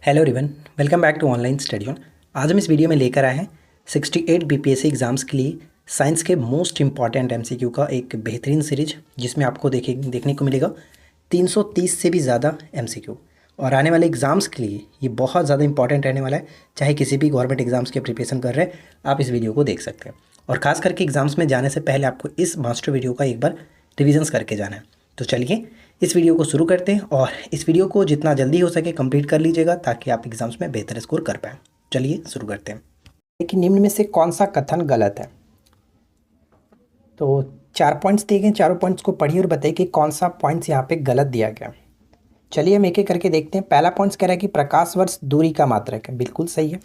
Hello everyone, welcome back to online study on. आज हम इस वीडियो में लेकर आए हैं 68 बीपीएससी एग्ज़ाम्स के लिए साइंस के मोस्ट इंपॉर्टेंट एमसीक्यू का एक बेहतरीन सीरीज, जिसमें आपको देखने को मिलेगा 330 से भी ज़्यादा एमसीक्यू। और आने वाले एग्ज़ाम्स के लिए ये बहुत ज़्यादा इंपॉर्टेंट रहने वाला है। चाहे किसी भी गवर्नमेंट एग्ज़ाम्स के प्रिपरेशन कर रहे हैं, आप इस वीडियो को देख सकते हैं। और ख़ास करके एग्ज़ाम्स में जाने से पहले आपको इस मास्टर वीडियो का एक बार रिविजन्स करके जाना है। तो चलिए इस वीडियो को शुरू करते हैं और इस वीडियो को जितना जल्दी हो सके कंप्लीट कर लीजिएगा, ताकि आप एग्जाम्स में बेहतर स्कोर कर पाएँ। चलिए शुरू करते हैं। लेकिन निम्न में से कौन सा कथन गलत है? तो 4 पॉइंट्स दिए गए, चारों पॉइंट्स को पढ़िए और बताइए कि कौन सा पॉइंट्स यहाँ पे गलत दिया गया। चलिए हम एक एक करके देखते हैं। पहला पॉइंट्स कह रहा है कि प्रकाश वर्ष दूरी का मात्रक है, बिल्कुल सही है।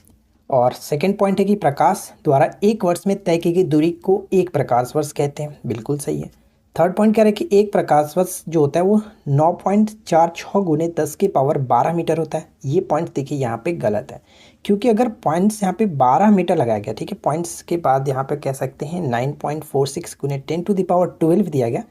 और सेकेंड पॉइंट है कि प्रकाश द्वारा एक वर्ष में तय की गई दूरी को एक प्रकाश वर्ष कहते हैं, बिल्कुल सही है। थर्ड पॉइंट कह रहा है कि एक प्रकाश वर्ष जो होता है वो 9.46 गुने 10 की पावर 12 मीटर होता है। ये पॉइंट देखिए यहाँ पे गलत है, क्योंकि अगर पॉइंट्स यहाँ पे 12 मीटर लगाया गया, ठीक है, पॉइंट्स के बाद यहाँ पे कह सकते हैं 9.46 गुने 10 टू द पावर 12 दिया गया,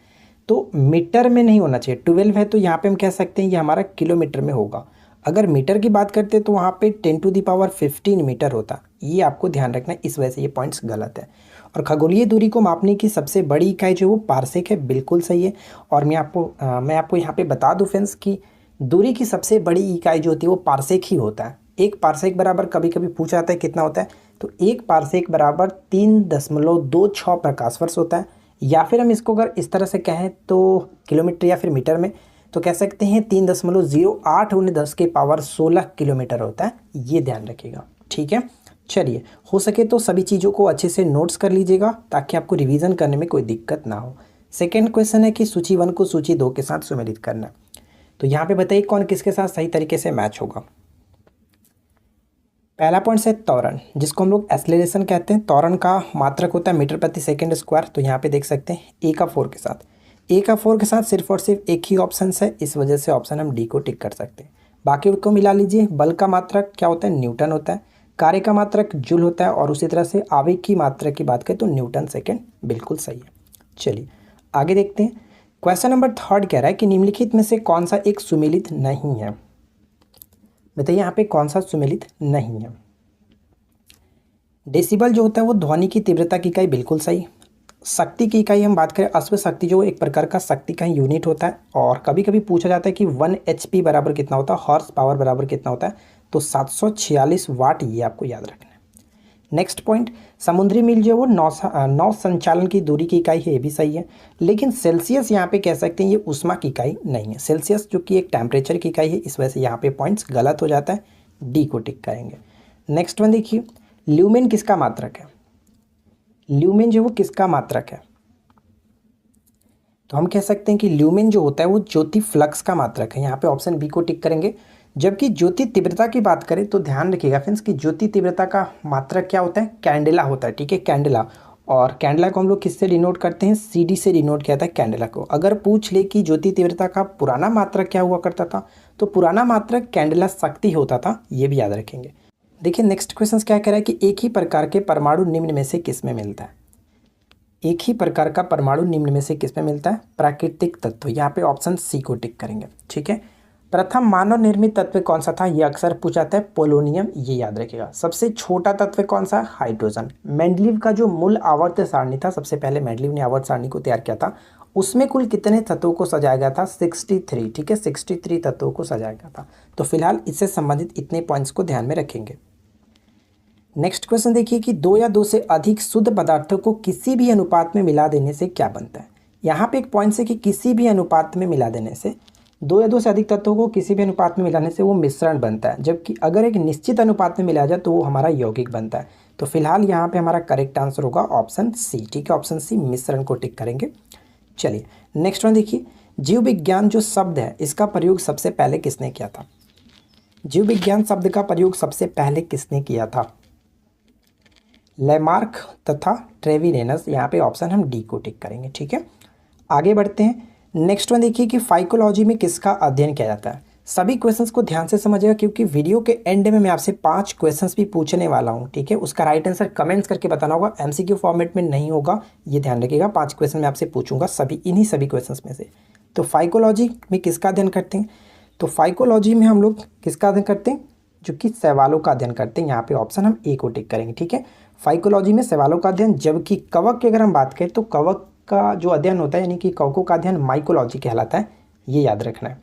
तो मीटर में नहीं होना चाहिए। 12 है तो यहाँ पे हम कह सकते हैं ये हमारा किलोमीटर में होगा। अगर मीटर की बात करते हैं तो वहाँ पे 10 टू द पावर 15 मीटर होता। ये आपको ध्यान रखना है, इस वजह से ये पॉइंट्स गलत है। और खगोलीय दूरी को मापने की सबसे बड़ी इकाई जो वो पारसेक है, बिल्कुल सही है। और मैं आपको यहाँ पे बता दूँ फ्रेंड्स कि दूरी की सबसे बड़ी इकाई जो होती है वो पारसेक ही होता है। एक पारसेक बराबर कभी कभी पूछा जाता है कितना होता है, तो एक पारसेक बराबर 3.26 प्रकाश वर्ष होता है। या फिर हम इसको अगर इस तरह से कहें तो किलोमीटर या फिर मीटर में, तो कह सकते हैं 3.08 गुने 10 के पावर 16 किलोमीटर होता है। ये ध्यान रखिएगा, ठीक है। चलिए, हो सके तो सभी चीज़ों को अच्छे से नोट्स कर लीजिएगा, ताकि आपको रिवीजन करने में कोई दिक्कत ना हो। सेकंड क्वेश्चन है कि सूची 1 को सूची 2 के साथ सुमेलित करना। तो यहाँ पे बताइए कौन किसके साथ सही तरीके से मैच होगा। पहला पॉइंट है त्वरण, जिसको हम लोग एक्सेलरेशन कहते हैं। त्वरण का मात्रक होता है मीटर प्रति सेकंड स्क्वायर। तो यहाँ पे देख सकते हैं ए का 4 के साथ, ए का 4 के साथ सिर्फ और सिर्फ एक ही ऑप्शन है, इस वजह से ऑप्शन हम डी को टिक कर सकते हैं। बाकी को मिला लीजिए। बल का मात्रक क्या होता है? न्यूटन होता है। कार्य का मात्रक जूल होता है। और उसी तरह से आवेग की मात्रक की बात करें तो न्यूटन सेकेंड, बिल्कुल सही है। चलिए आगे देखते हैं। क्वेश्चन नंबर 3 कह रहा है कि निम्नलिखित में से कौन सा एक सुमेलित नहीं है। बताइए यहाँ पे कौन सा सुमेलित नहीं है। डेसिबल जो होता है वो ध्वनि की तीव्रता की इकाई, बिल्कुल सही। शक्ति की इकाई हम बात करें, अश्व शक्ति जो एक प्रकार का शक्ति का यूनिट होता है। और कभी कभी पूछा जाता है कि 1 HP बराबर कितना होता है, हॉर्स पावर बराबर कितना होता है, तो 746 वाट, ये आपको याद रखना है। नेक्स्ट पॉइंट, समुद्री मील जो वो नौ संचालन की दूरी की इकाई है, ये भी सही है। लेकिन सेल्सियस यहाँ पे कह सकते हैं ये ऊष्मा की इकाई नहीं है। सेल्सियस जो कि एक टेम्परेचर की इकाई है, इस वजह से यहाँ पे पॉइंट्स गलत हो जाता है, डी को टिक करेंगे। नेक्स्ट वन देखिए, ल्यूमेन किसका मात्रक है? ल्यूमेन जो वो किसका मात्रक है? तो हम कह सकते हैं कि ल्यूमेन जो होता है वो ज्योति फ्लक्स का मात्रक है। यहाँ पे ऑप्शन बी को टिक करेंगे। जबकि ज्योति तीव्रता की बात करें तो ध्यान रखिएगा फ्रेंड्स कि ज्योति तीव्रता का मात्रक क्या होता है? कैंडेला होता है, ठीक है, कैंडेला। और कैंडेला को हम लोग किससे डिनोट करते हैं? CD से डिनोट किया था कैंडेला को। अगर पूछ ले कि ज्योति तीव्रता का पुराना मात्रक क्या हुआ करता था, तो पुराना मात्रक कैंडेला शक्ति होता था, ये भी याद रखेंगे। देखिए नेक्स्ट क्वेश्चन क्या कह रहा है कि एक ही प्रकार के परमाणु निम्न में से किस में मिलता है? एक ही प्रकार का परमाणु निम्न में से किस में मिलता है? प्राकृतिक तत्व। यहाँ पे ऑप्शन सी को टिक करेंगे, ठीक है। प्रथम मानव निर्मित तत्व कौन सा था? ये अक्सर पूछा जाता है, पोलोनियम, ये याद रखिएगा। सबसे छोटा तत्व कौन सा? हाइड्रोजन। मेंडलीव का जो मूल आवर्त सारणी था, सबसे पहले मेंडलीव ने आवर्त सारणी को तैयार किया था, उसमें कुल कितने तत्वों को सजाया गया था? 63, ठीक है, 63 तत्वों को सजाया गया था। तो फिलहाल इससे संबंधित इतने पॉइंट्स को ध्यान में रखेंगे। नेक्स्ट क्वेश्चन देखिए कि 2 या 2 से अधिक शुद्ध पदार्थों को किसी भी अनुपात में मिला देने से क्या बनता है। यहाँ पे एक पॉइंट है कि किसी भी अनुपात में मिला देने से, 2 या 2 से अधिक तत्वों को किसी भी अनुपात में मिलाने से वो मिश्रण बनता है। जबकि अगर एक निश्चित अनुपात में मिलाया जाए तो वो हमारा यौगिक बनता है। तो फिलहाल यहाँ पे हमारा करेक्ट आंसर होगा ऑप्शन सी, ठीक है, ऑप्शन सी, मिश्रण को टिक करेंगे। चलिए नेक्स्ट वन देखिए, जीव विज्ञान जो शब्द है इसका प्रयोग सबसे पहले किसने किया था? जीव विज्ञान शब्द का प्रयोग सबसे पहले किसने किया था? लेमार्क तथा ट्रेविरेनस। यहाँ पे ऑप्शन हम डी को टिक करेंगे, ठीक है। आगे बढ़ते हैं। नेक्स्ट वन देखिए कि फाइकोलॉजी में किसका अध्ययन किया जाता है। सभी क्वेश्चंस को ध्यान से समझिएगा, क्योंकि वीडियो के एंड में मैं आपसे 5 क्वेश्चंस भी पूछने वाला हूँ, ठीक है। उसका राइट आंसर कमेंट्स करके बताना होगा, MCQ फॉर्मेट में नहीं होगा, ये ध्यान रखिएगा। 5 क्वेश्चन मैं आपसे पूछूंगा, इन्हीं सभी क्वेश्चंस में से। तो फाइकोलॉजी में किसका अध्ययन करते हैं? तो फाइकोलॉजी में हम लोग किसका अध्ययन करते हैं? जो कि सवालों का अध्ययन करते हैं। यहाँ पे ऑप्शन हम ए को टिक करेंगे, ठीक है। फाइकोलॉजी में सवालों का अध्ययन, जबकि कवक की अगर हम बात करें तो कवक का जो अध्ययन होता है यानी कि कवकों का अध्ययन माइकोलॉजी कहलाता है, ये याद रखना है।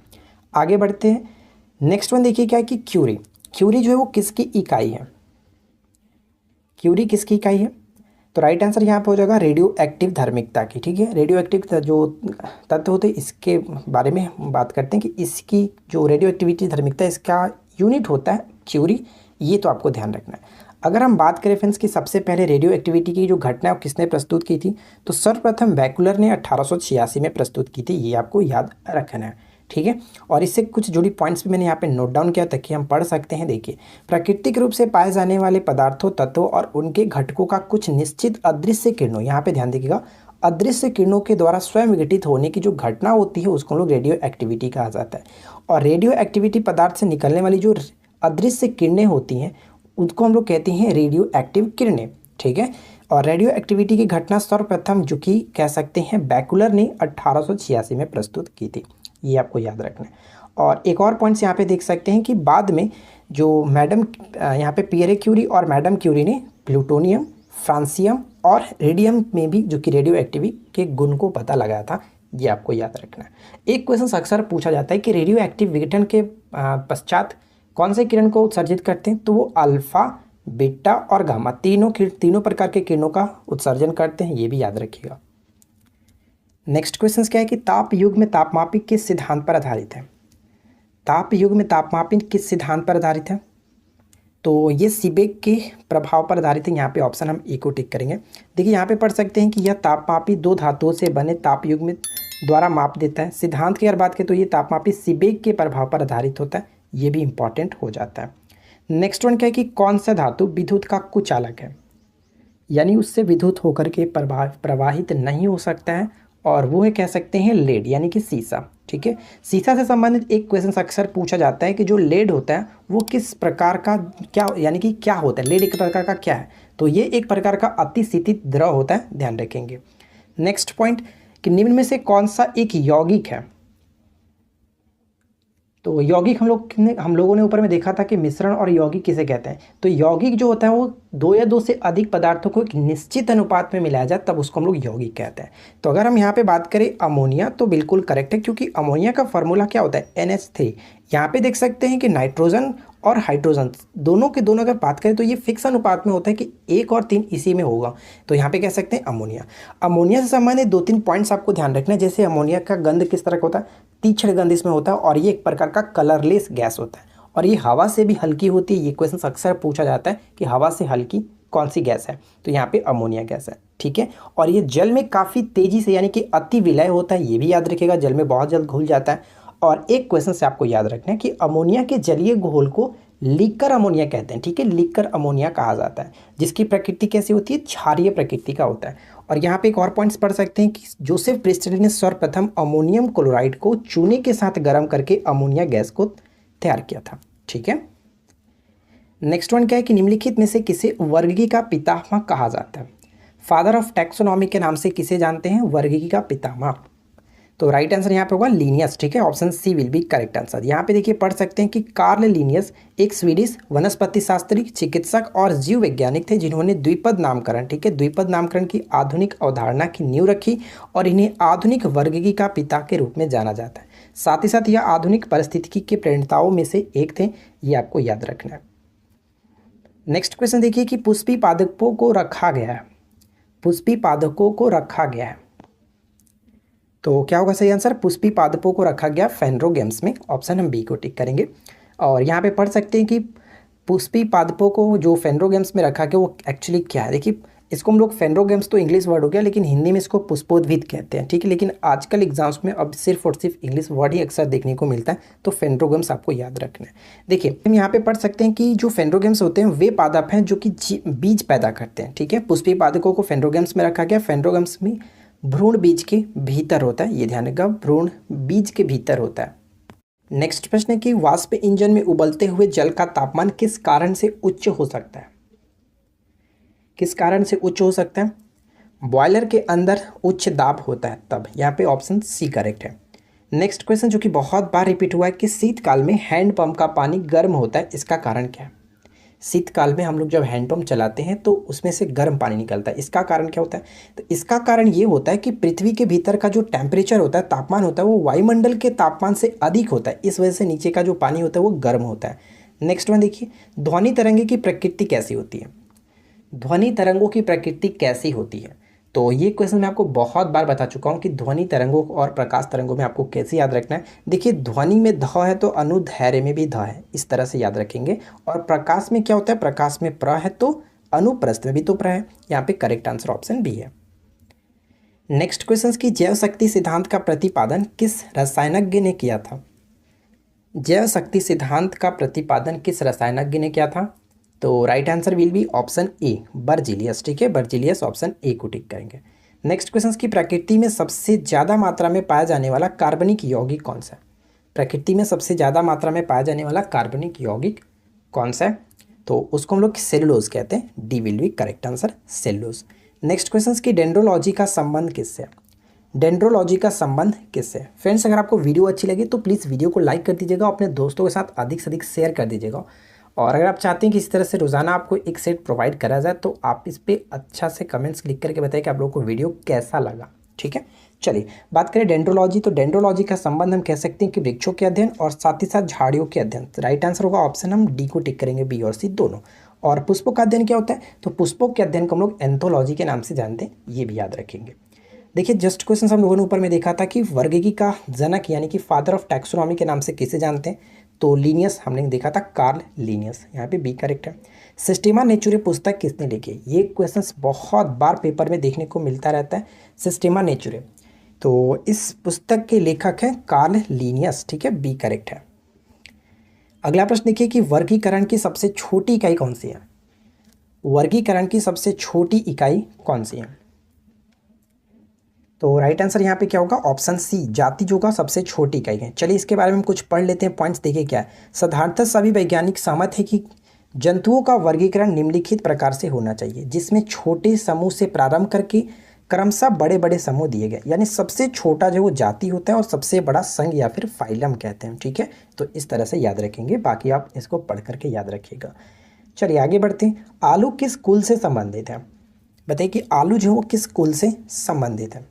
आगे बढ़ते हैं। नेक्स्ट वन देखिए क्या है कि क्यूरी। क्यूरी जो है वो किसकी इकाई है? क्यूरी किसकी इकाई है? तो राइट आंसर यहाँ पे हो जाएगा रेडियो एक्टिव धार्मिकता की, ठीक है। रेडियो एक्टिव जो तत्व होते हैं इसके बारे में हम बात करते हैं कि इसकी जो रेडियो एक्टिविटी धार्मिकता इसका यूनिट होता है क्यूरी, ये तो आपको ध्यान रखना है। अगर हम बात करें फ्रेंड्स कि सबसे पहले रेडियो एक्टिविटी की जो घटना है किसने प्रस्तुत की थी, तो सर्वप्रथम बैकुलर ने 1886 में प्रस्तुत की थी, ये आपको याद रखना है, ठीक है। और इससे कुछ जुड़ी पॉइंट्स भी मैंने यहाँ पे नोट डाउन किया ताकि हम पढ़ सकते हैं। देखिए, प्राकृतिक रूप से पाए जाने वाले पदार्थों, तत्वों और उनके घटकों का कुछ निश्चित अदृश्य किरणों, यहाँ पे ध्यान दीजिएगा, अदृश्य किरणों के द्वारा स्वयं विघटित होने की जो घटना होती है उसको हम लोग रेडियो एक्टिविटी कहा जाता है। और रेडियो एक्टिविटी पदार्थ से निकलने वाली जो अदृश्य किरणें होती हैं उनको हम लोग कहते हैं रेडियो एक्टिव किरणें, ठीक है। और रेडियो एक्टिविटी की घटना सर्वप्रथम जो कि कह सकते हैं बैकुलर ने 1886 में प्रस्तुत की थी, ये आपको याद रखना है। और एक और पॉइंट्स यहाँ पे देख सकते हैं कि बाद में जो मैडम यहाँ पे पियरे क्यूरी और मैडम क्यूरी ने प्लूटोनियम, फ्रांसियम और रेडियम में भी जो कि रेडियो एक्टिविटी के गुण को पता लगाया था, ये आपको याद रखना है। एक क्वेश्चन अक्सर पूछा जाता है कि रेडियो एक्टिव विघटन के पश्चात कौन से किरण को उत्सर्जित करते हैं, तो वो अल्फा, बीटा और गामा तीनों प्रकार के किरणों का उत्सर्जन करते हैं, ये भी याद रखिएगा। नेक्स्ट क्वेश्चन क्या है कि ताप युग में तापमापी किस सिद्धांत पर आधारित है? ताप युग में तापमापी किस सिद्धांत पर आधारित है? तो ये सीबेक के प्रभाव पर आधारित है, यहाँ पे ऑप्शन हम ए को टिक करेंगे। देखिए यहाँ पे पढ़ सकते हैं कि यह तापमापी दो धातुओं से बने ताप युग में द्वारा माप देता है। सिद्धांत की अगर बात करें तो ये तापमापी सीबेक के प्रभाव पर आधारित होता है, ये भी इंपॉर्टेंट हो जाता है। नेक्स्ट वन क्या है कि कौन सा धातु विद्युत का कुचालक है, यानी उससे विद्युत होकर के प्रवाहित नहीं हो सकता है, और वो है कह सकते हैं लेड यानी कि सीसा, ठीक है। सीसा से संबंधित एक क्वेश्चन अक्सर पूछा जाता है कि जो लेड होता है वो किस प्रकार का क्या यानी कि क्या होता है, लेड एक प्रकार का क्या है, तो ये एक प्रकार का अतिशीतित द्रव होता है, ध्यान रखेंगे। नेक्स्ट पॉइंट कि निम्न में से कौन सा एक यौगिक है? तो यौगिक हम लोगों ने ऊपर में देखा था कि मिश्रण और यौगिक किसे कहते हैं। तो यौगिक जो होता है वो दो या दो से अधिक पदार्थों को एक निश्चित अनुपात में मिलाया जाए तब उसको हम लोग यौगिक कहते हैं। तो अगर हम यहाँ पे बात करें अमोनिया तो बिल्कुल करेक्ट है, क्योंकि अमोनिया का फॉर्मूला क्या होता है NH3। यहाँ पे देख सकते हैं कि नाइट्रोजन और हाइड्रोजन दोनों के दोनों अगर बात करें तो ये फिक्स अनुपात में होता है कि 1 और 3 इसी में होगा, तो यहाँ पे कह सकते हैं अमोनिया। अमोनिया से संबंधित 2-3 पॉइंट्स आपको ध्यान रखना है, जैसे अमोनिया का गंध किस तरह का होता है, तीक्ष्ण गंध इसमें होता है, और ये एक प्रकार का कलरलेस गैस होता है, और ये हवा से भी हल्की होती है। ये क्वेश्चन अक्सर पूछा जाता है कि हवा से हल्की कौन सी गैस है, तो यहाँ पे अमोनिया गैस है, ठीक है। और ये जल में काफ़ी तेज़ी से यानी कि अति विलय होता है, ये भी याद रखिएगा, जल में बहुत जल्द घुल जाता है। और एक क्वेश्चन से आपको याद रखना है कि अमोनिया के जलीय घोल को लिक्कर अमोनिया कहते हैं, ठीक है। लिक्कर अमोनिया कहा जाता है, जिसकी प्रकृति कैसी होती है, क्षारीय प्रकृति का होता है। और यहाँ पे एक और पॉइंट्स पढ़ सकते हैं कि जोसेफ प्रिस्टली ने सर्वप्रथम अमोनियम क्लोराइड को चूने के साथ गर्म करके अमोनिया गैस को तैयार किया था, ठीक है। नेक्स्ट वन क्या है कि निम्नलिखित में से किसे वर्गीकी का पितामह कहा जाता है? फादर ऑफ टैक्सोनॉमी के नाम से किसे जानते हैं? वर्गीकी का पितामह। तो राइट आंसर यहाँ पे होगा लीनियस, ठीक है। Option C will be correct answer. यहाँ पे देखिए पढ़ सकते हैं कि कार्ल लीनियस एक स्वीडिश वनस्पति शास्त्री, चिकित्सक और जीव वैज्ञानिक थे, जिन्होंने द्विपद नामकरण, ठीक है, द्विपद नामकरण की आधुनिक अवधारणा की नींव रखी, और इन्हें आधुनिक वर्गीकी का पिता के रूप में जाना जाता है। साथ ही साथ यह आधुनिक पारिस्थितिकी के प्रणेताओं में से एक थे, ये आपको याद रखना है। नेक्स्ट क्वेश्चन देखिए कि पुष्पी पादपों को रखा गया है, पुष्पी पादपों को रखा गया है, तो क्या होगा सही आंसर? पुष्पी पादपों को रखा गया फेनरोगेम्स में, ऑप्शन हम बी को टिक करेंगे। और यहाँ पे पढ़ सकते हैं कि पुष्पी पादपों को जो फेनरोगेम्स में रखा गया वो एक्चुअली क्या है। देखिए इसको हम लोग फेनरोगेम्स तो इंग्लिश वर्ड हो गया, लेकिन हिंदी में इसको पुष्पोद्भिद कहते हैं, ठीक है। लेकिन आजकल एग्जाम्स में अब सिर्फ और सिर्फ इंग्लिश वर्ड ही अक्सर देखने को मिलता है, तो फेनरोगेम्स आपको याद रखना है। देखिए हम यहाँ पे पढ़ सकते हैं कि जो फेनरोगेम्स होते हैं वे पादप हैं जो कि बीज पैदा करते हैं, ठीक है। पुष्पी पादपों को फेनरोगेम्स में रखा गया। फेनरोगेम्स में भ्रूण बीज के भीतर होता है, ये ध्यान रखिएगा, भ्रूण बीज के भीतर होता है। नेक्स्ट प्रश्न है कि वाष्प इंजन में उबलते हुए जल का तापमान किस कारण से उच्च हो सकता है? किस कारण से उच्च हो सकता है? बॉयलर के अंदर उच्च दाब होता है तब, यहाँ पे ऑप्शन सी करेक्ट है। नेक्स्ट क्वेश्चन जो कि बहुत बार रिपीट हुआ है कि शीतकाल में हैंडपंप का पानी गर्म होता है, इसका कारण क्या है? शीतकाल में हम लोग जब हैंडपंप चलाते हैं तो उसमें से गर्म पानी निकलता है, इसका कारण क्या होता है? तो इसका कारण ये होता है कि पृथ्वी के भीतर का जो टेम्परेचर होता है, तापमान होता है, वो वायुमंडल के तापमान से अधिक होता है, इस वजह से नीचे का जो पानी होता है वो गर्म होता है। नेक्स्ट वन देखिए, ध्वनि तरंगे की प्रकृति कैसी होती है? ध्वनि तरंगों की प्रकृति कैसी होती है? तो ये क्वेश्चन मैं आपको बहुत बार बता चुका हूँ कि ध्वनि तरंगों और प्रकाश तरंगों में आपको कैसे याद रखना है। देखिए, ध्वनि में ध है तो अनुधैर्य में भी ध है, इस तरह से याद रखेंगे। और प्रकाश में क्या होता है? प्रकाश में प्र है तो अनुप्रस्थ में भी तो प्र है। यहाँ पे करेक्ट आंसर ऑप्शन बी है। नेक्स्ट क्वेश्चन की जैव शक्ति सिद्धांत का प्रतिपादन किस रसायनज्ञ ने किया था? जैव शक्ति सिद्धांत का प्रतिपादन किस रसायनज्ञ ने किया था? तो right answer will be option A, Berzelius. ठीक है, बर्जीलियस, ऑप्शन ए को टिक करेंगे। नेक्स्ट क्वेश्चन की प्रकृति में सबसे ज़्यादा मात्रा में पाया जाने वाला कार्बनिक यौगिक कौन सा है? प्रकृति में सबसे ज़्यादा मात्रा में पाया जाने वाला कार्बनिक यौगिक कौन सा है? तो उसको हम लोग सेलुलोज कहते हैं। D will be correct answer, cellulose. Next question की डेंड्रोलॉजी का संबंध किससे है? डेंड्रोलॉजी का संबंध किससे है? फ्रेंड्स, अगर आपको वीडियो अच्छी लगी तो प्लीज़ वीडियो को लाइक कर दीजिएगा, अपने दोस्तों के साथ अधिक से अधिक शेयर कर दीजिएगा। और अगर आप चाहते हैं कि इस तरह से रोज़ाना आपको एक सेट प्रोवाइड करा जाए तो आप इस पर अच्छा से कमेंट्स लिख करके बताइए कि आप लोगों को वीडियो कैसा लगा। ठीक है, चलिए बात करें डेंड्रोलॉजी। तो डेंड्रोलॉजी का संबंध हम कह सकते हैं कि वृक्षों के अध्ययन और साथ ही साथ झाड़ियों के अध्ययन। राइट आंसर होगा ऑप्शन हम डी को टिक करेंगे, बी और सी दोनों। और पुष्पों का अध्ययन क्या होता है? तो पुष्पों के अध्ययन को हम लोग एंथोलॉजी के नाम से जानते हैं, ये भी याद रखेंगे। देखिए, जस्ट क्वेश्चन हम लोगों ने ऊपर में देखा था कि वर्गीकी का जनक यानी कि फादर ऑफ टैक्सोनॉमी के नाम से किसे जानते हैं? तो लीनियस हमने देखा था, कार्ल लीनियस। यहाँ पे बी करेक्ट है। सिस्टेमा नेचुरे पुस्तक किसने लिखी? ये क्वेश्चन बहुत बार पेपर में देखने को मिलता रहता है, सिस्टेमा नेचुरे। तो इस पुस्तक के लेखक हैं कार्ल लीनियस। ठीक है, बी करेक्ट है। अगला प्रश्न देखिए कि वर्गीकरण की सबसे छोटी इकाई कौन सी है? वर्गीकरण की सबसे छोटी इकाई कौन सी है? तो राइट आंसर यहाँ पे क्या होगा? ऑप्शन सी, जाति जो का सबसे छोटी इकाई है। चलिए इसके बारे में हम कुछ पढ़ लेते हैं, पॉइंट्स देखिए क्या है। साधारणतः सभी वैज्ञानिक सहमत है कि जंतुओं का वर्गीकरण निम्नलिखित प्रकार से होना चाहिए, जिसमें छोटे समूह से प्रारंभ करके क्रमशः बड़े बड़े समूह दिए गए। यानी सबसे छोटा जो वो जाति होता है और सबसे बड़ा संघ या फिर फाइलम कहते हैं। ठीक है, तो इस तरह से याद रखेंगे, बाकी आप इसको पढ़ करके याद रखिएगा। चलिए आगे बढ़ते हैं। आलू किस कुल से संबंधित है? बताइए कि आलू जो वो किस कुल से संबंधित है?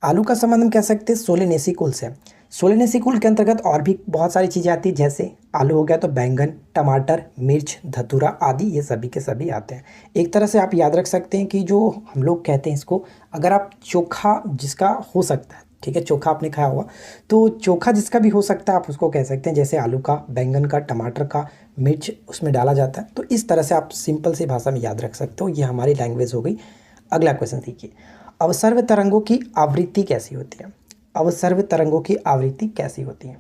आलू का संबंध हम कह सकते हैं सोलेनेसी कुल से। सोलेनेसी कुल के अंतर्गत और भी बहुत सारी चीज़ें आती हैं, जैसे आलू हो गया तो बैंगन, टमाटर, मिर्च, धतूरा आदि, ये सभी के सभी आते हैं। एक तरह से आप याद रख सकते हैं कि जो हम लोग कहते हैं इसको, अगर आप चोखा जिसका हो सकता है, ठीक है, चोखा आपने खाया होगा, तो चोखा जिसका भी हो सकता है आप उसको कह सकते हैं, जैसे आलू का, बैंगन का, टमाटर का, मिर्च उसमें डाला जाता है। तो इस तरह से आप सिंपल सी भाषा में याद रख सकते हो, ये हमारी लैंग्वेज हो गई। अगला क्वेश्चन देखिए, अवसर्व तरंगों की आवृत्ति कैसी होती है? अवसर्व तरंगों की आवृत्ति कैसी होती है?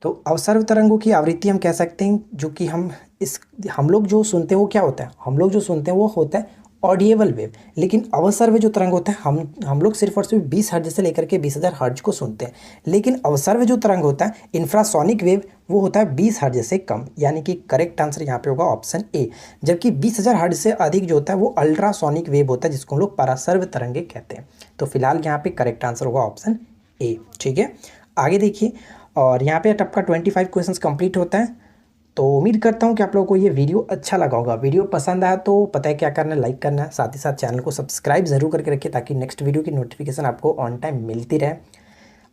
तो अवसर्व तरंगों की आवृत्ति हम कह सकते हैं जो कि हम लोग जो सुनते हैं वो क्या होता है? हम लोग जो सुनते हैं वो होता है ऑडिएबल वेव। लेकिन अवसर्व जो तरंग होता है हम लोग सिर्फ और सिर्फ 20 हर्ट्ज से लेकर के 20,000 हर्ट्ज को सुनते हैं। लेकिन अवसर्व जो तरंग होता है इंफ्रासोनिक वेव, वो होता है 20 हर्ट्ज से कम। यानी कि करेक्ट आंसर यहाँ पे होगा ऑप्शन ए। जबकि 20,000 हर्ट्ज से अधिक जो होता है वो अल्ट्रासोनिक वेव होता है, जिसको हम लोग परासर्व तरंगे कहते हैं। तो फिलहाल यहाँ पे करेक्ट आंसर होगा ऑप्शन ए। ठीक है, आगे देखिए, और यहाँ पे आपका 25 क्वेश्चंस कंप्लीट होता है। तो उम्मीद करता हूँ कि आप लोगों को ये वीडियो अच्छा लगा होगा। वीडियो पसंद आया तो पता है क्या करना है, लाइक करना है, साथ ही साथ चैनल को सब्सक्राइब जरूर करके रखिए ताकि नेक्स्ट वीडियो की नोटिफिकेशन आपको ऑन टाइम मिलती रहे।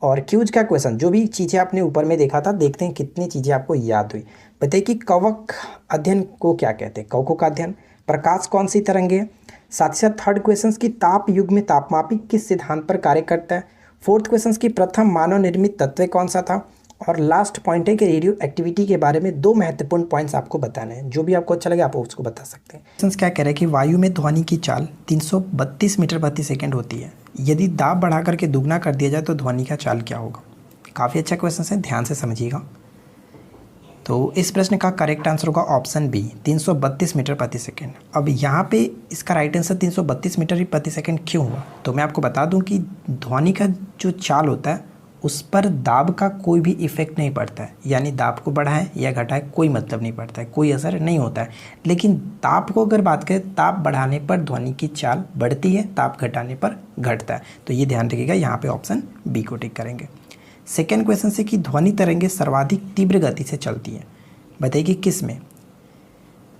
और क्यूज का क्वेश्चन, जो भी चीज़ें आपने ऊपर में देखा था, देखते हैं कितनी चीज़ें आपको याद हुई। बताइए कि कवक अध्ययन को क्या कहते हैं? कवकों का अध्ययन। प्रकाश कौन सी तरंगे है? साथ ही साथ थर्ड क्वेश्चन की ताप युग में तापमापी किस सिद्धांत पर कार्य करता है? फोर्थ क्वेश्चन की प्रथम मानव निर्मित तत्व कौन सा था? और लास्ट पॉइंट है कि रेडियो एक्टिविटी के बारे में 2 महत्वपूर्ण पॉइंट्स आपको बताने हैं। जो भी आपको अच्छा लगे आप उसको बता सकते हैं। क्वेश्चन क्या कह रहे हैं कि वायु में ध्वनि की चाल 332 मीटर प्रति सेकंड होती है। यदि दाब बढ़ा करके दुगना कर दिया जाए तो ध्वनि का चाल क्या होगा? काफ़ी अच्छा क्वेश्चन है, ध्यान से समझिएगा। तो इस प्रश्न का करेक्ट आंसर होगा ऑप्शन बी, 332 मीटर प्रति सेकंड। अब यहाँ पे इसका राइट आंसर 332 मीटर प्रति सेकंड क्यों हुआ? तो मैं आपको बता दूं कि ध्वनि का जो चाल होता है उस पर दाब का कोई भी इफ़ेक्ट नहीं पड़ता है, यानी दाब को बढ़ाएं या घटाएं कोई मतलब नहीं पड़ता है, कोई असर नहीं होता है। लेकिन ताप को अगर बात करें, ताप बढ़ाने पर ध्वनि की चाल बढ़ती है, ताप घटाने पर घटता है। तो ये ध्यान रखिएगा, यहाँ पे ऑप्शन बी को टिक करेंगे। सेकेंड क्वेश्चन से कि ध्वनि तरंगें सर्वाधिक तीव्र गति से चलती हैं, बताइए किस में।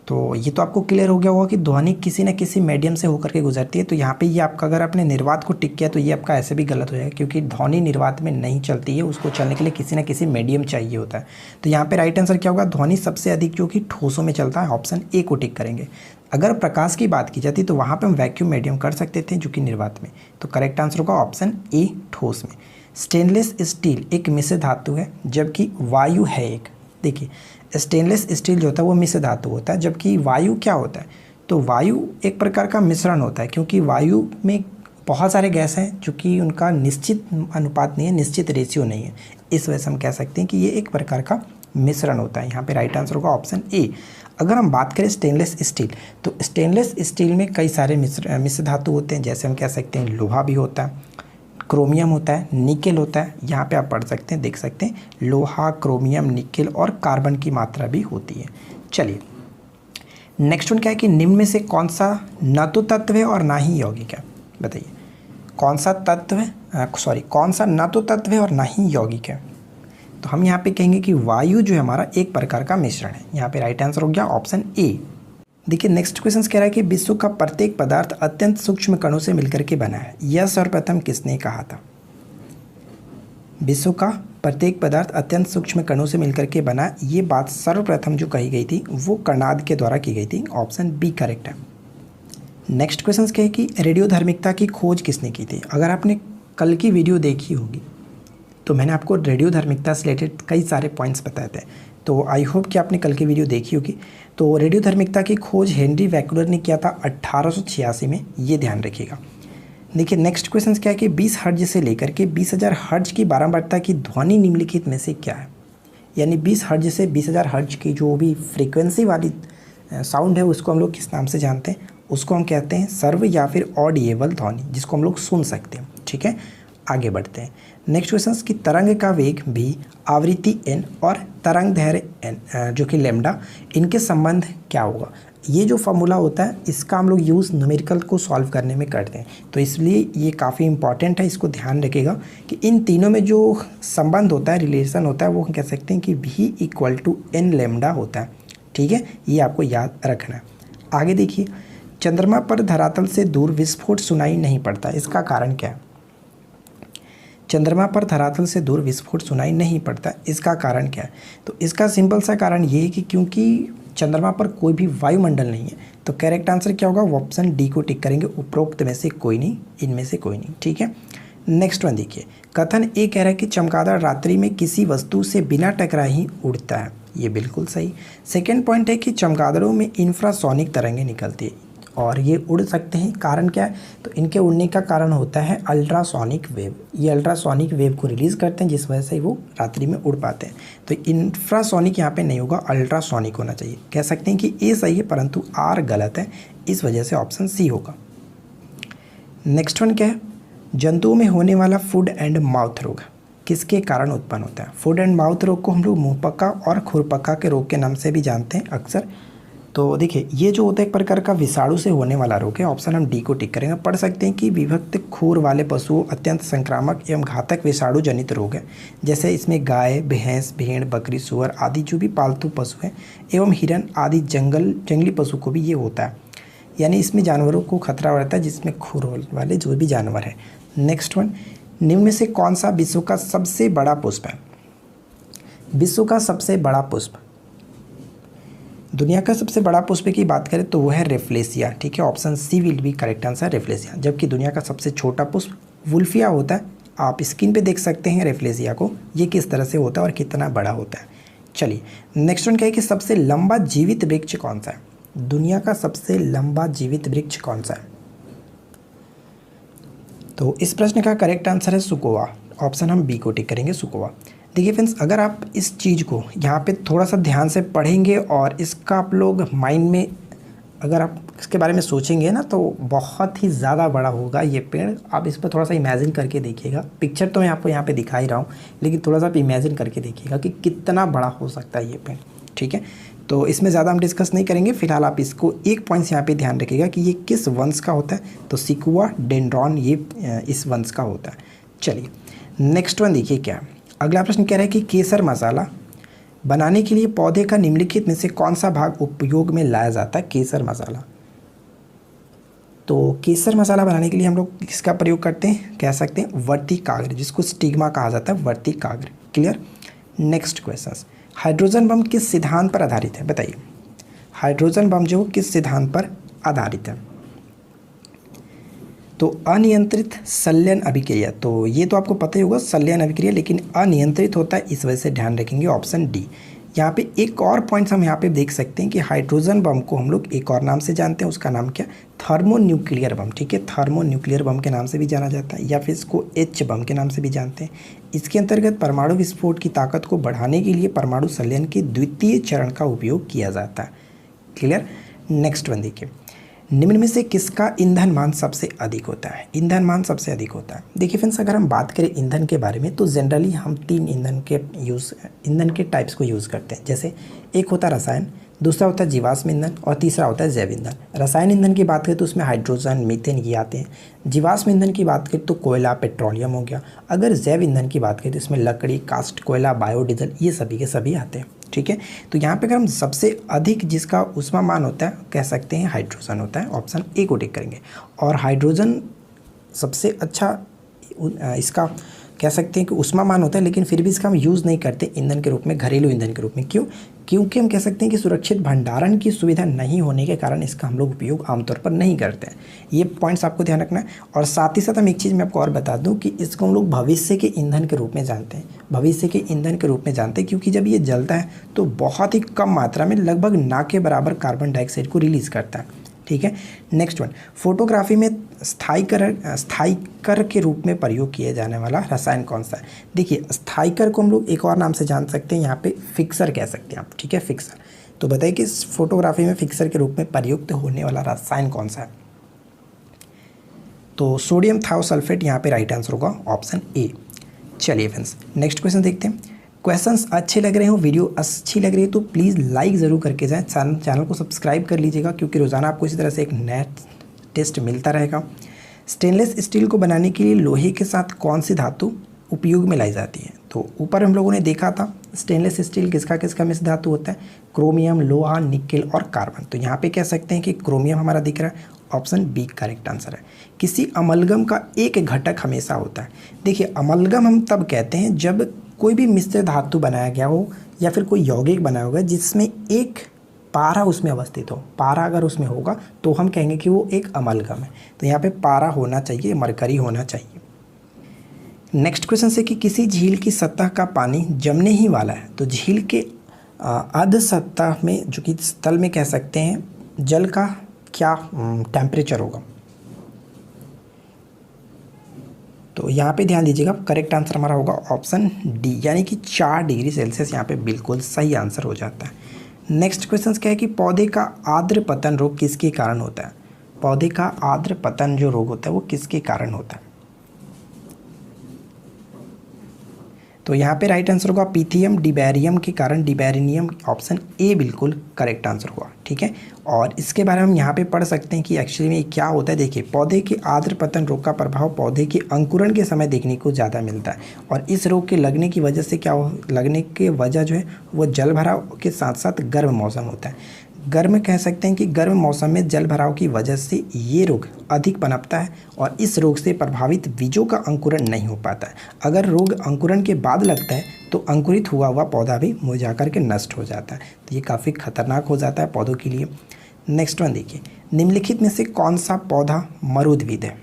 तो ये तो आपको क्लियर हो गया होगा कि ध्वनि किसी न किसी मीडियम से होकर के गुजरती है। तो यहाँ पे ये आपका, अगर आपने निर्वात को टिक किया तो ये आपका ऐसे भी गलत हो जाएगा, क्योंकि ध्वनि निर्वात में नहीं चलती है, उसको चलने के लिए किसी न किसी मीडियम चाहिए होता है। तो यहाँ पे राइट आंसर क्या होगा, ध्वनि सबसे अधिक जो कि ठोसों में चलता है, ऑप्शन ए को टिक करेंगे। अगर प्रकाश की बात की जाती तो वहाँ पर हम वैक्यूम मीडियम कर सकते थे, जो कि निर्वात में। तो करेक्ट आंसर होगा ऑप्शन ए, ठोस में। स्टेनलेस स्टील एक मिश्र धातु है, जबकि वायु है एक। देखिए, स्टेनलेस स्टील जो होता है वो मिश्र धातु होता है, जबकि वायु क्या होता है, तो वायु एक प्रकार का मिश्रण होता है, क्योंकि वायु में बहुत सारे गैस हैं जो कि उनका निश्चित अनुपात नहीं है, निश्चित रेशियो नहीं है। इस वजह से हम कह सकते हैं कि ये एक प्रकार का मिश्रण होता है। यहाँ पे राइट आंसर होगा ऑप्शन ए। अगर हम बात करें स्टेनलेस स्टील, तो स्टेनलेस स्टील में कई सारे मिश्र धातु होते हैं, जैसे हम कह सकते हैं लोहा भी होता है, क्रोमियम होता है, निकेल होता है। यहाँ पे आप पढ़ सकते हैं, देख सकते हैं, लोहा, क्रोमियम, निकेल और कार्बन की मात्रा भी होती है। चलिए नेक्स्ट वन क्या है कि निम्न में से कौन सा न तो तत्व है और ना ही यौगिक है, बताइए कौन सा तत्व है, कौन सा न तो तत्व है और ना ही यौगिक है। तो हम यहाँ पे कहेंगे कि वायु जो है हमारा एक प्रकार का मिश्रण है। यहाँ पे राइट आंसर हो गया ऑप्शन ए। देखिए नेक्स्ट क्वेश्चन कह रहा है कि विश्व का प्रत्येक पदार्थ अत्यंत सूक्ष्म कणों से मिलकर के बना है, यह सर्वप्रथम किसने कहा था। विश्व का प्रत्येक पदार्थ अत्यंत सूक्ष्म कणों से मिलकर के बना, ये बात सर्वप्रथम जो कही गई थी वो कर्नाड के द्वारा की गई थी, ऑप्शन बी करेक्ट है। नेक्स्ट क्वेश्चन क्या है कि रेडियोधर्मिकता की खोज किसने की थी। अगर आपने कल की वीडियो देखी होगी तो मैंने आपको रेडियोधर्मिकता से रिलेटेड कई सारे पॉइंट्स बताए थे, तो आई होप कि आपने कल की वीडियो देखी होगी। तो रेडियोधर्मिकता की खोज हेनरी बैकलर ने किया था 1886 में, ये ध्यान रखिएगा। देखिए नेक्स्ट क्वेश्चन क्या है कि 20 हर्ट्ज से लेकर के 20,000 हर्ट्ज की बारंबारता की ध्वनि निम्नलिखित में से क्या है। यानी 20 हर्ट्ज से 20,000 हर्ट्ज की जो भी फ्रीक्वेंसी वाली साउंड है उसको हम लोग किस नाम से जानते हैं, उसको हम कहते हैं सर्व या फिर ऑडिएबल ध्वनि, जिसको हम लोग सुन सकते हैं। ठीक है, आगे बढ़ते हैं। नेक्स्ट क्वेश्चन की तरंग का वेग भी, आवृत्ति n और तरंग दैर्घ्य n जो कि लैम्डा, इनके संबंध क्या होगा। ये जो फॉर्मूला होता है इसका हम लोग यूज़ न्यूमेरिकल को सॉल्व करने में करते हैं, तो इसलिए ये काफ़ी इंपॉर्टेंट है। इसको ध्यान रखिएगा कि इन तीनों में जो संबंध होता है, रिलेशन होता है, वो हम कह सकते हैं कि v = n लैम्डा होता है। ठीक है, ये आपको याद रखना है। आगे देखिए, चंद्रमा पर धरातल से दूर विस्फोट सुनाई नहीं पड़ता, इसका कारण क्या है। चंद्रमा पर धरातल से दूर विस्फोट सुनाई नहीं पड़ता, इसका कारण क्या है। तो इसका सिंपल सा कारण ये है कि क्योंकि चंद्रमा पर कोई भी वायुमंडल नहीं है। तो करेक्ट आंसर क्या होगा, वो ऑप्शन डी को टिक करेंगे, उपरोक्त में से कोई नहीं, इनमें से कोई नहीं। ठीक है, नेक्स्ट वन देखिए, कथन ए कह रहा है कि चमगादड़ रात्रि में किसी वस्तु से बिना टकराए ही उड़ता है, ये बिल्कुल सही। सेकेंड पॉइंट है कि चमगादड़ों में इंफ्रासोनिक तरंगें निकलती है और ये उड़ सकते हैं, कारण क्या है, तो इनके उड़ने का कारण होता है अल्ट्रासोनिक वेव। ये अल्ट्रासोनिक वेव को रिलीज़ करते हैं, जिस वजह से वो रात्रि में उड़ पाते हैं। तो इंफ्रासोनिक यहाँ पे नहीं होगा, अल्ट्रासोनिक होना चाहिए। कह सकते हैं कि ए सही है परंतु आर गलत है, इस वजह से ऑप्शन सी होगा। नेक्स्ट वन क्या है, जंतुओं में होने वाला फूड एंड माउथ रोग किसके कारण उत्पन्न होता है। फूड एंड माउथ रोग को हम लोग मुंहपका और खुरपका के रोग के नाम से भी जानते हैं अक्सर। तो देखिए, ये जो होता है एक प्रकार का विषाणु से होने वाला रोग है, ऑप्शन हम डी को टिक करेंगे। पढ़ सकते हैं कि विभक्त खुर वाले पशुओं अत्यंत संक्रामक एवं घातक विषाणु जनित रोग है, जैसे इसमें गाय, भैंस, भेड़, बकरी, सुअर आदि जो भी पालतू पशु हैं एवं हिरन आदि जंगली पशु को भी ये होता है। यानी इसमें जानवरों को खतरा रहता है जिसमें खुर वाले जो भी जानवर है। नेक्स्ट वन, निम्न में से कौन सा विश्व का सबसे बड़ा पुष्प है। विश्व का सबसे बड़ा पुष्प, दुनिया का सबसे बड़ा पुष्प की बात करें तो वो है रेफ्लेसिया। ठीक है, option C will be correct answer, rafflesia. जबकि दुनिया का सबसे छोटा पुष्प वुल्फिया होता है। आप स्क्रीन पे देख सकते हैं रेफ्लेसिया को, ये किस तरह से होता है और कितना बड़ा होता है। चलिए नेक्स्ट वन क्या है कि सबसे लंबा जीवित वृक्ष कौन सा है। दुनिया का सबसे लंबा जीवित वृक्ष कौन सा है। तो इस प्रश्न का करेक्ट आंसर है सुकोवा, ऑप्शन हम बी को टिक करेंगे, सुकोवा। देखिए फ्रेंड्स, अगर आप इस चीज़ को यहाँ पे थोड़ा सा ध्यान से पढ़ेंगे और इसका आप लोग माइंड में अगर आप इसके बारे में सोचेंगे ना तो बहुत ही ज़्यादा बड़ा होगा ये पेड़। आप इस पर थोड़ा सा इमेजिन करके देखिएगा। पिक्चर तो मैं आपको यहाँ पे दिखा ही रहा हूँ, लेकिन थोड़ा सा आप इमेजिन करके देखिएगा कि कितना बड़ा हो सकता है ये पेड़। ठीक है, तो इसमें ज़्यादा हम डिस्कस नहीं करेंगे। फिलहाल आप इसको एक पॉइंट्स यहाँ पे ध्यान रखिएगा कि ये किस वंश का होता है, तो सिकुआ डेंड्रॉन ये इस वंश का होता है। चलिए नेक्स्ट वन देखिए क्या है। अगला प्रश्न कह रहा है कि केसर मसाला बनाने के लिए पौधे का निम्नलिखित में से कौन सा भाग उपयोग में लाया जाता है। केसर मसाला, तो केसर मसाला बनाने के लिए हम लोग किसका प्रयोग करते हैं, कह सकते हैं वर्तिकाग्र, जिसको स्टिग्मा कहा जाता है, वर्तिकाग्र। Clear. Next question, hydrogen bomb किस सिद्धांत पर आधारित है, बताइए। हाइड्रोजन बम जो किस सिद्धांत पर आधारित है, तो अनियंत्रित संलयन अभिक्रिया। तो ये तो आपको पता ही होगा संलयन अभिक्रिया, लेकिन अनियंत्रित होता है, इस वजह से ध्यान रखेंगे ऑप्शन डी। यहाँ पे एक और पॉइंट्स हम यहाँ पे देख सकते हैं कि हाइड्रोजन बम को हम लोग एक और नाम से जानते हैं, उसका नाम क्या, थर्मोन्यूक्लियर बम। ठीक है, थर्मोन्यूक्लियर बम के नाम से भी जाना जाता है, या फिर इसको एच बम के नाम से भी जानते हैं। इसके अंतर्गत परमाणु विस्फोट की ताकत को बढ़ाने के लिए परमाणु संलयन के द्वितीय चरण का उपयोग किया जाता है। क्लियर। नेक्स्ट वन देखिए, निम्न में से किसका ईंधन मान सबसे अधिक होता है। ईंधन मान सबसे अधिक होता है, देखिए फ्रेंड्स, अगर हम बात करें ईंधन के बारे में तो जनरली हम तीन ईंधन के टाइप्स को यूज़ करते हैं। जैसे एक होता है रसायन, दूसरा होता है जीवाश्म ईंधन और तीसरा होता है जैव ईंधन। रसायन ईंधन की बात करें तो उसमें हाइड्रोजन, मीथेन ये आते हैं। जीवाश्म ईंधन की बात करें तो कोयला, पेट्रोलियम हो गया। अगर जैव ईंधन की बात करें तो इसमें लकड़ी, कास्ट कोयला, बायोडीजल ये सभी के सभी आते हैं। ठीक है, तो यहाँ पे अगर हम सबसे अधिक जिसका ऊष्मामान होता है कह सकते हैं हाइड्रोजन होता है, ऑप्शन ए को टिक करेंगे। और हाइड्रोजन सबसे अच्छा इसका कह सकते हैं कि ऊष्मामान होता है, लेकिन फिर भी इसका हम यूज़ नहीं करते ईंधन के रूप में, घरेलू ईंधन के रूप में। क्यों? क्योंकि हम कह सकते हैं कि सुरक्षित भंडारण की सुविधा नहीं होने के कारण इसका हम लोग उपयोग आमतौर पर नहीं करते हैं। ये पॉइंट्स आपको ध्यान रखना है। और साथ ही साथ हम एक चीज़ मैं आपको और बता दूं कि इसको हम लोग भविष्य के ईंधन के रूप में जानते हैं, भविष्य के ईंधन के रूप में जानते हैं, क्योंकि जब ये जलता है तो बहुत ही कम मात्रा में, लगभग ना के बराबर कार्बन डाइऑक्साइड को रिलीज़ करता है। ठीक है, नेक्स्ट वन, फोटोग्राफी में स्थायीकर के रूप में प्रयोग किए जाने वाला रसायन कौन सा है। देखिए स्थायीकर को हम लोग एक और नाम से जान सकते हैं, यहाँ पे फिक्सर कह सकते हैं आप। ठीक है, फिक्सर। तो बताइए कि इस फोटोग्राफी में फिक्सर के रूप में प्रयुक्त होने वाला रसायन कौन सा है। तो सोडियम थायोसल्फेट यहाँ पे राइट आंसर होगा, ऑप्शन ए। चलिए फ्रेंड्स नेक्स्ट क्वेश्चन देखते हैं। क्वेश्चंस अच्छे लग रहे हो, वीडियो अच्छी लग रही है तो प्लीज़ लाइक ज़रूर करके जाएं, चैनल को सब्सक्राइब कर लीजिएगा, क्योंकि रोज़ाना आपको इसी तरह से एक नया टेस्ट मिलता रहेगा। स्टेनलेस स्टील को बनाने के लिए लोहे के साथ कौन सी धातु उपयोग में लाई जाती है। तो ऊपर हम लोगों ने देखा था स्टेनलेस स्टील किसका किसका मिश्र धातु होता है, क्रोमियम, लोहा, निकेल और कार्बन। तो यहाँ पे कह सकते हैं कि क्रोमियम हमारा दिख रहा है, ऑप्शन बी करेक्ट आंसर है। किसी अमलगम का एक घटक हमेशा होता है। देखिए अमलगम हम तब कहते हैं जब कोई भी मिश्र धातु बनाया गया हो या फिर कोई यौगिक बनाया होगा जिसमें एक पारा उसमें अवस्थित हो। पारा अगर उसमें होगा तो हम कहेंगे कि वो एक अमलगम है। तो यहाँ पे पारा होना चाहिए, मरकरी होना चाहिए। नेक्स्ट क्वेश्चन से कि किसी झील की सतह का पानी जमने ही वाला है, तो झील के अध सतह में जो कि स्थल में कह सकते हैं जल का क्या टेम्परेचर होगा। तो यहाँ पे ध्यान दीजिएगा, करेक्ट आंसर हमारा होगा ऑप्शन डी, यानी कि 4 डिग्री सेल्सियस यहाँ पे बिल्कुल सही आंसर हो जाता है। नेक्स्ट क्वेश्चन क्या है कि पौधे का आर्द्र पतन रोग किसके कारण होता है। पौधे का आर्द्र पतन जो रोग होता है वो किसके कारण होता है। तो यहाँ पे राइट आंसर होगा पीथियम डिबेरियम के कारण, डिबेरिनियम, ऑप्शन ए बिल्कुल करेक्ट आंसर होगा। ठीक है, और इसके बारे में हम यहाँ पे पढ़ सकते हैं कि एक्चुअली में क्या होता है। देखिए पौधे के आर्द्र पतन रोग का प्रभाव पौधे के अंकुरण के समय देखने को ज़्यादा मिलता है, और इस रोग के लगने की वजह से लगने के वजह जो है वो जल भराव के साथ साथ गर्म मौसम होता है। गर्म कह सकते हैं कि गर्म मौसम में जल भराव की वजह से ये रोग अधिक पनपता है, और इस रोग से प्रभावित बीजों का अंकुरण नहीं हो पाता है। अगर रोग अंकुरण के बाद लगता है तो अंकुरित हुआ हुआ पौधा भी मुरझा करके नष्ट हो जाता है। तो ये काफ़ी खतरनाक हो जाता है पौधों के लिए। नेक्स्ट वन देखिए, निम्नलिखित में से कौन सा पौधा मरुद्भिद है।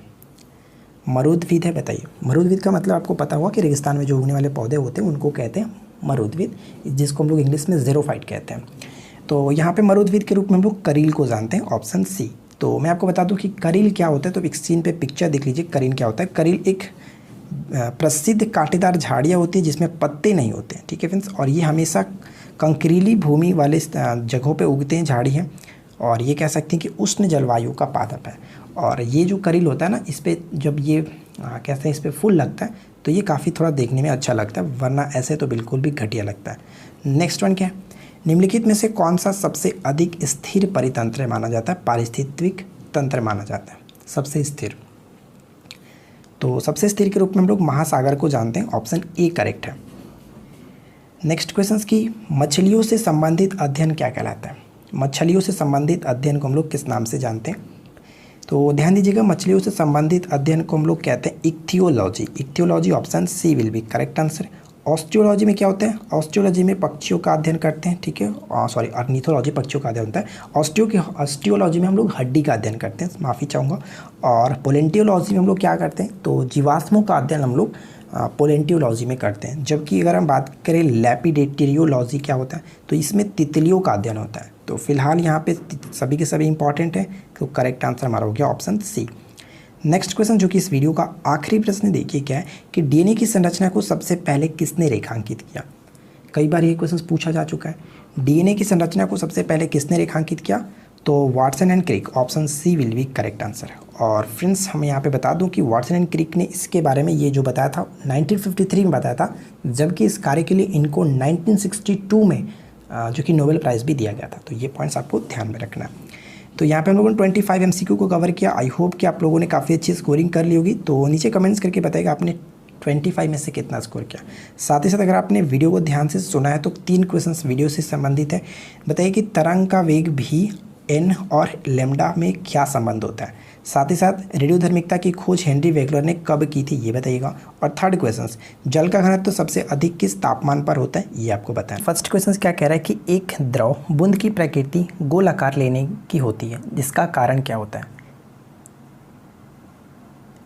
मरुद्भिद है, बताइए। मरुद्भिद का मतलब आपको पता होगा कि रेगिस्तान में जो उगने वाले पौधे होते हैं उनको कहते हैं मरुद्भिद, जिसको हम लोग इंग्लिश में ज़ेरोफाइट कहते हैं। तो यहाँ पे मरुद्भिद के रूप में हम लोग करील को जानते हैं, ऑप्शन सी। तो मैं आपको बता दूं कि करील क्या होता है, तो एक स्क्रीन पे पिक्चर देख लीजिए। करील क्या होता है, करील एक प्रसिद्ध कांटेदार झाड़ियाँ होती है जिसमें पत्ते नहीं होते हैं। ठीक है फ्रेंड्स, और ये हमेशा कंकरीली भूमि वाले जगहों पे उगते हैं झाड़ी हैं, और ये कह सकते हैं कि उष्ण जलवायु का पादप है। और ये जो करील होता है ना, इस पर जब ये कहते हैं इस पर फूल लगता है तो ये काफ़ी थोड़ा देखने में अच्छा लगता है, वरना ऐसे तो बिल्कुल भी घटिया लगता है। नेक्स्ट वन क्या है, निम्नलिखित में से कौन सा सबसे अधिक स्थिर परितंत्र माना जाता है? पारिस्थितिक तंत्र माना जाता है सबसे स्थिर। तो सबसे स्थिर के रूप में हम लोग महासागर को जानते हैं, ऑप्शन ए करेक्ट है। नेक्स्ट क्वेश्चन की मछलियों से संबंधित अध्ययन क्या कहलाता है? मछलियों से संबंधित अध्ययन को हम लोग किस नाम से जानते हैं? तो ध्यान दीजिएगा, मछलियों से संबंधित अध्ययन को हम लोग कहते हैं ichthyology. Ichthyology option C will be correct answer. Osteology में क्या होता है? ऑस्टियोलॉजी में पक्षियों का अध्ययन करते हैं, ठीक है। सॉरी, ऑर्निथोलॉजी पक्षियों का अध्ययन होता है। ऑस्टियोलॉजी में हम लोग हड्डी का अध्ययन करते हैं, माफ़ी चाहूँगा। और पोलेंटियोलॉजी में हम लोग क्या करते हैं? तो जीवाश्मों का अध्ययन हम लोग पोलेंटियोलॉजी में करते हैं। जबकि अगर हम बात करें लैपिडेटेरियोलॉजी क्या होता है, तो इसमें तितलियों का अध्ययन होता है। तो फिलहाल यहाँ पे सभी के सभी इंपॉर्टेंट है, तो करेक्ट आंसर हमारा हो गया ऑप्शन सी। नेक्स्ट क्वेश्चन जो कि इस वीडियो का आखिरी प्रश्न देखिए क्या है कि डीएनए की संरचना को सबसे पहले किसने रेखांकित किया? कई बार ये क्वेश्चन पूछा जा चुका है। डीएनए की संरचना को सबसे पहले किसने रेखांकित किया? तो Watson and Crick, option C will be correct answer. और फ्रेंड्स हम यहाँ पे बता दूं कि वाटसन एंड क्रिक ने इसके बारे में ये जो बताया था 1953 में बताया था, जबकि इस कार्य के लिए इनको 1962 में जो कि नोबेल प्राइज़ भी दिया गया था। तो ये पॉइंट्स आपको ध्यान में रखना है। तो यहाँ पे हम लोगों ने 25 MCQ को कवर किया। आई होप कि आप लोगों ने काफ़ी अच्छी स्कोरिंग कर ली होगी। तो नीचे कमेंट्स करके बताइएगा आपने 25 में से कितना स्कोर किया। साथ ही साथ अगर आपने वीडियो को ध्यान से सुना है तो 3 क्वेश्चंस वीडियो से संबंधित है। बताइए कि तरंग का वेग भी एन और लेमडा में क्या संबंध होता है। साथ ही साथ रेडियोधर्मिकता की खोज हेनरी वेगलर ने कब की थी, ये बताइएगा। और थर्ड क्वेश्चन, जल का घनत्व सबसे अधिक किस तापमान पर होता है, ये आपको बताएं। फर्स्ट क्वेश्चन क्या कह रहा है कि एक द्रव बूंद की प्रकृति गोल आकार लेने की होती है, जिसका कारण क्या होता है?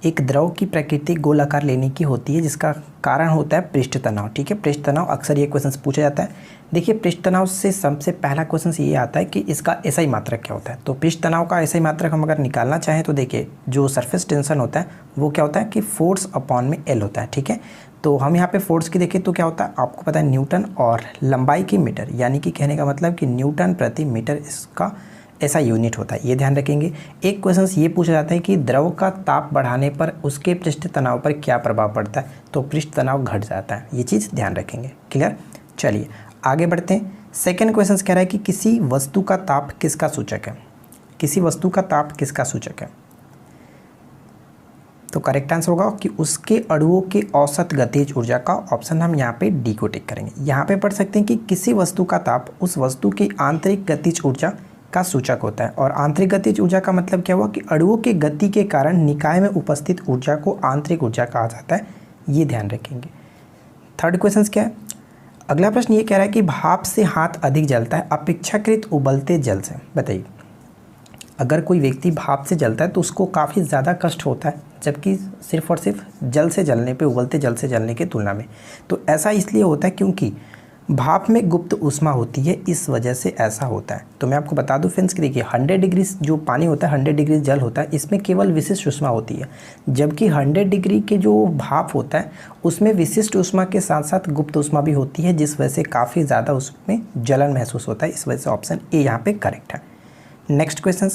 एक द्रव की प्रकृति गोल आकार लेने की होती है, जिसका कारण होता है पृष्ठ तनाव, ठीक है। पृष्ठ तनाव अक्सर ये क्वेश्चन पूछा जाता है। देखिए, पृष्ठ तनाव से सबसे पहला क्वेश्चन ये आता है कि इसका एसआई मात्रक क्या होता है। तो पृष्ठ तनाव का एसआई मात्रक हम अगर निकालना चाहें तो देखिए, जो सरफेस टेंशन होता है वो क्या होता है कि फोर्स अपॉन में एल होता है, ठीक है। तो हम यहाँ पे फोर्स की देखें तो क्या होता है, आपको पता है न्यूटन, और लंबाई की मीटर, यानी कि कहने का मतलब कि न्यूटन प्रति मीटर इसका ऐसा यूनिट होता है, ये ध्यान रखेंगे। एक क्वेश्चन ये पूछा जाता है कि द्रव का ताप बढ़ाने पर उसके पृष्ठ तनाव पर क्या प्रभाव पड़ता है, तो पृष्ठ तनाव घट जाता है, ये चीज़ ध्यान रखेंगे। क्लियर? चलिए आगे बढ़ते हैं। सेकेंड क्वेश्चन कह रहा है कि किसी वस्तु का ताप किसका सूचक है? किसी वस्तु का ताप किसका सूचक है? तो करेक्ट आंसर होगा कि उसके अणुओं के औसत गतिज ऊर्जा का। ऑप्शन हम यहाँ पे डी को टिक करेंगे। यहाँ पे पढ़ सकते हैं कि किसी वस्तु का ताप उस वस्तु की आंतरिक गतिज ऊर्जा का सूचक होता है। और आंतरिक गतिज ऊर्जा का मतलब क्या हुआ कि अणुओं के गति के कारण निकाय में उपस्थित ऊर्जा को आंतरिक ऊर्जा कहा जाता है, ये ध्यान रखेंगे। थर्ड क्वेश्चन क्या है? अगला प्रश्न ये कह रहा है कि भाप से हाथ अधिक जलता है अपेक्षाकृत उबलते जल से। बताइए, अगर कोई व्यक्ति भाप से जलता है तो उसको काफ़ी ज़्यादा कष्ट होता है, जबकि सिर्फ और सिर्फ जल से जलने पे, उबलते जल से जलने की तुलना में। तो ऐसा इसलिए होता है क्योंकि भाप में गुप्त ऊष्मा होती है, इस वजह से ऐसा होता है। तो मैं आपको बता दूं फ्रेंड्स कि देखिए 100 डिग्री जो पानी होता है, 100 डिग्री जल होता है, इसमें केवल विशिष्ट ऊष्मा होती है, जबकि 100 डिग्री के जो भाप होता है उसमें विशिष्ट ऊष्मा के साथ साथ गुप्त ऊष्मा भी होती है, जिस वजह से काफ़ी ज़्यादा उसमें जलन महसूस होता है। इस वजह से ऑप्शन ए यहाँ पे करेक्ट है। नेक्स्ट क्वेश्चन,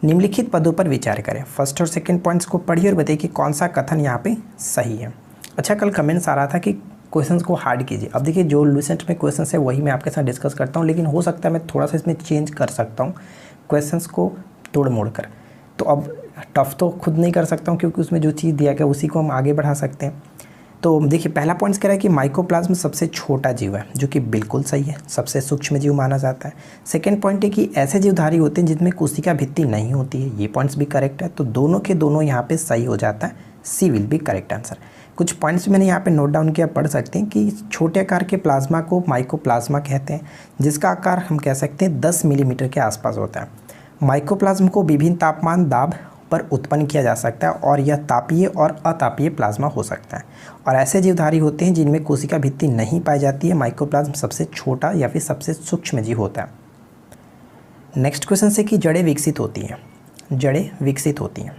निम्नलिखित पदों पर विचार करें। फर्स्ट और सेकेंड पॉइंट्स को पढ़िए और बताइए कि कौन सा कथन यहाँ पे सही है। अच्छा, कल कमेंट्स आ रहा था कि क्वेश्चंस को हार्ड कीजिए। अब देखिए, जो रिसेंट में क्वेश्चंस है वही मैं आपके साथ डिस्कस करता हूँ, लेकिन हो सकता है मैं थोड़ा सा इसमें चेंज कर सकता हूँ क्वेश्चंस को तोड़ मोड़ कर। तो अब टफ तो खुद नहीं कर सकता हूँ, क्योंकि उसमें जो चीज़ दिया गया उसी को हम आगे बढ़ा सकते हैं। तो देखिए, पहला पॉइंट कह रहा है कि माइकोप्लाज्म सबसे छोटा जीव है, जो कि बिल्कुल सही है, सबसे सूक्ष्म जीव माना जाता है। सेकेंड पॉइंट है कि ऐसे जीवधारी होते हैं जिनमें कोशिका भित्ति नहीं होती है, ये पॉइंट्स भी करेक्ट है। तो दोनों के दोनों यहाँ पे सही हो जाता है, सी विल बी करेक्ट आंसर। कुछ पॉइंट्स मैंने यहाँ पे नोट डाउन किया, पढ़ सकते हैं कि छोटे आकार के प्लाज्मा को माइकोप्लाज्मा कहते हैं, जिसका आकार हम कह सकते हैं 10 मिलीमीटर के आसपास होता है। माइकोप्लाज्म को विभिन्न तापमान दाब पर उत्पन्न किया जा सकता है, और यह तापीय और अतापीय प्लाज्मा हो सकता है। और ऐसे जीवधारी होते हैं जिनमें कोशिका भित्ति नहीं पाई जाती है। माइकोप्लाज्म सबसे छोटा या फिर सबसे सूक्ष्म जीव होता है। नेक्स्ट क्वेश्चन से कि जड़ें विकसित होती हैं। जड़ें विकसित होती हैं,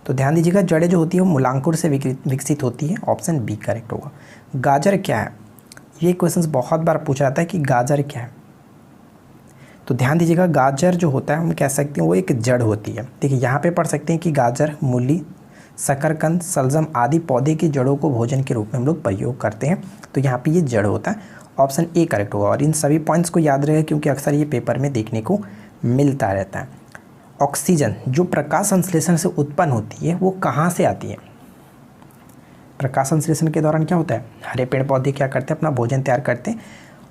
तो ध्यान दीजिएगा, जड़ें जो होती है वो मूलांकुर से विकसित होती है। ऑप्शन बी करेक्ट होगा। गाजर क्या है? ये क्वेश्चन बहुत बार पूछा जाता है कि गाजर क्या है। तो ध्यान दीजिएगा, गाजर जो होता है हम कह सकते हैं वो एक जड़ होती है। देखिए यहाँ पे पढ़ सकते हैं कि गाजर, मूली, शकरकंद, शलजम आदि पौधे की जड़ों को भोजन के रूप में हम लोग प्रयोग करते हैं। तो यहाँ पे ये जड़ होता है, ऑप्शन ए करेक्ट होगा। और इन सभी पॉइंट्स को याद रखें क्योंकि अक्सर ये पेपर में देखने को मिलता रहता है। ऑक्सीजन जो प्रकाश संश्लेषण से उत्पन्न होती है वो कहाँ से आती है? प्रकाश संश्लेषण के दौरान क्या होता है, हरे पेड़ पौधे क्या करते हैं, अपना भोजन तैयार करते हैं।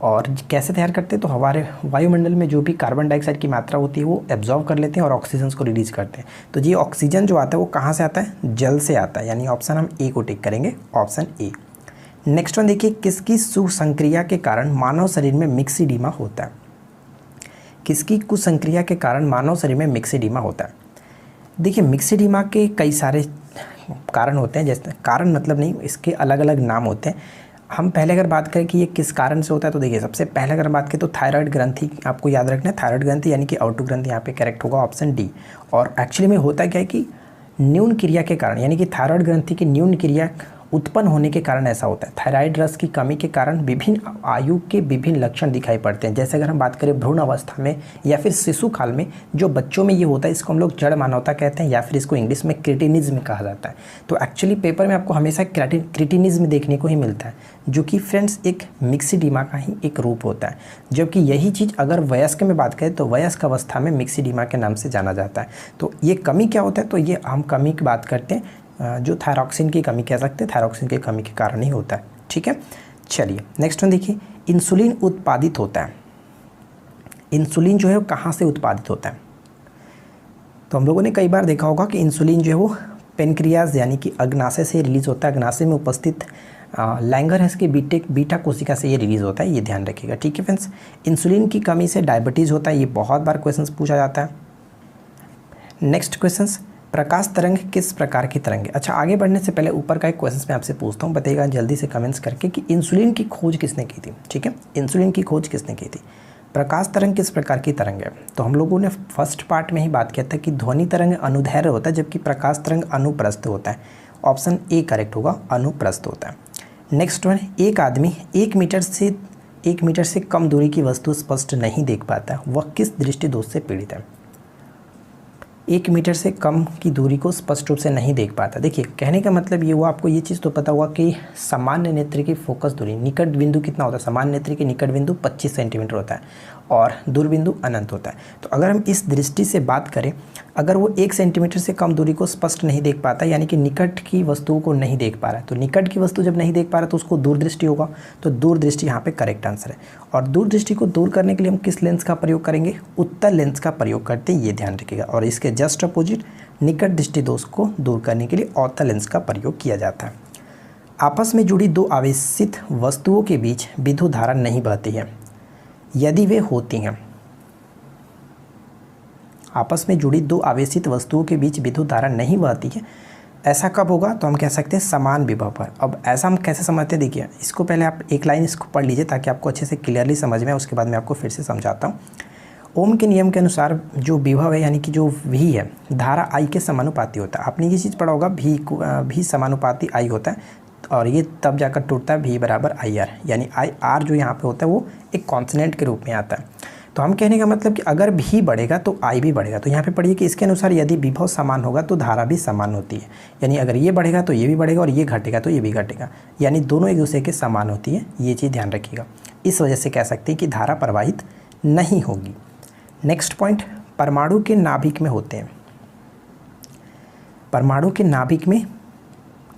और कैसे तैयार करते हैं, तो हमारे वायुमंडल में जो भी कार्बन डाइऑक्साइड की मात्रा होती है वो एब्जॉर्व कर लेते हैं और ऑक्सीजन को रिलीज करते हैं। तो ये ऑक्सीजन जो आता है वो कहाँ से आता है? जल से आता है, यानी ऑप्शन हम ए को टिक करेंगे, ऑप्शन ए। नेक्स्ट वन देखिए, किसकी सुसंक्रिया के कारण मानव शरीर में मिक्सिडीमा होता है? किसकी कुसंक्रिया के कारण मानव शरीर में मिक्सिडीमा होता है? देखिए मिक्सिडीमा के कई सारे कारण होते हैं, जैसे कारण मतलब नहीं, इसके अलग अलग नाम होते हैं। हम पहले अगर बात करें कि ये किस कारण से होता है, तो देखिए सबसे पहले अगर बात करें तो थायराइड ग्रंथि, आपको याद रखना है थायराइड ग्रंथि यानी कि आउटर ग्रंथि, यहाँ पे करेक्ट होगा ऑप्शन डी। और एक्चुअली में होता क्या है कि न्यून क्रिया के कारण, यानी कि थायराइड ग्रंथि की न्यून क्रिया उत्पन्न होने के कारण ऐसा होता है। थायराइड रस की कमी के कारण विभिन्न आयु के विभिन्न लक्षण दिखाई पड़ते हैं। जैसे अगर हम बात करें भ्रूण अवस्था में या फिर शिशु काल में जो बच्चों में ये होता है, इसको हम लोग जड़ मानवता कहते हैं या फिर इसको इंग्लिश में क्रिटिनिज्म कहा जाता है। तो एक्चुअली पेपर में आपको हमेशा क्रिटिनिज्म देखने को ही मिलता है, जो कि फ्रेंड्स एक मिक्सिडीमा का ही एक रूप होता है। जबकि यही चीज़ अगर वयस्क में बात करें तो वयस्क अवस्था में मिक्सिडीमा के नाम से जाना जाता है। तो ये कमी क्या होता है, तो ये हम कमी की बात करते हैं, जो थायरॉक्सिन की कमी कह सकते हैं, थायरॉक्सिन की कमी के कारण ही होता है। ठीक है, चलिए नेक्स्ट वन देखिए, इंसुलिन उत्पादित होता है। इंसुलिन जो है वो कहाँ से उत्पादित होता है? तो हम लोगों ने कई बार देखा होगा कि इंसुलिन जो है वो पेनक्रियाज यानी कि अग्नाशय से रिलीज होता है। अग्नाशय में उपस्थित लैंगरहैंस के बीटा कोशिका से ये रिलीज होता है, ये ध्यान रखिएगा। ठीक है फ्रेंड्स, इंसुलिन की कमी से डायबिटीज़ होता है, ये बहुत बार क्वेश्चन पूछा जाता है। नेक्स्ट क्वेश्चन, प्रकाश तरंग किस प्रकार की तरंग है? अच्छा, आगे बढ़ने से पहले ऊपर का एक क्वेश्चन मैं आपसे पूछता हूँ, बताइएगा जल्दी से कमेंट्स करके कि इंसुलिन की खोज किसने की थी? ठीक है, इंसुलिन की खोज किसने की थी? प्रकाश तरंग किस प्रकार की तरंग है? तो हम लोगों ने फर्स्ट पार्ट में ही बात किया था कि ध्वनि तरंग अनुदैर्घ्य होता है, जबकि प्रकाश तरंग अनुप्रस्थ होता है। ऑप्शन ए करेक्ट होगा, अनुप्रस्थ होता है। नेक्स्ट वन, एक आदमी 1 मीटर से कम दूरी की वस्तु स्पष्ट नहीं देख पाता, वह किस दृष्टि दोष से पीड़ित है? 1 मीटर से कम की दूरी को स्पष्ट रूप से नहीं देख पाता। देखिए कहने का मतलब ये हुआ, आपको ये चीज़ तो पता हुआ कि सामान्य नेत्र की फोकस दूरी, निकट बिंदु कितना होता है? सामान्य नेत्र की निकट बिंदु 25 सेंटीमीटर होता है और दूर बिंदु अनंत होता है। तो अगर हम इस दृष्टि से बात करें, अगर वो 1 सेंटीमीटर से कम दूरी को स्पष्ट नहीं देख पाता, यानी कि निकट की वस्तुओं को नहीं देख पा रहा है, तो निकट की वस्तु जब नहीं देख पा रहा तो उसको दूरदृष्टि होगा। तो दूरदृष्टि यहाँ पे करेक्ट आंसर है। और दूरदृष्टि को दूर करने के लिए हम किस लेंस का प्रयोग करेंगे? उत्तल लेंस का प्रयोग करते हैं, ये ध्यान रखिएगा। और इसके जस्ट अपोजिट निकट दृष्टि दोष को दूर करने के लिए अवतल लेंस का प्रयोग किया जाता है। आपस में जुड़ी दो आवेशित वस्तुओं के बीच विद्युत धारा नहीं बहती है, यदि वे होती हैं। आपस में जुड़ी दो आवेशित वस्तुओं के बीच विद्युत धारा नहीं बहती है, ऐसा कब होगा? तो हम कह सकते हैं समान विभव पर। अब ऐसा हम कैसे समझते हैं, देखिए इसको पहले आप एक लाइन इसको पढ़ लीजिए ताकि आपको अच्छे से क्लियरली समझ में आए, उसके बाद मैं आपको फिर से समझाता हूँ। ओम के नियम के अनुसार जो विभव है यानी कि जो भी है, धारा आई के समानुपाती होता है। आपने ये चीज़ पढ़ा होगा, भी समानुपाती आई होता है, और ये तब जाकर टूटता है भी बराबर आई आर, यानी आई आर जो यहाँ पे होता है वो एक कॉन्स्टेंट के रूप में आता है। तो हम कहने का मतलब कि अगर भी बढ़ेगा तो आई भी बढ़ेगा। तो यहाँ पे पढ़िए कि इसके अनुसार यदि विभव समान होगा तो धारा भी समान होती है, यानी अगर ये बढ़ेगा तो ये भी बढ़ेगा और ये घटेगा तो ये भी घटेगा, यानी दोनों एक दूसरे के समान होती है। ये चीज़ ध्यान रखिएगा। इस वजह से कह सकते हैं कि धारा प्रवाहित नहीं होगी। नेक्स्ट पॉइंट, परमाणु के नाभिक में होते हैं। परमाणु के नाभिक में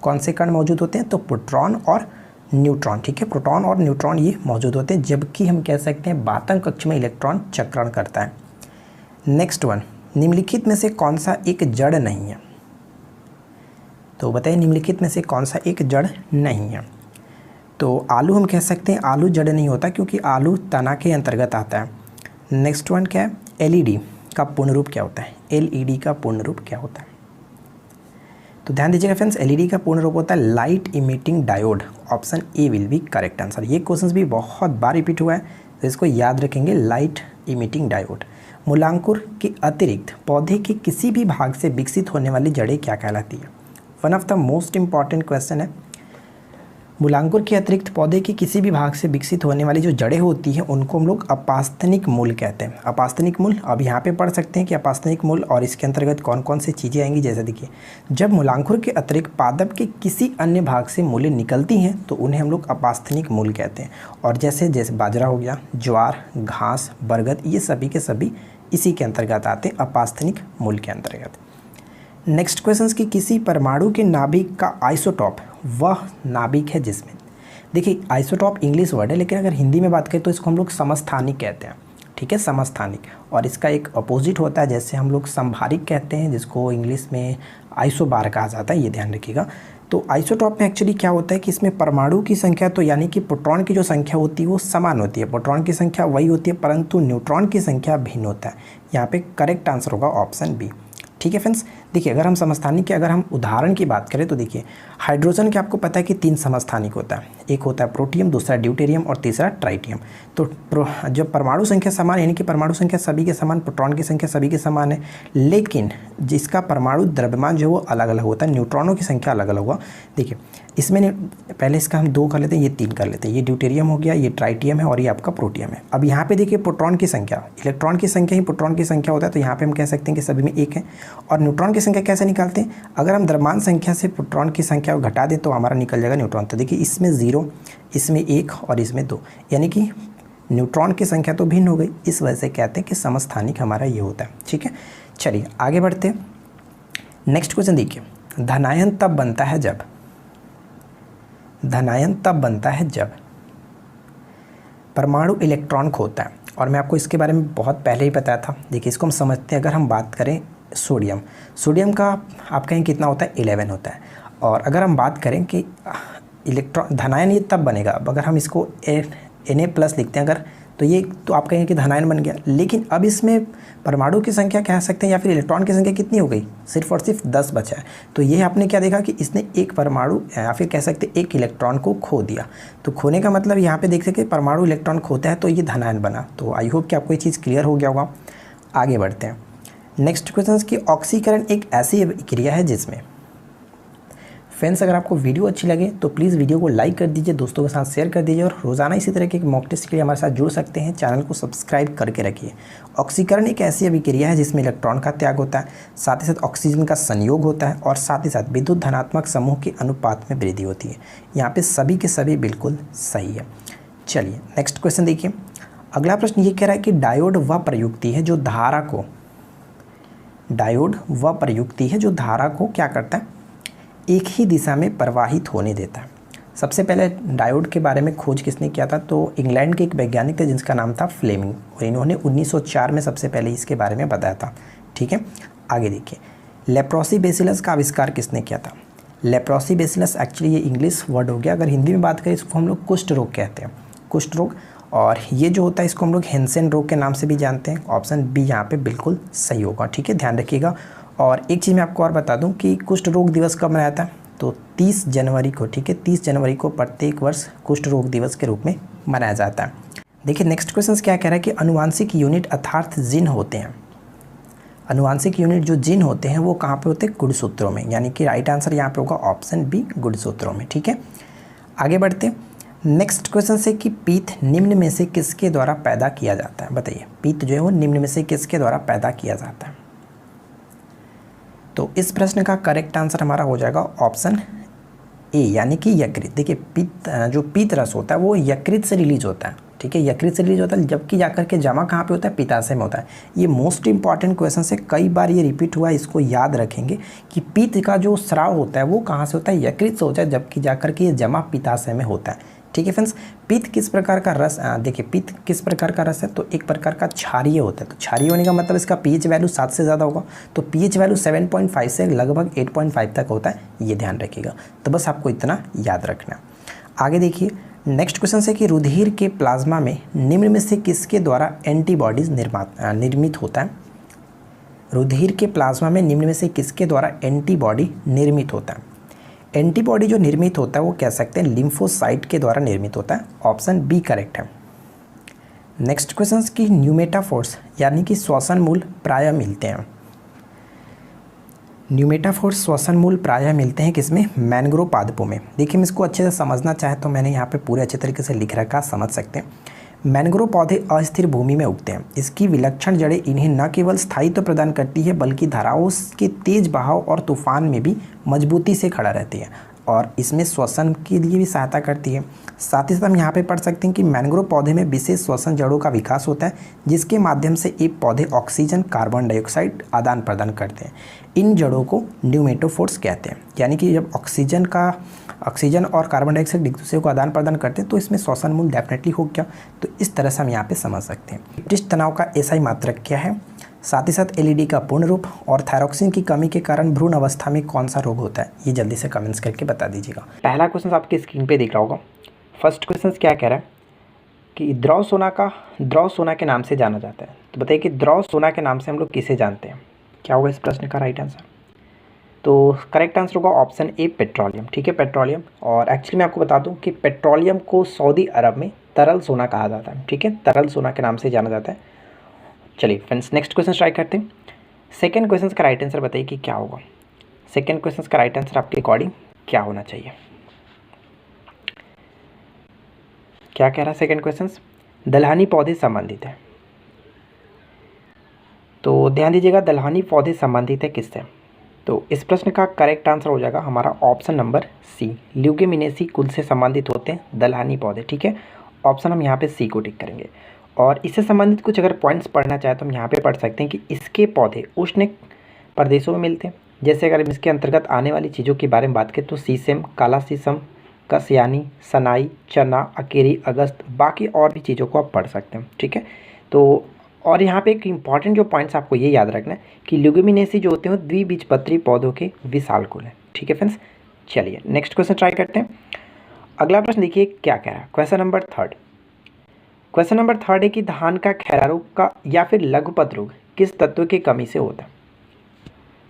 कौन से कण मौजूद होते हैं? तो प्रोटॉन और न्यूट्रॉन। ठीक है, प्रोटॉन और न्यूट्रॉन ये मौजूद होते हैं, जबकि हम कह सकते हैं बातंग कक्ष में इलेक्ट्रॉन चक्रण करता है। नेक्स्ट वन, निम्नलिखित में से कौन सा एक जड़ नहीं है? तो बताइए निम्नलिखित में से कौन सा एक जड़ नहीं है? तो आलू हम कह सकते हैं आलू जड़ नहीं होता, क्योंकि आलू तना के अंतर्गत आता है। नेक्स्ट वन क्या है? एलईडी का पूर्ण रूप क्या होता है? एलईडी का पूर्ण रूप क्या होता है? तो ध्यान दीजिएगा फ्रेंड्स, एलईडी का पूर्ण रूप होता है light emitting diode. Option A will be correct answer. ये क्वेश्चन भी बहुत बार रिपीट हुआ है, तो इसको याद रखेंगे, लाइट इमिटिंग डायोड। मूलांकुर के अतिरिक्त पौधे के किसी भी भाग से विकसित होने वाली जड़ें क्या कहलाती है? One of the most important question है। मूलांकुर के अतिरिक्त पौधे के किसी भी भाग से विकसित होने वाली जो जड़ें होती हैं उनको हम लोग अपास्तनिक मूल कहते हैं। अपास्तनिक मूल अब यहाँ पे पढ़ सकते हैं कि अपास्तनिक मूल और इसके अंतर्गत कौन कौन सी चीज़ें आएंगी। जैसे देखिए, जब मूलांकुर के अतिरिक्त पादप के किसी अन्य भाग से मूलें निकलती हैं तो उन्हें हम लोग अपास्तनिक मूल कहते हैं। और जैसे जैसे बाजरा हो गया, ज्वार, घास, बरगद, ये सभी के सभी इसी के अंतर्गत आते हैं, अपास्तनिक मूल के अंतर्गत। नेक्स्ट क्वेश्चन कि किसी परमाणु के नाभिक का आइसोटॉप वह नाभिक है जिसमें, देखिए आइसोटॉप इंग्लिश वर्ड है, लेकिन अगर हिंदी में बात करें तो इसको हम लोग समस्थानिक कहते हैं। ठीक है, समस्थानिक। और इसका एक अपोजिट होता है, जैसे हम लोग संभारिक कहते हैं, जिसको इंग्लिश में आइसोबार कहा जाता है, ये ध्यान रखिएगा। तो आइसोटॉप में एक्चुअली क्या होता है कि इसमें परमाणु की संख्या तो यानी कि प्रोटॉन की जो संख्या होती है वो समान होती है, प्रोटॉन की संख्या वही होती है, परंतु न्यूट्रॉन की संख्या भिन्न होता है। यहाँ पे करेक्ट आंसर होगा ऑप्शन बी। ठीक है फ्रेंड्स, देखिए अगर हम समस्थानिक के अगर हम उदाहरण की बात करें तो देखिए हाइड्रोजन के आपको पता है कि 3 समस्थानिक होता है, एक होता है प्रोटियम, दूसरा ड्यूटेरियम और तीसरा ट्राइटियम। तो जब परमाणु संख्या समान यानी कि परमाणु संख्या सभी के समान, प्रोटॉन की संख्या सभी के समान है, लेकिन जिसका परमाणु द्रव्यमान जो है वो अलग अलग होता है, न्यूट्रॉनों की संख्या अलग अलग होगा। देखिए इसमें पहले इसका हम 2 कर लेते हैं, ये 3 कर लेते हैं, ये ड्यूटेरियम हो गया, ये ट्राइटियम है और ये आपका प्रोटियम है। अब यहाँ पे देखिए प्रोटॉन की संख्या, इलेक्ट्रॉन की संख्या ही प्रोटॉन की संख्या होता है, तो यहाँ पे हम कह सकते हैं कि सभी में 1 है। और न्यूट्रॉन की संख्या कैसे निकालते हैं, अगर हम द्रव्यमान संख्या से प्रोटॉन की संख्या को घटा दें तो हमारा निकल जाएगा न्यूट्रॉन। तो देखिए इसमें 0, इसमें 1 और इसमें 2, यानी कि न्यूट्रॉन की संख्या तो भिन्न हो गई, इस वजह से कहते हैं कि समस्थानिक हमारा ये होता है। ठीक है, चलिए आगे बढ़ते हैं। नेक्स्ट क्वेश्चन देखिए, धनायन तब बनता है जब, धनायन तब बनता है जब परमाणु इलेक्ट्रॉन खोता है। और मैं आपको इसके बारे में बहुत पहले ही बताया था। देखिए इसको हम समझते हैं, अगर हम बात करें सोडियम, सोडियम का आप कहें कितना होता है, 11 होता है। और अगर हम बात करें कि इलेक्ट्रॉन धनायन ये तब बनेगा, अब अगर हम इसको Na+ लिखते हैं अगर, तो ये तो आप कहेंगे कि धनायन बन गया। लेकिन अब इसमें परमाणु की संख्या कह सकते हैं या फिर इलेक्ट्रॉन की संख्या कितनी हो गई, सिर्फ और सिर्फ 10 बचा है। तो ये आपने क्या देखा कि इसने एक परमाणु या फिर कह सकते हैं एक इलेक्ट्रॉन को खो दिया। तो खोने का मतलब यहाँ पे देख सकते हैं परमाणु इलेक्ट्रॉन खोता है तो ये धनायन बना। तो आई होप कि आपको ये चीज़ क्लियर हो गया होगा। आगे बढ़ते हैं। नेक्स्ट क्वेश्चन की ऑक्सीकरण एक ऐसी क्रिया है जिसमें, फ्रेंड्स अगर आपको वीडियो अच्छी लगे तो प्लीज़ वीडियो को लाइक कर दीजिए, दोस्तों के साथ शेयर कर दीजिए और रोज़ाना इसी तरह के मॉक टेस्ट के लिए हमारे साथ जुड़ सकते हैं। चैनल को सब्सक्राइब करके रखिए। ऑक्सीकरण एक ऐसी अभिक्रिया है जिसमें इलेक्ट्रॉन का त्याग होता है, साथ ही साथ ऑक्सीजन का संयोग होता है और साथ ही साथ विद्युत धनात्मक समूह के अनुपात में वृद्धि होती है। यहाँ पर सभी के सभी बिल्कुल सही है। चलिए नेक्स्ट क्वेश्चन देखिए। अगला प्रश्न ये कह रहा है कि डायोड वह प्रयुक्ति है जो धारा को, डायोड वह प्रयुक्ति है जो धारा को क्या करता है, एक ही दिशा में प्रवाहित होने देता है। सबसे पहले डायोड के बारे में खोज किसने किया था, तो इंग्लैंड के एक वैज्ञानिक थे जिसका नाम था फ्लेमिंग, और इन्होंने 1904 में सबसे पहले इसके बारे में बताया था। ठीक है, आगे देखिए। लेप्रोसी बेसिलस का आविष्कार किसने किया था। लेप्रोसी बेसिलस एक्चुअली ये इंग्लिश वर्ड हो गया, अगर हिंदी में बात करें इसको हम लोग कुष्ठ रोग कहते हैं, कुष्ठ रोग। और ये जो होता है इसको हम लोग हेंसेन रोग के नाम से भी जानते हैं। ऑप्शन बी यहाँ पे बिल्कुल सही होगा। ठीक है, ध्यान रखिएगा। और एक चीज़ मैं आपको और बता दूं कि कुष्ठ रोग दिवस कब मनाया था, तो 30 जनवरी को। ठीक है, 30 जनवरी को प्रत्येक वर्ष कुष्ठ रोग दिवस के रूप में मनाया जाता है। देखिए नेक्स्ट क्वेश्चन क्या कह रहा है कि अनुवांशिक यूनिट अर्थात जीन होते हैं, अनुवांशिक यूनिट जो जीन होते हैं वो कहाँ पे होते हैं, गुणसूत्रों में, यानी कि राइट आंसर यहाँ पे होगा ऑप्शन बी, गुणसूत्रों में। ठीक है, आगे बढ़ते हैं। नेक्स्ट क्वेश्चन से कि पीत निम्न में से किसके द्वारा पैदा किया जाता है, बताइए पीत जो है वो निम्न में से किसके द्वारा पैदा किया जाता है। तो इस प्रश्न का करेक्ट आंसर हमारा हो जाएगा ऑप्शन ए, यानी कि यकृत। देखिए पित्त, जो पीत रस होता है वो यकृत से रिलीज होता है। ठीक है, यकृत से रिलीज होता है, जबकि जाकर के जमा कहाँ पे होता है, पित्ताशय में होता है। ये मोस्ट इंपॉर्टेंट क्वेश्चन से कई बार ये रिपीट हुआ है, इसको याद रखेंगे कि पित्त का जो स्राव होता है वो कहाँ से होता है, यकृत से होता है, जबकि जाकर के ये जमा पित्ताशय में होता है। ठीक है फ्रेंड्स, पित्त किस प्रकार का रस, देखिए पित्त किस प्रकार का रस है, तो एक प्रकार का क्षारीय होता है। तो क्षारीय होने का मतलब इसका पीएच वैल्यू 7 से ज़्यादा होगा, तो पीएच वैल्यू 7.5 से लगभग 8.5 तक होता है, ये ध्यान रखिएगा। तो बस आपको इतना याद रखना। आगे देखिए नेक्स्ट क्वेश्चन से कि रुधिर के प्लाज्मा में निम्न में से किसके द्वारा एंटीबॉडीज निर्मित होता है। रुधिर के प्लाज्मा में निम्न में से किसके द्वारा एंटीबॉडी निर्मित होता है। एंटीबॉडी जो निर्मित होता है वो कह सकते हैं लिम्फोसाइट के द्वारा निर्मित होता है। ऑप्शन बी करेक्ट है। नेक्स्ट क्वेश्चन की न्यूमेटाफोर्स यानी कि श्वसन मूल प्रायः मिलते हैं। न्यूमेटाफोर्स श्वसन मूल प्रायः मिलते हैं किसमें? मैंग्रोव पादपों में। देखिए, हम इसको अच्छे से समझना चाहें तो मैंने यहाँ पे पूरे अच्छे तरीके से लिख रखा, समझ सकते हैं। मैंग्रोव पौधे अस्थिर भूमि में उगते हैं। इसकी विलक्षण जड़ें इन्हें न केवल स्थायित्व प्रदान करती है बल्कि धाराओं के तेज बहाव और तूफान में भी मजबूती से खड़ा रहती है और इसमें श्वसन के लिए भी सहायता करती है। साथ ही साथ हम यहाँ पे पढ़ सकते हैं कि मैंग्रोव पौधे में विशेष श्वसन जड़ों का विकास होता है जिसके माध्यम से ये पौधे ऑक्सीजन कार्बन डाइऑक्साइड आदान प्रदान करते हैं। इन जड़ों को न्यूमेटोफोर्स कहते हैं। यानी कि जब ऑक्सीजन और कार्बन डाइऑक्साइड एक दूसरे को आदान प्रदान करते हैं तो इसमें श्वसन मूल डेफिनेटली हो गया। तो इस तरह से हम यहाँ पे समझ सकते हैं। पृष्ठ तनाव का एसआई मात्रक क्या है, साथ ही साथ एलईडी का पूर्ण रूप और थायरॉक्सिन की कमी के कारण भ्रूण अवस्था में कौन सा रोग होता है, ये जल्दी से कमेंट्स करके बता दीजिएगा। पहला क्वेश्चन आपकी स्क्रीन पे दिख रहा होगा। फर्स्ट क्वेश्चन क्या कह रहा है कि द्रव सोना के नाम से जाना जाता है। तो बताइए कि द्रव सोना के नाम से हम लोग किसे जानते हैं? क्या होगा इस प्रश्न का राइट आंसर? तो करेक्ट आंसर होगा ऑप्शन ए, पेट्रोलियम। ठीक है, पेट्रोलियम। और एक्चुअली मैं आपको बता दूं कि पेट्रोलियम को सऊदी अरब में तरल सोना कहा जाता है। ठीक है, तरल सोना के नाम से जाना जाता है। चलिए फ्रेंड्स, नेक्स्ट क्वेश्चन ट्राई करते हैं। सेकंड क्वेश्चन का राइट आंसर बताइए कि क्या होगा। सेकंड क्वेश्चन का राइट आंसर आपके अकॉर्डिंग क्या होना चाहिए? क्या कह रहा है सेकंड क्वेश्चन? दलहनी पौधे संबंधित है। तो ध्यान दीजिएगा, दलहनी पौधे संबंधित है किससे? तो इस प्रश्न का करेक्ट आंसर हो जाएगा हमारा ऑप्शन नंबर सी, ल्यूगेमिनेसी कुल से संबंधित होते हैं दलहनी पौधे। ठीक है, ऑप्शन हम यहाँ पे सी को टिक करेंगे। और इससे संबंधित कुछ अगर पॉइंट्स पढ़ना चाहें तो हम यहाँ पे पढ़ सकते हैं कि इसके पौधे उष्ण प्रदेशों में मिलते हैं। जैसे अगर हम इसके अंतर्गत आने वाली चीज़ों के बारे में बात करें तो सीसम, काला सीसम, कसियानी, सनाई, चना, अकेरी, अगस्त, बाकी और भी चीज़ों को आप पढ़ सकते हैं। ठीक है, तो और यहाँ पे एक इंपॉर्टेंट जो पॉइंट्स आपको ये याद रखना है कि ल्यूगेमिनेसी जो होते हैं वो द्विबीजपत्री पौधों के विशाल कुल है। ठीक है फ्रेंड्स, चलिए नेक्स्ट क्वेश्चन ट्राई करते हैं। अगला प्रश्न देखिए क्या कह रहा है। क्वेश्चन नंबर थर्ड है कि धान का खैरा रोग का या फिर लघुपत रोग किस तत्व की कमी से होता है?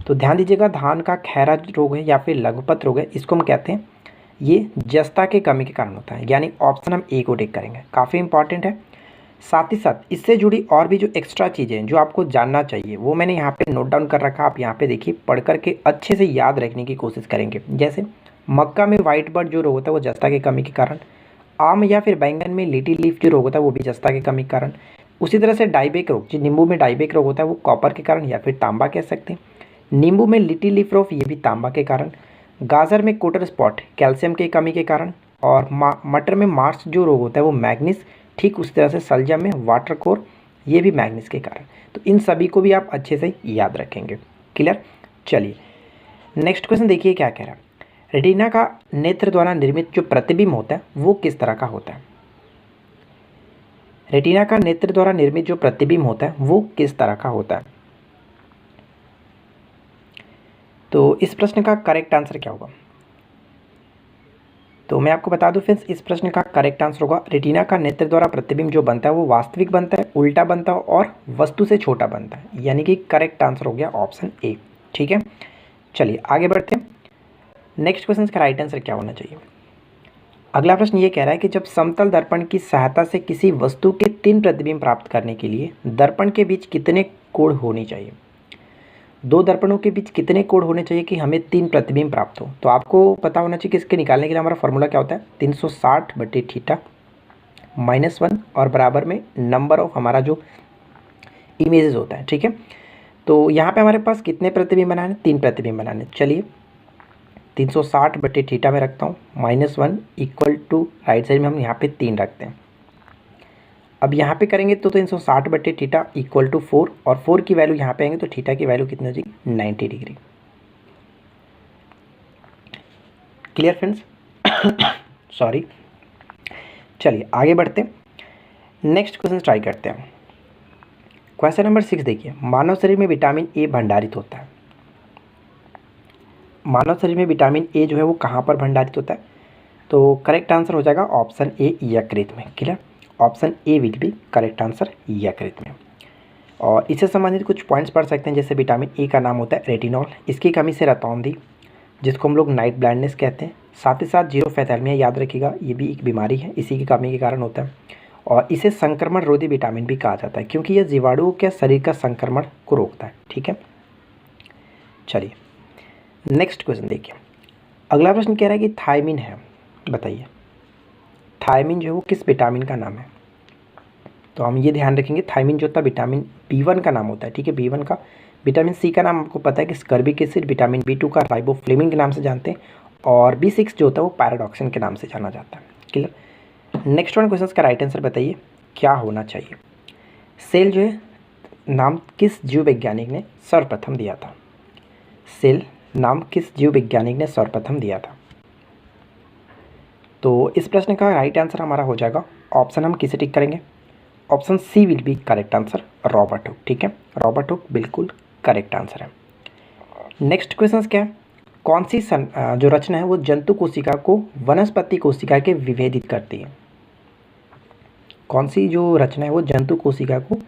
तो ध्यान दीजिएगा, धान का खैरा रोग है या फिर लघुपत रोग है, इसको हम कहते हैं ये जस्ता की कमी के कारण होता है। यानी ऑप्शन हम ए को टिक करेंगे, काफ़ी इंपॉर्टेंट है। साथ ही साथ इससे जुड़ी और भी जो एक्स्ट्रा चीज़ें हैं जो आपको जानना चाहिए वो मैंने यहाँ पे नोट डाउन कर रखा। आप यहाँ पे देखिए, पढ़ करके अच्छे से याद रखने की कोशिश करेंगे। जैसे मक्का में वाइट बर्ड जो रोग होता है वो जस्ता की कमी के कारण, आम या फिर बैंगन में लिटिल लीफ जो रोग होता है वो भी जस्ता की कमी के कारण। उसी तरह से डाइबेक रोग, जो नींबू में डाइबेक रोग होता है वो कॉपर के कारण या फिर तांबा कह सकते हैं। नींबू में लिटिल लीफ रोग ये भी तांबा के कारण। गाजर में कोटर स्पॉट कैल्शियम की कमी के कारण। और मटर में मार्स जो रोग होता है वो मैग्नीज, ठीक उस तरह से सलजम में वाटर कोर, ये भी मैग्नीज के कारण। तो इन सभी को भी आप अच्छे से याद रखेंगे। क्लियर? चलिए नेक्स्ट क्वेश्चन देखिए क्या कह रहा है। रेटिना का नेत्र द्वारा निर्मित जो प्रतिबिंब होता है वो किस तरह का होता है? रेटिना का नेत्र द्वारा निर्मित जो प्रतिबिंब होता है वो किस तरह का होता है? तो इस प्रश्न का करेक्ट आंसर क्या होगा? तो मैं आपको बता दूं फ्रेंड्स, इस प्रश्न का करेक्ट आंसर होगा रेटिना का नेत्र द्वारा प्रतिबिंब जो बनता है वो वास्तविक बनता है, उल्टा बनता है और वस्तु से छोटा बनता है। यानी कि करेक्ट आंसर हो गया ऑप्शन ए। ठीक है, चलिए आगे बढ़ते हैं। नेक्स्ट क्वेश्चन का राइट आंसर क्या होना चाहिए? अगला प्रश्न ये कह रहा है कि जब समतल दर्पण की सहायता से किसी वस्तु के 3 प्रतिबिंब प्राप्त करने के लिए दर्पण के बीच कितने कोण होनी चाहिए? 2 दर्पणों के बीच कितने कोण होने चाहिए कि हमें 3 प्रतिबिंब प्राप्त हो? तो आपको पता होना चाहिए कि इसके निकालने के लिए हमारा फॉर्मूला क्या होता है, 360/θ -1 और बराबर में नंबर ऑफ हमारा जो इमेजेस होता है। ठीक है, तो यहाँ पे हमारे पास कितने प्रतिबिंब बनाने? 3 प्रतिबिंब बनाने। चलिए 360/θ में रखता हूँ, -1 इक्वल टू राइट साइड में हम यहाँ पे 3 रखते हैं। अब यहाँ पे करेंगे तो 360/θ इक्वल टू 4 और 4 की वैल्यू यहाँ पे आएंगे तो थीटा की वैल्यू कितनी हो जाएगी? 90 डिग्री। Clear friends? सॉरी, चलिए आगे बढ़ते हैं। नेक्स्ट क्वेश्चन ट्राई करते हैं। क्वेश्चन नंबर 6 देखिए, मानव शरीर में विटामिन ए भंडारित होता है। मानव शरीर में विटामिन ए जो है वो कहाँ पर भंडारित होता है? तो करेक्ट आंसर हो जाएगा ऑप्शन ए, यकृत में। Clear? Option A will be correct answer, यकृत में। और इससे संबंधित कुछ पॉइंट्स पढ़ सकते हैं। जैसे विटामिन ए का नाम होता है रेटिनॉल, इसकी कमी से रतौंधी, जिसको हम लोग नाइट ब्लाइंडनेस कहते हैं। साथ ही साथ जीरोफेथैल्मिया, याद रखिएगा ये भी एक बीमारी है, इसी की कमी के कारण होता है। और इसे संक्रमण रोधी विटामिन भी कहा जाता है क्योंकि यह जीवाणुओं के शरीर का संक्रमण को रोकता है। ठीक है, चलिए नेक्स्ट क्वेश्चन देखिए, अगला प्रश्न कह रहा है कि थायमिन है, बताइए थायमिन जो है वो किस विटामिन का नाम है। तो हम ये ध्यान रखेंगे, थायमिन जो होता है विटामिन B1 का नाम होता है, ठीक है, B1 का। विटामिन C का नाम आपको पता है कि स्कर्बिक एसिड, विटामिन B2 का राइबोफ्लेविन के नाम से जानते हैं, और B6 जो होता है वो पैराडॉक्सिन के नाम से जाना जाता है। क्लियर। नेक्स्ट वन क्वेश्चन का राइट आंसर बताइए क्या होना चाहिए। सेल जो है नाम किस जीव वैज्ञानिक ने सर्वप्रथम दिया था। सेल नाम किस जीव वैज्ञानिक ने सर्वप्रथम दिया था। तो इस प्रश्न का राइट आंसर हमारा हो जाएगा, ऑप्शन हम किसे टिक करेंगे, option C will be correct answer, Robert Hooke. ठीक है, रॉबर्ट हुक बिल्कुल करेक्ट आंसर है। नेक्स्ट क्वेश्चन क्या है, कौन सी जो रचना है वो जंतु कोशिका को वनस्पति कोशिका के विभेदित करती है। कौन सी जो रचना है वो जंतु कोशिका को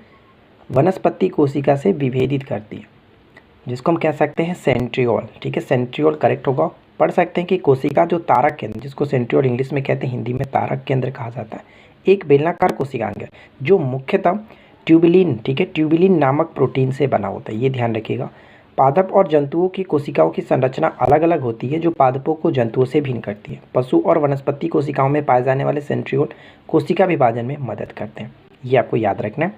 वनस्पति कोशिका से विभेदित करती है, जिसको हम कह सकते हैं सेंट्रियोल। ठीक है, सेंट्रियोल करेक्ट होगा। पढ़ सकते हैं कि कोशिका जो तारक केंद्र, जिसको सेंट्रियोल इंग्लिश में कहते हैं, हिंदी में तारक केंद्र कहा जाता है, एक बेलनाकार कोशिकांग है जो मुख्यतः ट्यूबिलिन, ठीक है, ट्यूबिलिन नामक प्रोटीन से बना होता है। ये ध्यान रखिएगा। पादप और जंतुओं की कोशिकाओं की संरचना अलग अलग होती है जो पादपों को जंतुओं से भिन्न करती है। पशु और वनस्पति कोशिकाओं में पाए जाने वाले सेंट्रियोल कोशिका विभाजन में मदद करते हैं, ये आपको याद रखना है।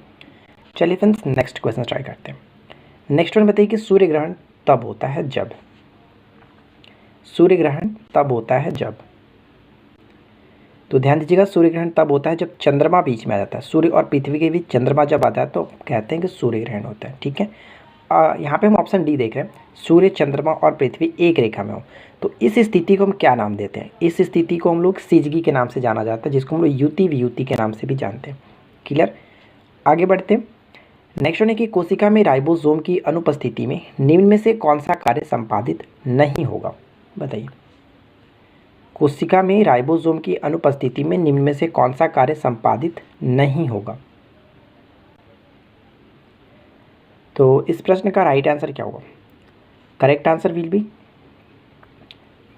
चलिए फ्रेंड्स नेक्स्ट क्वेश्चन ट्राई करते हैं। नेक्स्ट वन बताइए कि सूर्य ग्रहण तब होता है जब। सूर्य ग्रहण तब होता है जब, तो ध्यान दीजिएगा, सूर्य ग्रहण तब होता है जब चंद्रमा बीच में आ जाता है। सूर्य और पृथ्वी के बीच चंद्रमा जब आता है तो कहते हैं कि सूर्य ग्रहण होता है। ठीक है, यहाँ पे हम ऑप्शन डी देख रहे हैं, सूर्य, चंद्रमा और पृथ्वी एक रेखा में हो, तो इस स्थिति को हम क्या नाम देते हैं। इस स्थिति को हम लोग सिजगी के नाम से जाना जाता है, जिसको हम लोग युति वियुति के नाम से भी जानते हैं। क्लियर, आगे बढ़ते हैं। नेक्स्ट है कि कोशिका में राइबोसोम की अनुपस्थिति में निम्न में से कौन सा कार्य संपादित नहीं होगा, बताइए। कोशिका में राइबोसोम की अनुपस्थिति में निम्न में से कौन सा कार्य संपादित नहीं होगा। तो इस प्रश्न का राइट आंसर क्या होगा, करेक्ट आंसर विल बी,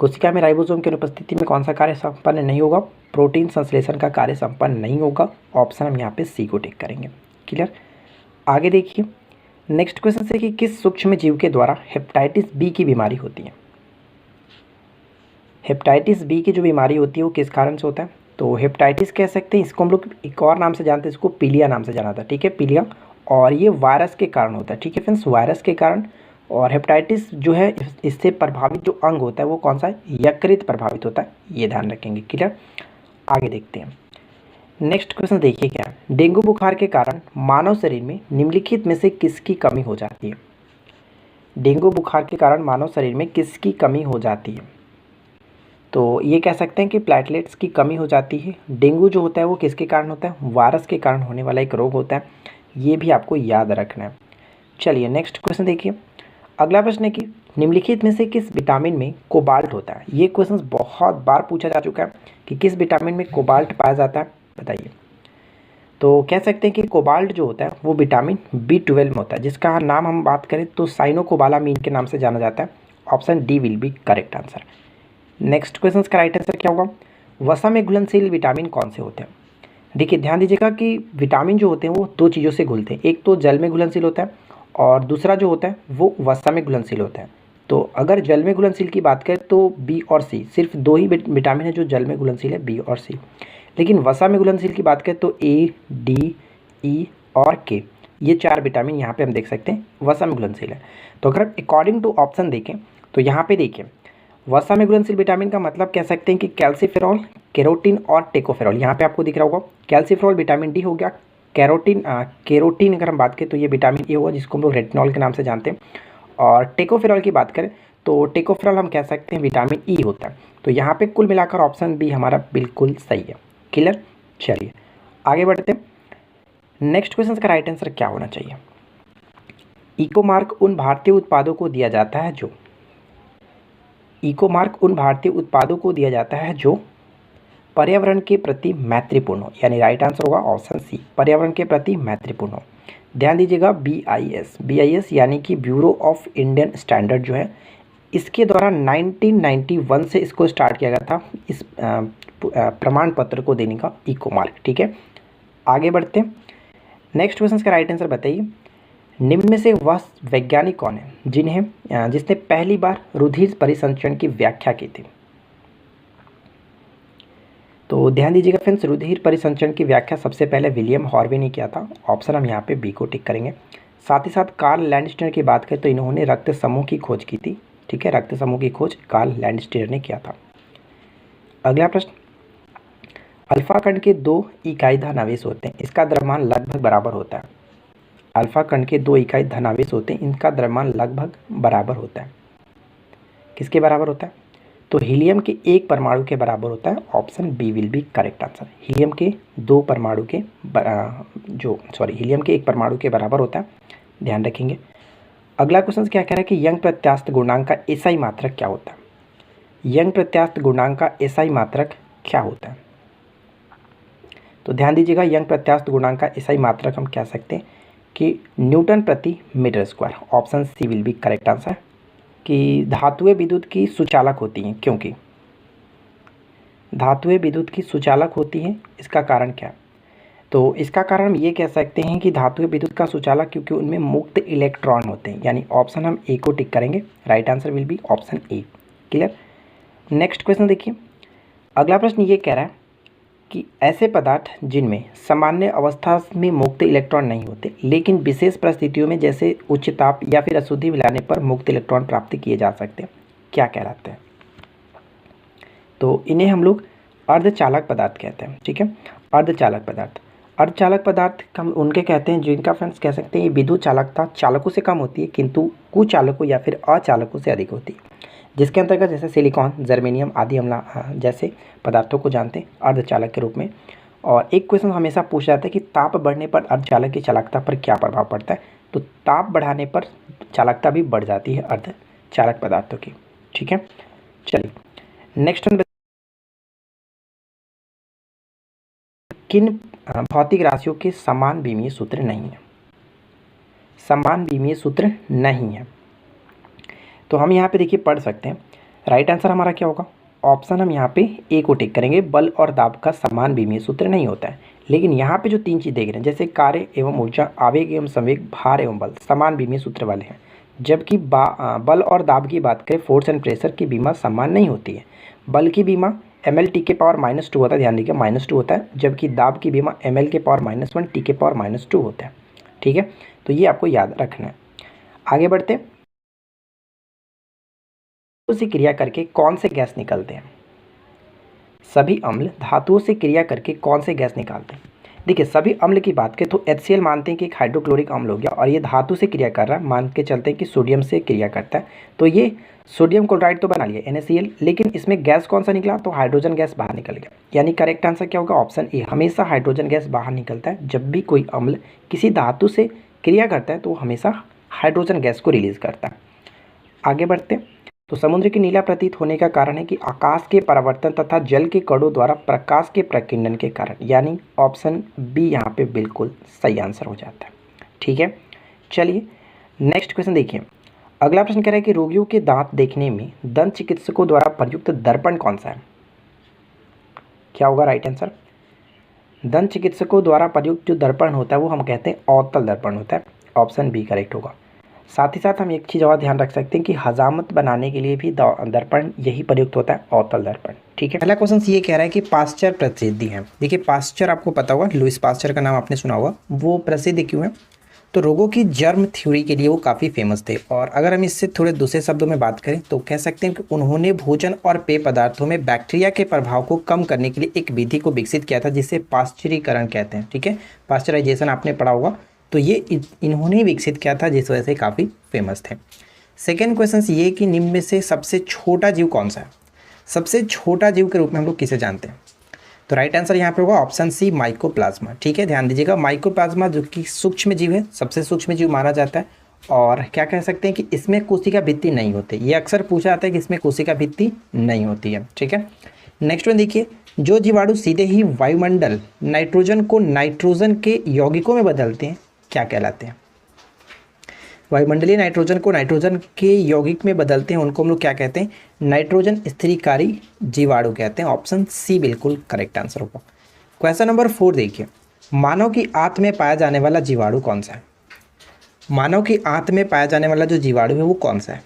कोशिका में राइबोसोम की अनुपस्थिति में कौन सा कार्य संपन्न नहीं होगा, प्रोटीन संश्लेषण का कार्य संपन्न नहीं होगा। ऑप्शन हम यहाँ पे सी को टिक करेंगे। क्लियर, आगे देखिए। नेक्स्ट क्वेश्चन से कि किस सूक्ष्म जीव के द्वारा हेपेटाइटिस बी की बीमारी होती है। हेपेटाइटिस बी की जो बीमारी होती है वो किस कारण से होता है, तो हेपेटाइटिस कह सकते हैं, इसको हम लोग एक और नाम से जानते हैं, इसको पीलिया नाम से जाना था। ठीक है, पीलिया, और ये वायरस के कारण होता है। ठीक है फ्रेंड्स, वायरस के कारण। और हेपेटाइटिस जो है इससे प्रभावित जो अंग होता है वो कौन सा है, यकृत प्रभावित होता है, ये ध्यान रखेंगे। क्लियर, आगे देखते हैं। नेक्स्ट क्वेश्चन देखिए क्या है, डेंगू बुखार के कारण मानव शरीर में निम्नलिखित में से किसकी कमी हो जाती है। डेंगू बुखार के कारण मानव शरीर में किसकी कमी हो जाती है, तो ये कह सकते हैं कि प्लेटलेट्स की कमी हो जाती है। डेंगू जो होता है वो किसके कारण होता है, वायरस के कारण होने वाला एक रोग होता है, ये भी आपको याद रखना है। चलिए नेक्स्ट क्वेश्चन देखिए। अगला प्रश्न है कि निम्नलिखित में से किस विटामिन में कोबाल्ट होता है। ये क्वेश्चन बहुत बार पूछा जा चुका है कि किस विटामिन में कोबाल्ट पाया जाता है, बताइए। तो कह सकते हैं कि कोबाल्ट जो होता है वो विटामिन B12 में होता है, जिसका नाम हम बात करें तो साइनोकोबालामीन के नाम से जाना जाता है। Option D will be correct answer. Next question का राइट आंसर क्या होगा, वसा में घुलनशील विटामिन कौन से होते हैं। देखिए ध्यान दीजिएगा कि विटामिन जो होते हैं वो दो चीज़ों से घुलते हैं, एक तो जल में घुलनशील होता है और दूसरा जो होता है वो वसा में घुलनशील होता है। तो अगर जल में घुलनशील की बात करें तो बी और सी, सिर्फ दो ही विटामिन है जो जल में घुलनशील है, बी और सी। लेकिन वसा में घुलनशील की बात करें तो ए, डी, ई और के, ये चार विटामिन यहाँ पे हम देख सकते हैं वसा में घुलनशील है। तो अगर अकॉर्डिंग टू ऑप्शन देखें तो यहाँ पे देखिए वसा में घुलनशील विटामिन का मतलब कह सकते हैं कि कैल्सीफेरॉल, केरोटीन और टेकोफेरॉल। यहाँ पे आपको दिख रहा होगा कैल्सीफेरॉल विटामिन डी हो गया, केरोटीन अगर हम बात करें तो ये विटामिन ए होगा, जिसको हम लोग रेटिनॉल के नाम से जानते हैं। और टेकोफेरॉल की बात करें तो टेकोफेरॉल हम कह सकते हैं विटामिन ई होता है। तो यहाँ पे कुल मिलाकर ऑप्शन बी हमारा बिल्कुल सही है। क्लियर, चलिए आगे बढ़ते हैं। नेक्स्ट क्वेश्चन का राइट आंसर क्या होना चाहिए, इको मार्क उन भारतीय उत्पादों को दिया जाता है जो, इको मार्क उन भारतीय उत्पादों को दिया जाता है जो पर्यावरण के प्रति मैत्रीपूर्ण हो, यानी राइट आंसर होगा ऑप्शन सी, पर्यावरण के प्रति मैत्रीपूर्ण हो। ध्यान दीजिएगा BIS यानी कि ब्यूरो ऑफ इंडियन स्टैंडर्ड जो है, इसके द्वारा 1991 से इसको स्टार्ट किया गया था, इस प्रमाण पत्र को देने का, इको मार्क। ठीक है, आगे बढ़ते हैं। नेक्स्ट क्वेश्चन का राइट आंसर बताइए, निम्न में से वह वैज्ञानिक कौन है जिसने पहली बार रुधिर परिसंचरण की व्याख्या की थी? तो ध्यान दीजिएगा फ्रेंड्स, रुधिर परिसंचरण की व्याख्या सबसे पहले विलियम हॉर्वे ने किया था। ऑप्शन हम यहाँ पे बी को टिक करेंगे। साथ ही साथ कार्ल लैंडस्टीनर की बात करें तो इन्होंने रक्त समूह की खोज की थी। ठीक है, रक्त समूह की खोज कार्ल लैंडस्टीनर ने किया था। अगला प्रश्न, अल्फा कण के 2 इकाई धनावेश होते हैं, इसका द्रव्यमान लगभग बराबर होता है। अल्फा कण के 2 इकाई धनावेश होते हैं, इनका द्रव्यमान लगभग बराबर होता है। किसके बराबर होता है? तो हीलियम के 1 परमाणु के बराबर होता है। Option B will be correct answer. Helium के 2 परमाणु के हीलियम के 1 परमाणु के बराबर होता है, ध्यान रखेंगे। अगला क्वेश्चन क्या कह रहा है कि यंग प्रत्यास्थ गुणांक का एसआई मात्रक क्या होता है? यंग प्रत्यास्थ गुणांक का एसआई मात्रक क्या होता है? तो ध्यान दीजिएगा, यंग प्रत्यास्थ गुणांक का एसआई मात्रक हम कह सकते हैं कि न्यूटन प्रति metre square. Option C will be correct answer. कि धातुएं विद्युत की सुचालक होती हैं, क्योंकि धातुएं विद्युत की सुचालक होती हैं, इसका कारण क्या है? तो इसका कारण हम ये कह सकते हैं कि धातुएं विद्युत का सुचालक क्योंकि उनमें मुक्त इलेक्ट्रॉन होते हैं, यानी ऑप्शन हम ए को टिक करेंगे। Right answer will be option A. Clear. Next question देखिए, अगला प्रश्न ये कह रहा है कि ऐसे पदार्थ जिनमें सामान्य अवस्था में मुक्त इलेक्ट्रॉन नहीं होते लेकिन विशेष परिस्थितियों में जैसे उच्च ताप या फिर अशुद्धि मिलाने पर मुक्त इलेक्ट्रॉन प्राप्त किए जा सकते हैं, क्या कहलाते हैं? तो इन्हें हम लोग अर्धचालक पदार्थ कहते हैं। ठीक है, अर्धचालक पदार्थ। अर्धचालक पदार्थ हम उनके कहते हैं जिनका फ्रेंड्स कह सकते हैं ये विद्युत चालकता चालकों से कम होती है किंतु कुचालकों या फिर अचालकों से अधिक होती है, जिसके अंतर्गत जैसे सिलिकॉन, जर्मेनियम आदि हम जैसे पदार्थों को जानते हैं अर्धचालक के रूप में। और एक क्वेश्चन हमेशा पूछा जाता है कि ताप बढ़ने पर अर्धचालक की चालकता पर क्या प्रभाव पड़ता है? तो ताप बढ़ाने पर चालकता भी बढ़ जाती है अर्धचालक पदार्थों की। ठीक है, चलिए नेक्स्ट वन, किन भौतिक राशियों के समान विमीय सूत्र नहीं है? समान विमीय सूत्र नहीं है, तो हम यहाँ पे देखिए पढ़ सकते हैं। राइट आंसर हमारा क्या होगा? ऑप्शन हम यहाँ पे ए को टिक करेंगे। बल और दाब का समान विमीय सूत्र नहीं होता है, लेकिन यहाँ पे जो 3 चीज़ देख रहे हैं जैसे कार्य एवं ऊर्जा, आवेग एवं संवेग, भार एवं बल समान विमीय सूत्र वाले हैं, जबकि बल और दाब की बात करें, फोर्स एंड प्रेशर की बीमा समान नहीं होती है। बल की बीमा ml टी के पावर -2 होता है, ध्यान दीजिए -2 होता है, जबकि दाब की बीमा ml के पावर -1 टी के पावर -2 होता है। ठीक है, तो ये आपको याद रखना है। आगे बढ़ते हैं, से क्रिया करके कौन से गैस निकलते हैं? सभी अम्ल धातुओं से क्रिया करके कौन से गैस निकालते हैं? देखिए, सभी अम्ल की बात करें तो HCl मानते हैं कि एक हाइड्रोक्लोरिक अम्ल हो गया और ये धातु से क्रिया कर रहा है, मान के चलते हैं कि सोडियम से क्रिया करता है, तो ये सोडियम क्लोराइड तो बना लिया NaCl, लेकिन इसमें गैस कौन सा निकला? तो हाइड्रोजन गैस बाहर निकल गया, यानी करेक्ट आंसर क्या होगा? Option A. हमेशा हाइड्रोजन गैस बाहर निकलता है, जब भी कोई अम्ल किसी धातु से क्रिया करता है तो हमेशा हाइड्रोजन गैस को रिलीज करता है। आगे बढ़ते हैं, तो समुद्र की नीला प्रतीत होने का कारण है कि आकाश के परावर्तन तथा जल के कणों द्वारा प्रकाश के प्रकीर्णन के कारण, यानी ऑप्शन बी यहाँ पे बिल्कुल सही आंसर हो जाता है। ठीक है, चलिए नेक्स्ट क्वेश्चन देखिए। अगला प्रश्न कह रहा है कि रोगियों के दांत देखने में दंत चिकित्सकों द्वारा प्रयुक्त दर्पण कौन सा है? क्या होगा राइट आंसर? दंत चिकित्सकों द्वारा प्रयुक्त जो दर्पण होता है वो हम कहते हैं अवतल दर्पण होता है। ऑप्शन बी करेक्ट होगा। साथ ही साथ हम एक चीज़ और ध्यान रख सकते हैं कि हजामत बनाने के लिए भी दर्पण यही प्रयुक्त होता है, अवतल दर्पण। ठीक है, पहला क्वेश्चन ये कह रहा है कि पास्चर प्रसिद्धि है। देखिए, पास्चर आपको पता होगा, लुईस पास्चर का नाम आपने सुना होगा। वो प्रसिद्ध क्यों है? तो रोगों की जर्म थ्योरी के लिए वो काफ़ी फेमस थे। और अगर हम इससे थोड़े दूसरे शब्दों में बात करें तो कह सकते हैं कि उन्होंने भोजन और पेय पदार्थों में बैक्टीरिया के प्रभाव को कम करने के लिए एक विधि को विकसित किया था जिसे पाश्चरीकरण कहते हैं। ठीक है, पाश्चराइजेशन आपने पढ़ा होगा, तो ये इन्होंने विकसित किया था, जिस वजह से काफ़ी फेमस थे। सेकेंड क्वेश्चन ये कि निम्न में से सबसे छोटा जीव कौन सा है? सबसे छोटा जीव के रूप में हम लोग किसे जानते हैं? तो राइट आंसर यहाँ पे होगा ऑप्शन सी, माइकोप्लाज्मा। ठीक है, ध्यान दीजिएगा, माइकोप्लाज्मा जो कि सूक्ष्म जीव है, सबसे सूक्ष्म जीव माना जाता है। और क्या कह सकते हैं कि इसमें कोशिका भित्ति नहीं होती। ये अक्सर पूछा जाता है कि इसमें कोशिका भित्ति नहीं होती है। ठीक है, नेक्स्ट वन देखिए, जो जीवाणु सीधे ही वायुमंडल नाइट्रोजन को नाइट्रोजन के यौगिकों में बदलते हैं क्या कहलाते हैं? वायुमंडलीय नाइट्रोजन को नाइट्रोजन के यौगिक में बदलते हैं, उनको हम लोग क्या कहते हैं? नाइट्रोजन स्थिरीकारी जीवाणु कहते हैं। ऑप्शन सी बिल्कुल करेक्ट आंसर होगा। क्वेश्चन नंबर 4 देखिए, मानव की आंत में पाया जाने वाला जीवाणु कौन सा है? मानव की आंत में पाया जाने वाला जो जीवाणु है वो कौन सा है?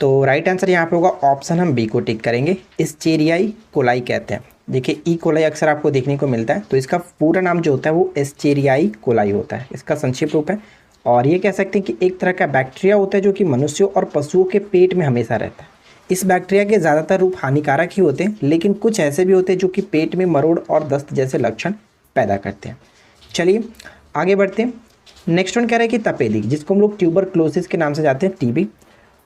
तो राइट आंसर यहाँ पे होगा ऑप्शन हम बी को टिक करेंगे, एस्चेरियाई कोलाई कहते हैं। देखिए ई कोलाई अक्सर आपको देखने को मिलता है, तो इसका पूरा नाम जो होता है वो एस्चेरियाई कोलाई होता है, इसका संक्षिप्त रूप है। और ये कह सकते हैं कि एक तरह का बैक्टीरिया होता है जो कि मनुष्यों और पशुओं के पेट में हमेशा रहता है। इस बैक्टीरिया के ज़्यादातर रूप हानिकारक ही होते हैं, लेकिन कुछ ऐसे भी होते हैं जो कि पेट में मरोड़ और दस्त जैसे लक्षण पैदा करते हैं। चलिए आगे बढ़ते हैं। नेक्स्ट वन कह रहा है कि तपेदिक, जिसको हम लोग ट्यूबरक्लोसिस के नाम से जानते हैं, टीबी,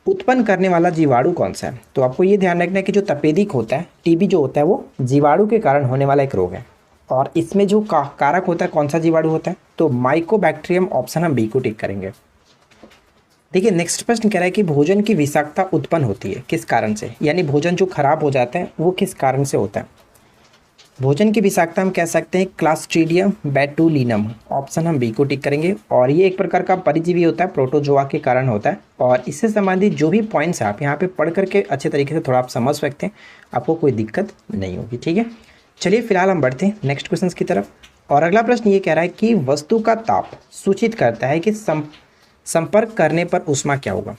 उत्पन्न करने वाला जीवाणु कौन सा है? तो आपको ये ध्यान रखना है कि जो तपेदिक होता है, टीबी जो होता है वो जीवाणु के कारण होने वाला एक रोग है। और इसमें जो कारक होता है कौन सा जीवाणु होता है? तो माइकोबैक्टीरियम, ऑप्शन हम बी को टिक करेंगे। देखिए नेक्स्ट प्रश्न कह रहा है कि भोजन की विषाक्तता उत्पन्न होती है किस कारण से, यानी भोजन जो खराब हो जाता है वो किस कारण से होता है? भोजन की विषाक्तता हम कह सकते हैं क्लास्ट्रीडियम बैटुलिनम, ऑप्शन हम बी को टिक करेंगे। और ये एक प्रकार का परजीवी होता है, प्रोटोजोआ के कारण होता है। और इससे संबंधित जो भी पॉइंट्स आप यहाँ पे पढ़ करके अच्छे तरीके से थोड़ा आप समझ सकते हैं, आपको कोई दिक्कत नहीं होगी। ठीक है, चलिए फिलहाल हम बढ़ते हैं नेक्स्ट क्वेश्चन की तरफ। और अगला प्रश्न ये कह रहा है कि वस्तु का ताप सूचित करता है कि संपर्क करने पर ऊष्मा क्या होगा?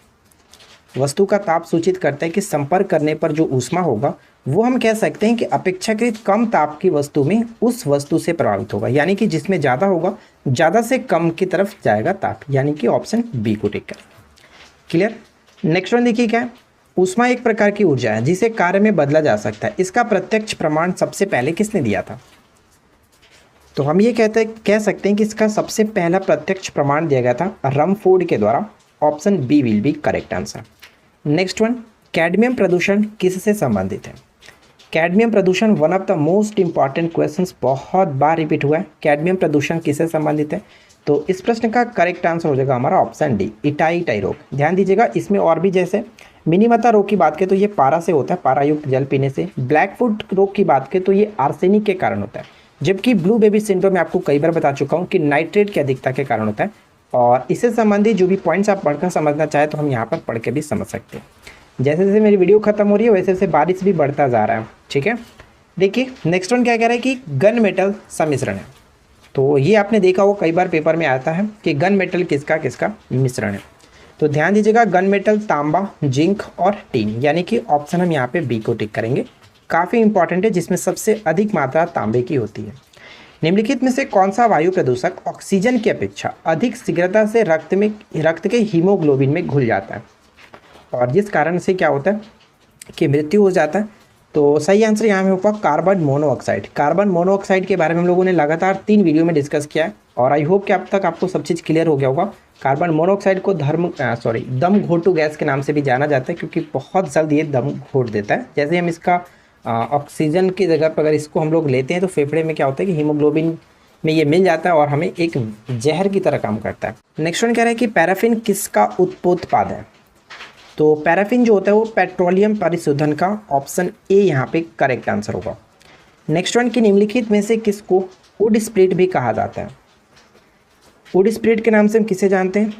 वस्तु का ताप सूचित करता है कि संपर्क करने पर जो ऊष्मा होगा वो हम कह सकते हैं कि अपेक्षाकृत कम ताप की वस्तु में उस वस्तु से प्रभावित होगा, यानी कि जिसमें ज़्यादा होगा ज़्यादा से कम की तरफ जाएगा ताप, यानी कि ऑप्शन बी को टिक करें। क्लियर? नेक्स्ट वन देखिए क्या है, ऊष्मा एक प्रकार की ऊर्जा है जिसे कार्य में बदला जा सकता है। इसका प्रत्यक्ष प्रमाण सबसे पहले किसने दिया था? तो हम ये कह सकते हैं कि इसका सबसे पहला प्रत्यक्ष प्रमाण दिया गया था रमफोर्ड के द्वारा, option B will be correct answer. Next one, cadmium प्रदूषण किससे संबंधित है? कैडमियम प्रदूषण one of the most important questions, बहुत बार रिपीट हुआ है। कैडमियम प्रदूषण किससे संबंधित है? तो इस प्रश्न का करेक्ट आंसर हो जाएगा हमारा ऑप्शन डी, इटाई रोग। ध्यान दीजिएगा, इसमें और भी जैसे मिनीमता रोग की बात करें तो ये पारा से होता है, पारायुक्त जल पीने से। ब्लैक फुट रोग की बात करें तो ये आर्सेनिक के कारण होता है, जबकि ब्लू बेबी सिंड्रोम में आपको कई बार बता चुका हूँ कि नाइट्रेट की अधिकता के कारण होता है। और इससे संबंधित जो भी पॉइंट्स आप पढ़कर समझना चाहें तो हम यहाँ पर पढ़ के भी समझ सकते हैं। जैसे जैसे मेरी वीडियो खत्म हो रही है वैसे वैसे बारिश भी बढ़ता जा रहा है। ठीक है, देखिए नेक्स्ट वन क्या कह रहा है कि गन मेटल सम्मिश्रण है। तो ये आपने देखा हो कई बार पेपर में आता है कि गन मेटल किसका किसका मिश्रण है। तो ध्यान दीजिएगा, गन मेटल तांबा, जिंक और टीन, यानी कि ऑप्शन हम यहाँ पे बी को टिक करेंगे। काफ़ी इंपॉर्टेंट है, जिसमें सबसे अधिक मात्रा तांबे की होती है। निम्नलिखित में से कौन सा वायु प्रदूषक ऑक्सीजन की अपेक्षा अधिक शीघ्रता से रक्त के हीमोग्लोबिन में घुल जाता है और जिस कारण से क्या होता है कि मृत्यु हो जाता है? तो सही आंसर यहाँ में होगा कार्बन मोनोऑक्साइड। कार्बन मोनोऑक्साइड के बारे में हम लोगों ने लगातार 3 वीडियो में डिस्कस किया है और आई होप कि अब तक आपको सब चीज़ क्लियर हो गया होगा। कार्बन मोनोऑक्साइड को दम घोटू गैस के नाम से भी जाना जाता है, क्योंकि बहुत जल्द ये दम घोट देता है। जैसे हम इसका ऑक्सीजन की जगह पर अगर इसको हम लोग लेते हैं तो फेफड़े में क्या होता है कि हीमोग्लोबिन में ये मिल जाता है और हमें एक जहर की तरह काम करता है। नेक्स्ट वन कह रहा है कि पैराफिन किसका उपोत्पाद है? तो पैराफिन जो होता है वो पेट्रोलियम परिशोधन का, ऑप्शन ए यहाँ पे करेक्ट आंसर होगा। नेक्स्ट वन की निम्नलिखित में से किसको वुड स्प्रिट भी कहा जाता है? वुड स्प्रिट के नाम से हम किसे जानते हैं?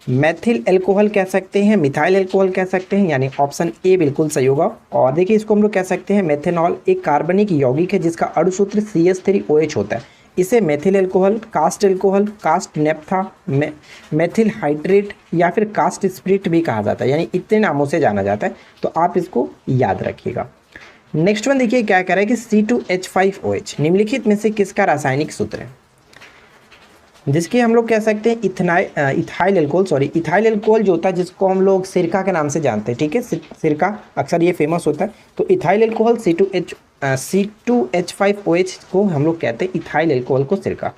मेथिल अल्कोहल कह सकते हैं, मिथाइल अल्कोहल कह सकते हैं, यानी ऑप्शन ए बिल्कुल सही होगा। और देखिए इसको हम लोग कह सकते हैं मेथेनॉल, एक कार्बनिक यौगिक है जिसका अणुसूत्र CH3OH होता है। इसे methyl alcohol, cast naphtha, methyl hydrate या फिर कास्ट स्प्रिट भी कहा जाता है, यानी इतने नामों से जाना जाता है, तो आप इसको याद रखिएगा। नेक्स्ट वन देखिए क्या कह रहा है कि C2H5OH निम्नलिखित में से किसका रासायनिक सूत्र है? जिसकी हम लोग कह सकते हैं इथाइल अल्कोहल जो होता है, जिसको हम लोग सिरका के नाम से जानते हैं। ठीक है, सिरका अक्सर ये फेमस होता है। तो इथाइल अल्कोहल C2H5OH को हम लोग कहते हैं इथाइल अल्कोहल को सिरका।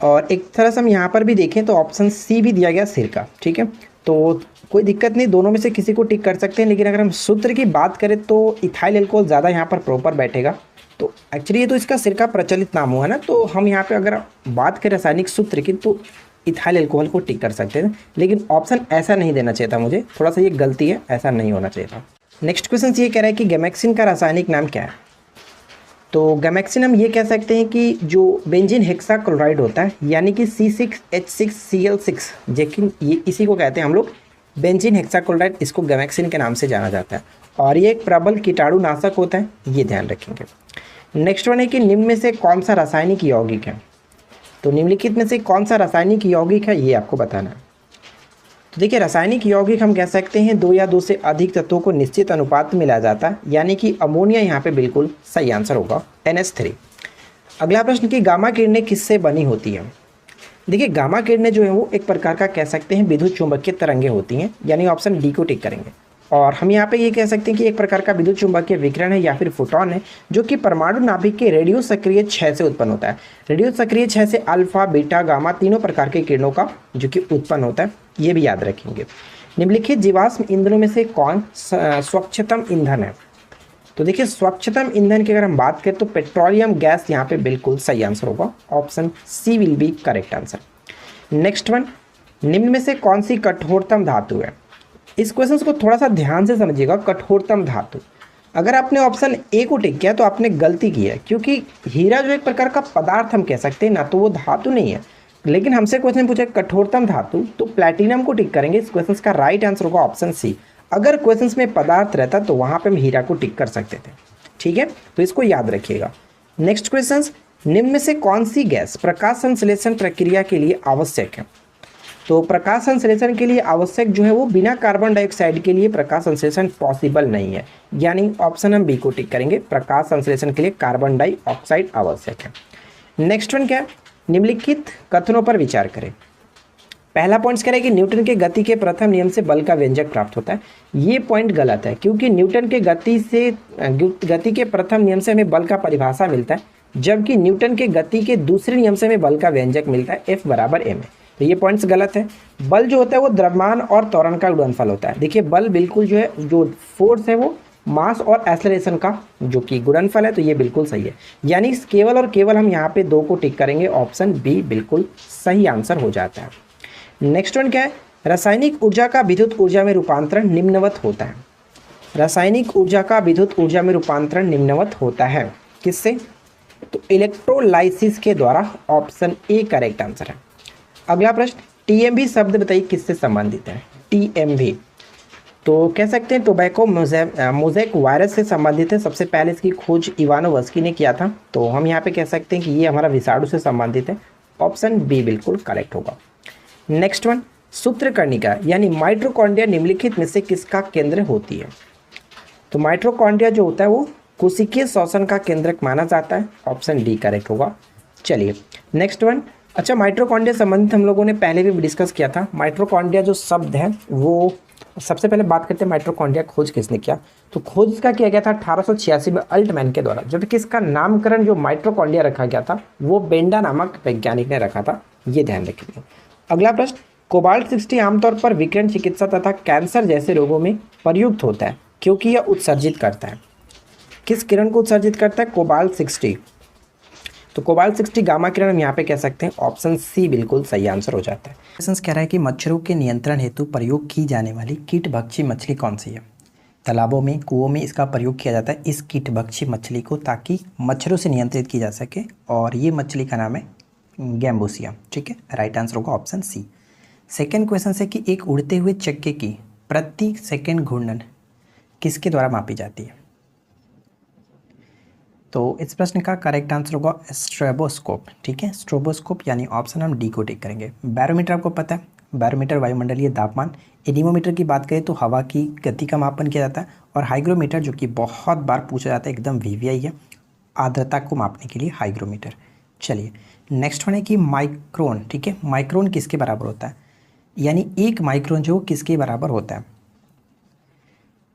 और एक तरह से हम यहाँ पर भी देखें तो ऑप्शन सी भी दिया गया सिरका। ठीक है, तो कोई दिक्कत नहीं, दोनों में से किसी को टिक कर सकते हैं, लेकिन अगर हम सूत्र की बात करें तो इथाइल अल्कोहल ज़्यादा यहाँ पर प्रॉपर बैठेगा। तो एक्चुअली ये तो इसका सिरका प्रचलित नाम हुआ ना, तो हम यहाँ पे अगर बात करें रासायनिक सूत्र की तो इथाइल अल्कोहल को टिक कर सकते हैं, लेकिन ऑप्शन ऐसा नहीं देना चाहिए था मुझे, थोड़ा सा ये गलती है, ऐसा नहीं होना चाहिए था। नेक्स्ट क्वेश्चन ये कह रहा है कि गैमेक्सिन का रासायनिक नाम क्या है? तो गैमेक्सिन हम ये कह सकते हैं कि जो बेंजीन हेक्साक्लोराइड होता है, यानी कि C6H6Cl6, लेकिन ये इसी को कहते हैं हम लोग बेंजीन हेक्साक्लोराइड, इसको गैमेक्सिन के नाम से जाना जाता है और ये एक प्रबल कीटाणुनाशक होता है, ये ध्यान रखेंगे। नेक्स्ट वन है कि निम्न में से कौन सा रासायनिक यौगिक है? तो निम्नलिखित में से कौन सा रासायनिक यौगिक है ये आपको बताना है। तो देखिए रासायनिक यौगिक हम कह सकते हैं दो या दो से अधिक तत्वों को निश्चित अनुपात में मिलाया जाता है, यानी कि अमोनिया यहाँ पे बिल्कुल सही आंसर होगा NH3। अगला प्रश्न कि गामा किरणें किससे बनी होती हैं। देखिए गामा किरणें जो है वो एक प्रकार का कह सकते हैं विद्युत चुंबकीय तरंगें होती हैं, यानी ऑप्शन डी को टिक करेंगे। और हम यहाँ पे ये कह सकते हैं कि एक प्रकार का विद्युत चुंबकीय विकिरण है या फिर फोटोन है जो कि परमाणु नाभिक के रेडियो सक्रिय क्षय से उत्पन्न होता है। रेडियो सक्रिय क्षय से अल्फा बीटा गामा तीनों प्रकार के किरणों का जो कि उत्पन्न होता है, ये भी याद रखेंगे। निम्नलिखित जीवाश्म ईंधनों में से कौन स्वच्छतम ईंधन है। तो देखिए स्वच्छतम ईंधन की अगर हम बात करें तो पेट्रोलियम गैस यहाँ पे बिल्कुल सही आंसर होगा, option C will be correct answer. Next one, निम्न में से कौन सी कठोरतम धातु है। इस क्वेश्चन को थोड़ा सा ध्यान से समझिएगा। कठोरतम धातु, अगर आपने ऑप्शन ए को टिक किया तो आपने गलती की है, क्योंकि हीरा जो एक प्रकार का पदार्थ हम कह सकते हैं ना, तो वो धातु नहीं है। लेकिन हमसे क्वेश्चन पूछा कठोरतम धातु, तो प्लैटिनम को टिक करेंगे। इस क्वेश्चन का राइट आंसर होगा ऑप्शन सी। अगर क्वेश्चन में पदार्थ रहता तो वहाँ पर हम हीरा को टिक कर सकते थे, ठीक है, तो इसको याद रखिएगा। नेक्स्ट क्वेश्चन, निम्न में से कौन सी गैस प्रकाश संश्लेषण प्रक्रिया के लिए आवश्यक है। तो प्रकाश संश्लेषण के लिए आवश्यक जो है वो बिना कार्बन डाइऑक्साइड के लिए प्रकाश संश्लेषण पॉसिबल नहीं है, यानी ऑप्शन हम बी को टिक करेंगे। प्रकाश संश्लेषण के लिए कार्बन डाइऑक्साइड आवश्यक है। नेक्स्ट वन क्या है, निम्नलिखित कथनों पर विचार करें। पहला पॉइंट कह रहा है कि न्यूटन के गति के प्रथम नियम से बल का व्यंजक प्राप्त होता है। ये पॉइंट गलत है, क्योंकि न्यूटन के गति के प्रथम नियम से हमें बल का परिभाषा मिलता है, जबकि न्यूटन के गति के दूसरे नियम से हमें बल का व्यंजक मिलता है F बराबर m। तो ये पॉइंट्स गलत है। बल जो होता है वो द्रव्यमान और त्वरण का गुणनफल होता है। देखिए बल बिल्कुल जो है, जो फोर्स है वो मास और एक्सेलरेशन का जो कि गुणनफल है, तो ये बिल्कुल सही है। यानी केवल और केवल हम यहाँ पे दो को टिक करेंगे, ऑप्शन बी बिल्कुल सही आंसर हो जाता है। नेक्स्ट वन क्या है, रासायनिक ऊर्जा का विद्युत ऊर्जा में रूपांतरण निम्नवत होता है। रासायनिक ऊर्जा का विद्युत ऊर्जा में रूपांतरण निम्नवत होता है, किससे, तो इलेक्ट्रोलाइसिस के द्वारा, ऑप्शन ए करेक्ट आंसर है। अगला प्रश्न, टीएमवी शब्द बताइए किससे संबंधित है। टीएमवी तो कह सकते हैं टोबैको मोज़ेक वायरस से संबंधित है। सबसे पहले इसकी खोज इवानोवस्की ने किया था, तो हम यहाँ पे कह सकते हैं कि ये हमारा विषाणु से संबंधित है, ऑप्शन बी बिल्कुल करेक्ट होगा। नेक्स्ट वन, सूत्रकर्णिका यानी माइटोकॉन्ड्रिया निम्नलिखित में से किसका केंद्र होती है। तो माइटोकॉन्ड्रिया जो होता है वो कोशिकीय श्वसन का केंद्रक माना जाता है, ऑप्शन डी करेक्ट होगा। चलिए नेक्स्ट वन, अच्छा माइटोकॉन्ड्रिया संबंधित हम लोगों ने पहले भी डिस्कस किया था। माइटोकॉन्ड्रिया जो शब्द है वो, सबसे पहले बात करते हैं माइटोकॉन्ड्रिया खोज किसने किया। तो खोज इसका किया गया था 1886 में अल्टमैन के द्वारा, जबकि इसका नामकरण जो माइटोकॉन्ड्रिया रखा गया था वो बेंडा नामक वैज्ञानिक ने रखा था, ये ध्यान रखिए। अगला प्रश्न, कोबाल्ट 60 आमतौर पर विकिरण चिकित्सा तथा कैंसर जैसे रोगों में प्रयुक्त होता है, क्योंकि यह उत्सर्जित करता है। किस किरण को उत्सर्जित करता है, कोबाल्ट 60। तो कोबाल्ट 60 गामा किरण हम यहाँ पे कह सकते हैं, ऑप्शन सी बिल्कुल सही आंसर हो जाता है। क्वेश्चन कह रहा है कि मच्छरों के नियंत्रण हेतु प्रयोग की जाने वाली कीटभक्षी मछली कौन सी है। तालाबों में, कुओं में इसका प्रयोग किया जाता है इस कीटभक्षी मछली को, ताकि मच्छरों से नियंत्रित की जा सके, और ये मछली का नाम है गैम्बूसिया, ठीक है, राइट आंसर होगा ऑप्शन सी। सेकेंड क्वेश्चन है कि एक उड़ते हुए चक्के की प्रति सेकेंड घूर्णन किसके द्वारा मापी जाती है। तो इस प्रश्न का करेक्ट आंसर होगा स्ट्रोबोस्कोप, ठीक है, स्ट्रोबोस्कोप, यानी ऑप्शन हम डी को टिक करेंगे। बैरोमीटर आपको पता है, बैरोमीटर वायुमंडलीय तापमान। एनीमोमीटर की बात करें तो हवा की गति का मापन किया जाता है, और हाइग्रोमीटर जो कि बहुत बार पूछा जाता है, एकदम वीवीआई है, आर्द्रता को मापने के लिए हाइग्रोमीटर। चलिए नेक्स्ट वन है कि माइक्रोन, ठीक है, माइक्रोन किसके बराबर होता है, यानी एक माइक्रोन जो किसके बराबर होता है।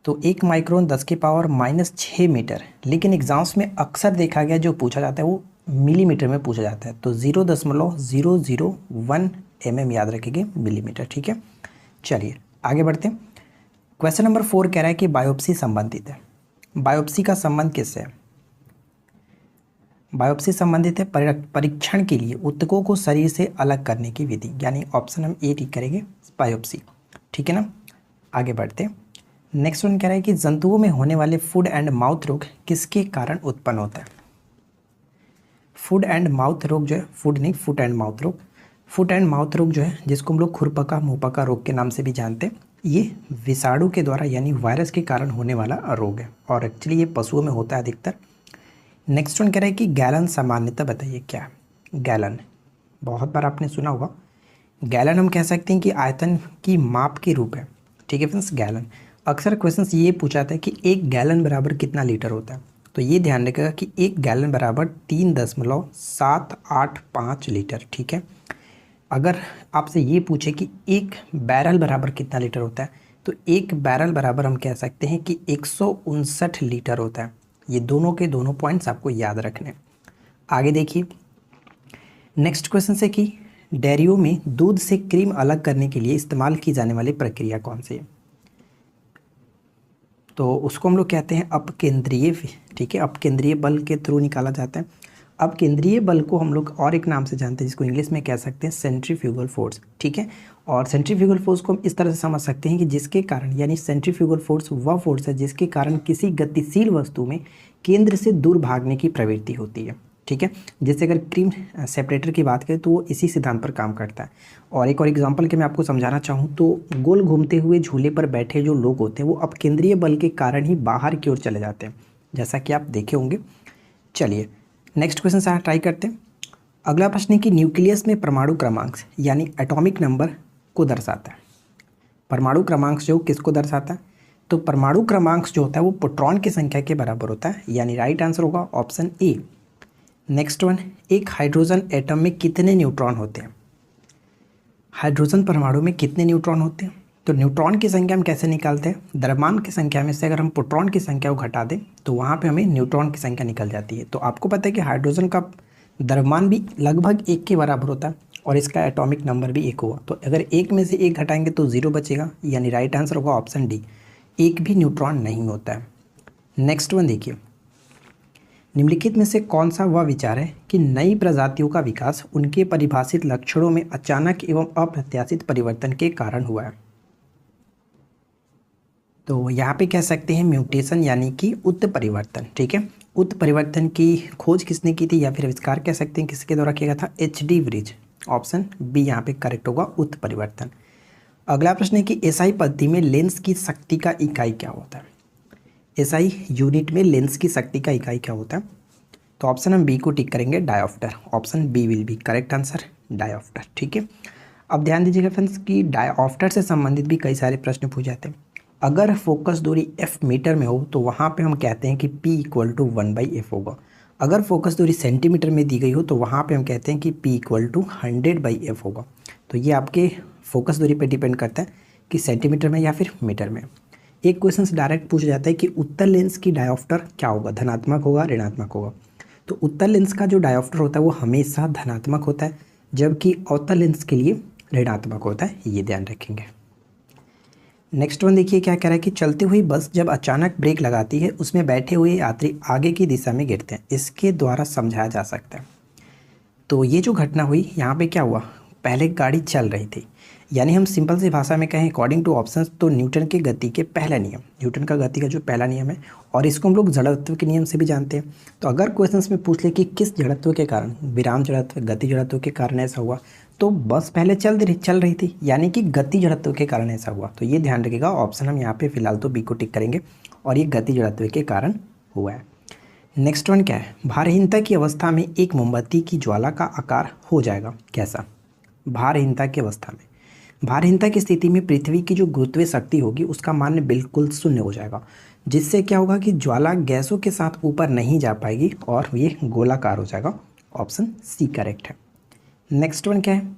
तो एक माइक्रोन 10⁻⁻6 मीटर, लेकिन एग्जाम्स में अक्सर देखा गया जो पूछा जाता है वो मिलीमीटर में पूछा जाता है। तो 0.001 mm याद रखेंगे, मिलीमीटर, ठीक है। चलिए आगे बढ़ते हैं। क्वेश्चन नंबर 4 कह रहा है कि बायोप्सी संबंधित है। बायोप्सी का संबंध किससे है। बायोप्सी संबंधित है परीक्षण के लिए ऊतकों को शरीर से अलग करने की विधि, यानी ऑप्शन हम ए टिक करेंगे, बायोप्सी, ठीक है ना। आगे बढ़ते हैं। नेक्स्ट वन कह रहा है कि जंतुओं में होने वाले फूड एंड माउथ रोग किसके कारण उत्पन्न होता है। फूड एंड माउथ रोग जो है, फूड नहीं, फुट एंड माउथ रोग, फुट एंड माउथ रोग जो है, जिसको हम लोग खुरपका मुंहपका रोग के नाम से भी जानते हैं, ये विषाणु के द्वारा यानी वायरस के कारण होने वाला रोग है, और एक्चुअली ये पशुओं में होता है अधिकतर। नेक्स्ट वन कह रहा है कि गैलन सामान्यता बताइए क्या है। गैलन बहुत बार आपने सुना होगा। गैलन हम कह सकते हैं कि आयतन की माप के रूप है, ठीक है फ्रेंड्स, गैलन। अक्सर क्वेश्चंस ये पूछा जाता है कि 1 गैलन बराबर कितना लीटर होता है, तो ये ध्यान रखिएगा कि 1 गैलन बराबर 3.785 लीटर, ठीक है। अगर आपसे ये पूछे कि 1 बैरल बराबर कितना लीटर होता है, तो 1 बैरल बराबर हम कह सकते हैं कि 159 लीटर होता है। ये दोनों के दोनों पॉइंट्स आपको याद रखने हैं। आगे देखिए नेक्स्ट क्वेश्चन से कि डेयरियों में दूध से क्रीम अलग करने के लिए इस्तेमाल की जाने वाली प्रक्रिया कौन सी है, तो उसको हम लोग कहते हैं अपकेंद्रीय, ठीक है, अपकेंद्रीय बल के थ्रू निकाला जाता है। अपकेंद्रीय बल को हम लोग और एक नाम से जानते हैं जिसको इंग्लिश में कह सकते हैं सेंट्रीफ्यूगल फोर्स, ठीक है। और सेंट्रीफ्यूगल फोर्स को हम इस तरह से समझ सकते हैं कि जिसके कारण, यानी सेंट्रीफ्यूगल फोर्स वह फोर्स है जिसके कारण किसी गतिशील वस्तु में केंद्र से दूर भागने की प्रवृत्ति होती है, ठीक है। जैसे अगर क्रीम सेपरेटर की बात करें तो वो इसी सिद्धांत पर काम करता है। और एक और एग्जांपल के मैं आपको समझाना चाहूँ तो गोल घूमते हुए झूले पर बैठे जो लोग होते हैं वो अपकेंद्रीय बल के कारण ही बाहर की ओर चले जाते हैं, जैसा कि आप देखे होंगे। चलिए नेक्स्ट क्वेश्चन से ट्राई करते हैं। अगला प्रश्न है कि न्यूक्लियस में परमाणु क्रमांक यानी एटॉमिक नंबर को दर्शाता है। परमाणु क्रमांक जो किसको दर्शाता है, तो परमाणु क्रमांक जो होता है वो प्रोटॉन की संख्या के बराबर होता है, यानी राइट आंसर होगा ऑप्शन ए। नेक्स्ट वन, एक हाइड्रोजन एटम में कितने न्यूट्रॉन होते हैं। हाइड्रोजन परमाणु में कितने न्यूट्रॉन होते हैं, तो न्यूट्रॉन की संख्या हम कैसे निकालते हैं, द्रव्यमान की संख्या में से अगर हम प्रोटॉन की संख्या को घटा दें तो वहाँ पे हमें न्यूट्रॉन की संख्या निकल जाती है। तो आपको पता है कि हाइड्रोजन का द्रव्यमान भी लगभग 1 के बराबर होता है और इसका एटॉमिक नंबर भी 1 होगा। तो अगर 1 में से 1 घटाएंगे तो 0 बचेगा, यानी राइट आंसर होगा ऑप्शन डी, 1 भी न्यूट्रॉन नहीं होता है। नेक्स्ट वन देखिए, निम्नलिखित में से कौन सा वह विचार है कि नई प्रजातियों का विकास उनके परिभाषित लक्षणों में अचानक एवं अप्रत्याशित परिवर्तन के कारण हुआ है। तो यहाँ पे कह सकते हैं म्यूटेशन यानी कि उत्परिवर्तन, ठीक है। उत्परिवर्तन की खोज किसने की थी या फिर आविष्कार कह सकते हैं किसके द्वारा किया गया था, एच.डी. व्रिज, ऑप्शन बी यहाँ पे करेक्ट होगा, उत्परिवर्तन। अगला प्रश्न है कि एसआई पद्धति में लेंस की शक्ति का इकाई क्या होता है। एसआई यूनिट में लेंस की शक्ति का इकाई क्या होता है, तो ऑप्शन हम बी को टिक करेंगे, dioptre, option B will be correct answer, dioptre, ठीक है। अब ध्यान दीजिएगा फ्रेंड्स कि डायोप्टर से संबंधित भी कई सारे प्रश्न पूछ जाते हैं। अगर फोकस दूरी f मीटर में हो तो वहाँ पे हम कहते हैं कि p = 1/f होगा। अगर फोकस दूरी सेंटीमीटर में दी गई हो तो वहाँ पे हम कहते हैं कि p = 100/f होगा। तो ये आपके फोकस दूरी पे डिपेंड करता है कि सेंटीमीटर में या फिर मीटर में। एक क्वेश्चन से डायरेक्ट पूछा जाता है कि उत्तल लेंस की डायोप्टर क्या होगा, धनात्मक होगा ऋणात्मक होगा। तो उत्तल लेंस का जो डायोप्टर होता है वो हमेशा धनात्मक होता है, जबकि अवतल लेंस के लिए ऋणात्मक होता है, ये ध्यान रखेंगे। नेक्स्ट वन देखिए क्या कह रहा है कि चलती हुई बस जब अचानक ब्रेक लगाती है उसमें बैठे हुए यात्री आगे की दिशा में गिरते हैं, इसके द्वारा समझाया जा सकता है। तो ये जो घटना हुई यहाँ पे क्या हुआ, पहले गाड़ी चल रही थी, यानी हम सिंपल सी भाषा में कहें अकॉर्डिंग टू ऑप्शंस तो न्यूटन के गति के पहला नियम, न्यूटन का गति का जो पहला नियम है, और इसको हम लोग जड़त्व के नियम से भी जानते हैं। तो अगर क्वेश्चंस में पूछ ले कि किस जड़त्व के कारण, विराम जड़त्व, गति जड़त्व के कारण ऐसा हुआ, तो बस पहले चल रही थी, यानी कि गति जड़त्व के कारण ऐसा हुआ। तो ये ध्यान रखिएगा, ऑप्शन हम यहाँ पे फिलहाल तो बी को टिक करेंगे और ये गति जड़त्व के कारण हुआ है। नेक्स्ट वन क्या है, भारहीनता की अवस्था में एक मोमबत्ती की ज्वाला का आकार हो जाएगा कैसा। भारहीनता की अवस्था में, भारहीनता की स्थिति में पृथ्वी की जो गुरुत्वीय शक्ति होगी उसका मान बिल्कुल शून्य हो जाएगा, जिससे क्या होगा कि ज्वाला गैसों के साथ ऊपर नहीं जा पाएगी और ये गोलाकार हो जाएगा, ऑप्शन सी करेक्ट है। नेक्स्ट वन क्या है,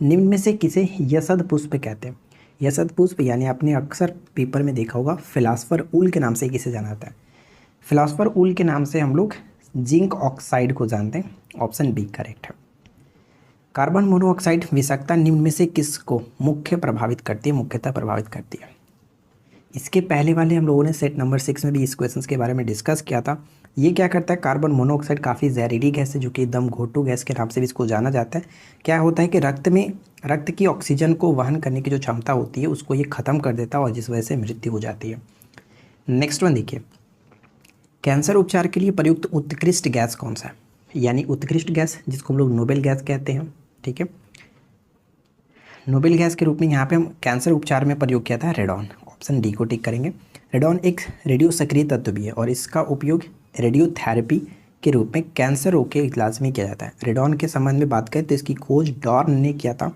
निम्न में से किसे यसद पुष्प कहते हैं। यसद पुष्प यानी आपने अक्सर पेपर में देखा होगा फिलासफर ऊल के नाम से किसे जाना जाता है। फिलासफर ऊल के नाम से हम लोग जिंक ऑक्साइड को जानते हैं, ऑप्शन बी करेक्ट है। कार्बन मोनोऑक्साइड विषाक्तता निम्न में से किसको मुख्यतः प्रभावित करती है। इसके पहले वाले हम लोगों ने सेट नंबर 6 में भी इस क्वेश्चन के बारे में डिस्कस किया था। ये क्या करता है, कार्बन मोनोऑक्साइड काफ़ी जहरीली गैस है जो कि दम घोटू गैस के नाम से भी इसको जाना जाता है। क्या होता है कि रक्त की ऑक्सीजन को वहन करने की जो क्षमता होती है उसको ये ख़त्म कर देता है और जिस वजह से मृत्यु हो जाती है। नेक्स्ट वन देखिए, कैंसर उपचार के लिए प्रयुक्त उत्कृष्ट गैस कौन सा है, यानी उत्कृष्ट गैस जिसको हम लोग नोबेल गैस कहते हैं, ठीक है। नोबेल गैस के रूप में यहाँ पे हम कैंसर उपचार में प्रयोग किया था रेडॉन, ऑप्शन डी को टिक करेंगे। रेडॉन एक रेडियो सक्रिय तत्व भी है और इसका उपयोग रेडियोथेरेपी के रूप में कैंसर रोग के इलाज में किया जाता है। रेडॉन के संबंध में बात करें तो इसकी खोज डॉर्न ने किया था।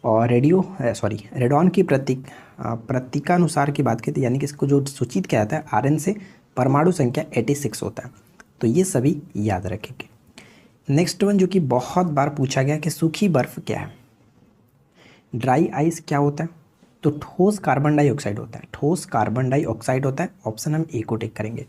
और रेडॉन की प्रतीकानुसार की बात करें तो यानी कि इसको जो सूचित किया जाता है आरएन से परमाणु संख्या 86 होता है। तो ये सभी याद रखेंगे। नेक्स्ट वन जो कि बहुत बार पूछा गया कि सूखी बर्फ क्या है, ड्राई आइस क्या होता है, तो ठोस कार्बन डाइऑक्साइड होता है। ठोस कार्बन डाइऑक्साइड होता है। ऑप्शन हम ए को टिक करेंगे।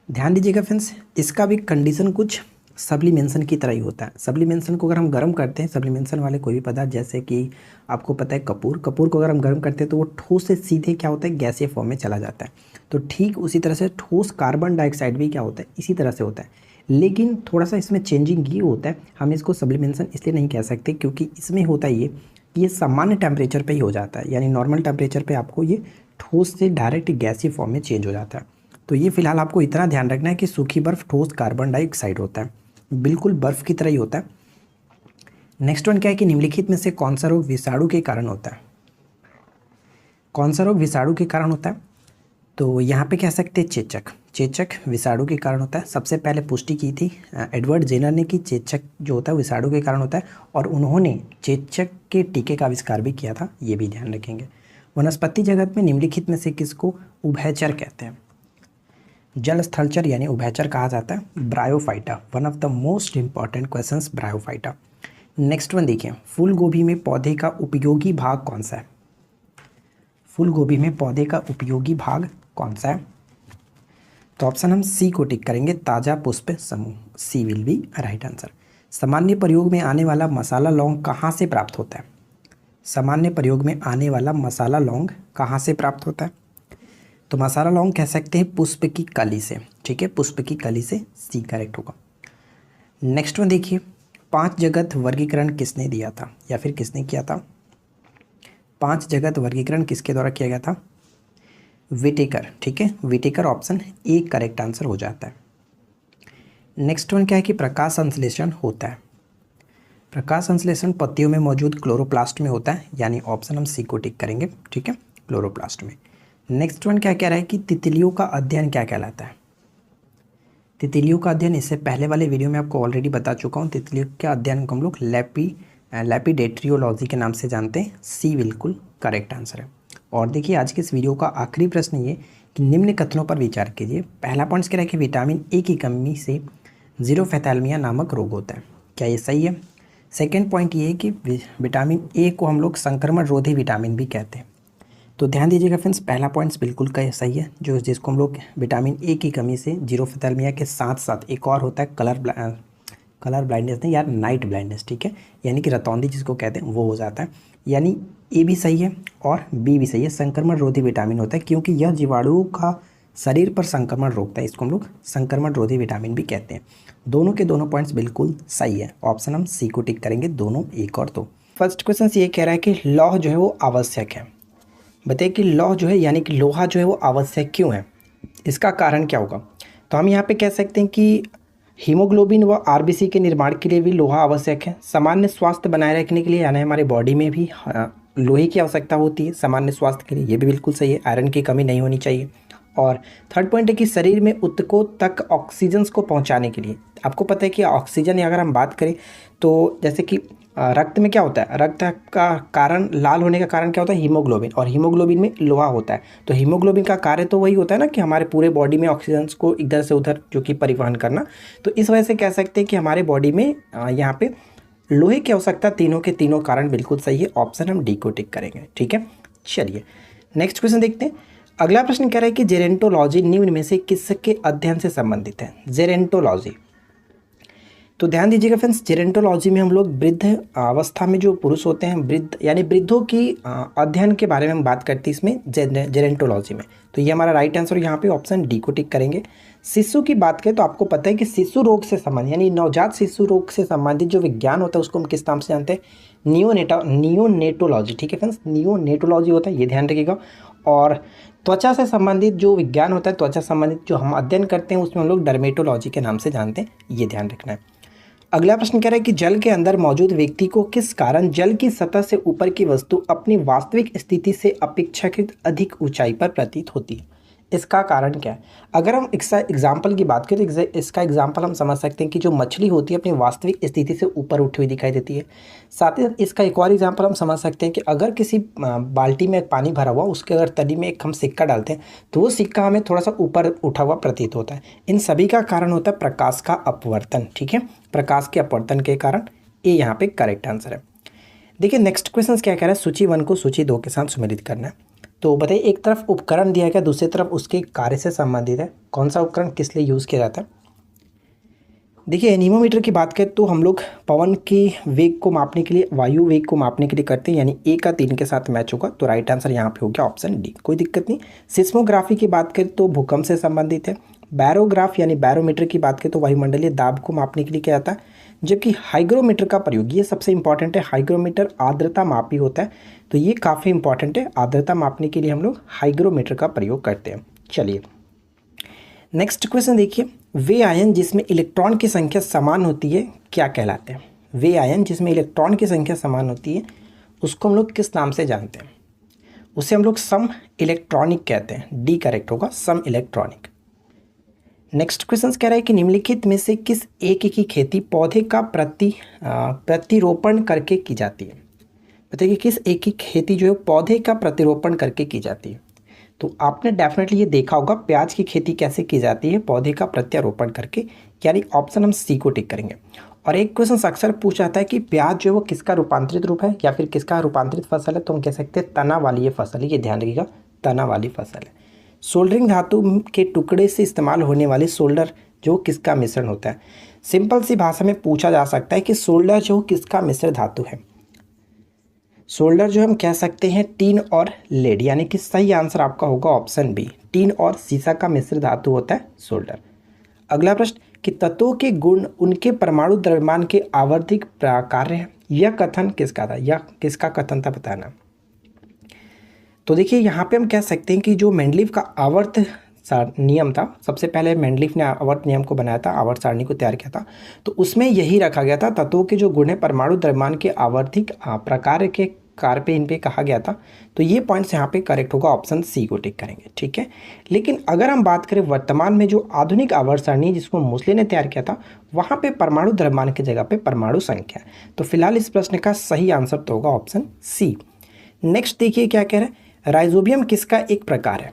ध्यान दीजिएगा फ्रेंड्स, इसका भी कंडीशन कुछ सब्लिमेंशन की तरह ही होता है। सब्लिमेंशन को अगर हम गर्म करते हैं, सब्लिमेंशन वाले कोई भी पदार्थ जैसे कि आपको पता है कपूर को अगर हम गर्म करते हैं तो वो ठोस से सीधे क्या होता है, गैसीय फॉर्म में चला जाता है। तो ठीक उसी तरह से ठोस कार्बन डाइऑक्साइड भी क्या होता है, इसी तरह से होता है। लेकिन थोड़ा सा इसमें चेंजिंग ये होता है, हम इसको सब्लिमेंशन इसलिए नहीं कह सकते क्योंकि इसमें होता ये कि ये सामान्य टेम्परेचर पे ही हो जाता है, यानी नॉर्मल टेम्परेचर पे आपको ये ठोस से डायरेक्ट गैसीय फॉर्म में चेंज हो जाता है। तो ये फिलहाल आपको इतना ध्यान रखना है कि सूखी बर्फ ठोस कार्बन डाइऑक्साइड होता है, बिल्कुल बर्फ़ की तरह ही होता है। नेक्स्ट वन क्या है कि निम्नलिखित में से कौन सा रोग विषाणु के कारण होता है। कौन सा रोग विषाणु के कारण होता है, तो यहाँ पे कह सकते हैं चेचक विषाणु के कारण होता है। सबसे पहले पुष्टि की थी एडवर्ड जेनर ने कि चेचक जो होता है विषाणु के कारण होता है, और उन्होंने चेचक के टीके का आविष्कार भी किया था, ये भी ध्यान रखेंगे। वनस्पति जगत में निम्नलिखित में से किसको उभयचर कहते हैं। जल स्थलचर यानी उभयचर कहा जाता है bryophyta. One of the most important questions bryophyta. Next one देखिए, फूल गोभी में पौधे का उपयोगी भाग कौन सा है। फूल गोभी में पौधे का उपयोगी भाग कौन सा है, तो ऑप्शन हम सी को टिक करेंगे, ताजा पुष्प समूह। सी विल बी राइट आंसर। सामान्य प्रयोग में आने वाला मसाला लौंग कहाँ से प्राप्त होता है। सामान्य प्रयोग में आने वाला मसाला लौंग कहाँ से प्राप्त होता है, तो मसाला लौंग कह सकते हैं पुष्प की कली से। ठीक है, पुष्प की कली से, सी करेक्ट होगा। नेक्स्ट वन देखिए, 5 जगत वर्गीकरण किसने दिया था या फिर किसने किया था। 5 जगत वर्गीकरण किसके द्वारा किया गया था, विटेकर। ठीक है, Whittaker option A correct answer हो जाता है। नेक्स्ट वन क्या है कि प्रकाश संश्लेषण होता है। प्रकाश संश्लेषण पत्तियों में मौजूद क्लोरोप्लास्ट में होता है, यानी ऑप्शन हम सी को टिक करेंगे। ठीक है, क्लोरोप्लास्ट में। नेक्स्ट वन क्या कह रहा है कि तितलियों का अध्ययन क्या कहलाता है। तितलियों का अध्ययन इससे पहले वाले वीडियो में आपको ऑलरेडी बता चुका हूँ। तितलियों के अध्ययन को हम लोग लैपिडेट्रियोलॉजी के नाम से जानते हैं। सी बिल्कुल करेक्ट आंसर है। और देखिए आज के इस वीडियो का आखिरी प्रश्न ये कि निम्न कथनों पर विचार कीजिए। पहला पॉइंट कह रहा है कि विटामिन ए की कमी से जीरोफेथैल्मिया नामक रोग होता है, क्या ये सही है। सेकेंड पॉइंट ये है कि विटामिन ए को हम लोग संक्रमण रोधी विटामिन भी कहते हैं। तो ध्यान दीजिएगा फ्रेंड्स, पहला पॉइंट्स बिल्कुल का सही है, जो जिसको हम लोग विटामिन ए की कमी से जीरोफेथैल्मिया के साथ साथ एक और होता है कलर ब्लाइंडनेस नहीं यार, नाइट ब्लाइंडनेस। ठीक है, यानी कि रतौंधी जिसको कहते हैं वो हो जाता है। यानी ए भी सही है और बी भी सही है, संक्रमण रोधी विटामिन होता है क्योंकि यह जीवाणुओं का शरीर पर संक्रमण रोकता है। इसको हम लोग संक्रमण रोधी विटामिन भी कहते हैं। दोनों के दोनों पॉइंट्स बिल्कुल सही है। ऑप्शन हम सी को टिक करेंगे, दोनों एक और दो। फर्स्ट क्वेश्चन ये कह रहा है कि लौह जो है वो आवश्यक है। बताइए कि लौह जो है यानी कि लोहा जो है वो आवश्यक क्यों है, इसका कारण क्या होगा। तो हम यहाँ पे कह सकते हैं कि हीमोग्लोबिन व आरबीसी के निर्माण के लिए भी लोहा आवश्यक है। सामान्य स्वास्थ्य बनाए रखने के लिए यानी हमारे बॉडी में भी लोहे की आवश्यकता होती है सामान्य स्वास्थ्य के लिए, ये भी बिल्कुल सही है। आयरन की कमी नहीं होनी चाहिए। और थर्ड पॉइंट है कि शरीर में ऊतकों तक ऑक्सीजन को पहुंचाने के लिए, आपको पता है कि ऑक्सीजन अगर हम बात करें तो जैसे कि रक्त में क्या होता है, रक्त का कारण लाल होने का कारण क्या होता है, हीमोग्लोबिन, और हीमोग्लोबिन में लोहा होता है। तो हीमोग्लोबिन का कार्य तो वही होता है ना कि हमारे पूरे बॉडी में ऑक्सीजन को इधर से उधर जो कि परिवहन करना। तो इस वजह से कह सकते हैं कि हमारे बॉडी में यहाँ पे लोहे की आवश्यकता, तीनों के तीनों कारण बिल्कुल सही है। ऑप्शन हम डी को टिक करेंगे। ठीक है, चलिए नेक्स्ट क्वेश्चन देखते हैं। अगला प्रश्न कह रहा है कि जेरेंटोलॉजी निम्न में से किसके अध्ययन से संबंधित है। जेरेंटोलॉजी, तो ध्यान दीजिएगा फ्रेंड्स, जेरेंटोलॉजी में हम लोग वृद्ध अवस्था में जो पुरुष होते हैं, वृद्ध यानी वृद्धों की अध्ययन के बारे में हम बात करते हैं इसमें जेरेंटोलॉजी में। तो ये हमारा राइट आंसर यहाँ पे ऑप्शन डी को टिक करेंगे। शिशु की बात करें तो आपको पता है कि शिशु रोग से संबंधित यानी नवजात शिशु रोग से संबंधित जो विज्ञान होता है उसको हम किस नाम से जानते हैं, नियोनेटोलॉजी। ठीक है फ्रेंड्स, नियोनेटोलॉजी होता है, ये ध्यान रखिएगा। और त्वचा से संबंधित जो विज्ञान होता है, त्वचा संबंधित जो हम अध्ययन करते हैं उसमें हम लोग डर्मेटोलॉजी के नाम से जानते हैं, ये ध्यान रखना है। अगला प्रश्न कह रहा है कि जल के अंदर मौजूद व्यक्ति को किस कारण जल की सतह से ऊपर की वस्तु अपनी वास्तविक स्थिति से अपेक्षाकृत अधिक ऊंचाई पर प्रतीत होती है। इसका कारण क्या है? अगर हम इसका एग्जाम्पल की बात करें तो इसका एग्जाम्पल हम समझ सकते हैं कि जो मछली होती है अपनी वास्तविक स्थिति से ऊपर उठी हुई दिखाई देती है। साथ ही साथ इसका एक और एग्जाम्पल हम समझ सकते हैं कि अगर किसी बाल्टी में पानी भरा हुआ उसके अगर तली में एक हम सिक्का डालते हैं तो वो सिक्का हमें थोड़ा सा ऊपर उठा हुआ प्रतीत होता है। इन सभी का कारण होता है प्रकाश का अपवर्तन। ठीक है, प्रकाश के अपवर्तन के कारण ये यहाँ पे करेक्ट आंसर है। देखिए नेक्स्ट क्वेश्चन क्या कह रहा है, सूची 1 को सूची 2 के साथ सुमेलित करना है। तो बताइए, एक तरफ उपकरण दिया गया, दूसरी तरफ उसके कार्य से संबंधित है। कौन सा उपकरण किस लिए यूज़ किया जाता है? देखिए एनीमोमीटर की बात करें तो हम लोग पवन के वेग को मापने के लिए, वायु वेग को मापने के लिए करते हैं, यानी ए का 3 के साथ मैच होगा। तो राइट आंसर यहाँ पे हो गया ऑप्शन डी, कोई दिक्कत नहीं। सिस्मोग्राफी की बात करें तो भूकंप से संबंधित है। बैरोग्राफ यानी बैरोमीटर की बात करें तो वायुमंडलीय दाब को मापने के लिए किया जाता है। जबकि हाइग्रोमीटर का प्रयोग, ये सबसे इंपॉर्टेंट है, हाइग्रोमीटर आर्द्रता मापी होता है। तो ये काफ़ी इंपॉर्टेंट है, आर्द्रता मापने के लिए हम लोग हाइग्रोमीटर का प्रयोग करते हैं। चलिए नेक्स्ट क्वेश्चन देखिए, वे आयन जिसमें इलेक्ट्रॉन की संख्या समान होती है क्या कहलाते हैं? वे आयन जिसमें इलेक्ट्रॉन की संख्या समान होती है उसको हम लोग किस नाम से जानते हैं? उसे हम लोग सम इलेक्ट्रॉनिक कहते हैं। डी करेक्ट होगा, सम इलेक्ट्रॉनिक। नेक्स्ट क्वेश्चन कह रहा है कि निम्नलिखित में से किस एक की खेती पौधे का प्रतिरोपण करके की जाती है? बताइए किस एक की खेती जो है पौधे का प्रतिरोपण करके की जाती है? तो आपने डेफिनेटली ये देखा होगा, प्याज की खेती कैसे की जाती है, पौधे का प्रत्यारोपण करके, यानी ऑप्शन हम सी को टिक करेंगे। और एक क्वेश्चन अक्सर पूछा जाता है कि प्याज जो है वो किसका रूपांतरित रूप है या फिर किसका रूपांतरित फसल है? तो हम कह सकते हैं तना वाली ये फसल है। ये ध्यान रखिएगा, तना वाली फसल है। सोल्डरिंग धातु के टुकड़े से इस्तेमाल होने वाले सोल्डर जो किसका मिश्रण होता है? सिंपल सी भाषा में पूछा जा सकता है कि सोल्डर जो किसका मिश्र धातु है? सोल्डर जो हम कह सकते हैं टीन और लेड, यानी कि सही आंसर आपका होगा ऑप्शन बी, टीन और सीसा का मिश्र धातु होता है सोल्डर। अगला प्रश्न कि तत्वों के गुण उनके परमाणु द्रव्यमान के आवर्धिक कार्य है। यह कथन किसका था? यह किसका कथन था बताना। तो देखिए यहाँ पे हम कह सकते हैं कि जो मेंडलीव का आवर्त नियम था, सबसे पहले मेंडलीव ने आवर्त नियम को बनाया था, आवर्त सारणी को तैयार किया था, तो उसमें यही रखा गया था, तत्वों के जो गुण है परमाणु द्रव्यमान के आवर्धिक प्रकार के कार्य पे इन पे कहा गया था। तो ये पॉइंट्स यहाँ पे करेक्ट होगा, ऑप्शन सी को टिक करेंगे। ठीक है, लेकिन अगर हम बात करें वर्तमान में जो आधुनिक आवर्त सारणी जिसको मोस्ले ने तैयार किया था, वहाँ पे परमाणु द्रव्यमान की जगह पे परमाणु संख्या। तो फिलहाल इस प्रश्न का सही आंसर तो होगा ऑप्शन सी। नेक्स्ट देखिए क्या कह रहे हैं, राइजोबियम किसका एक प्रकार है?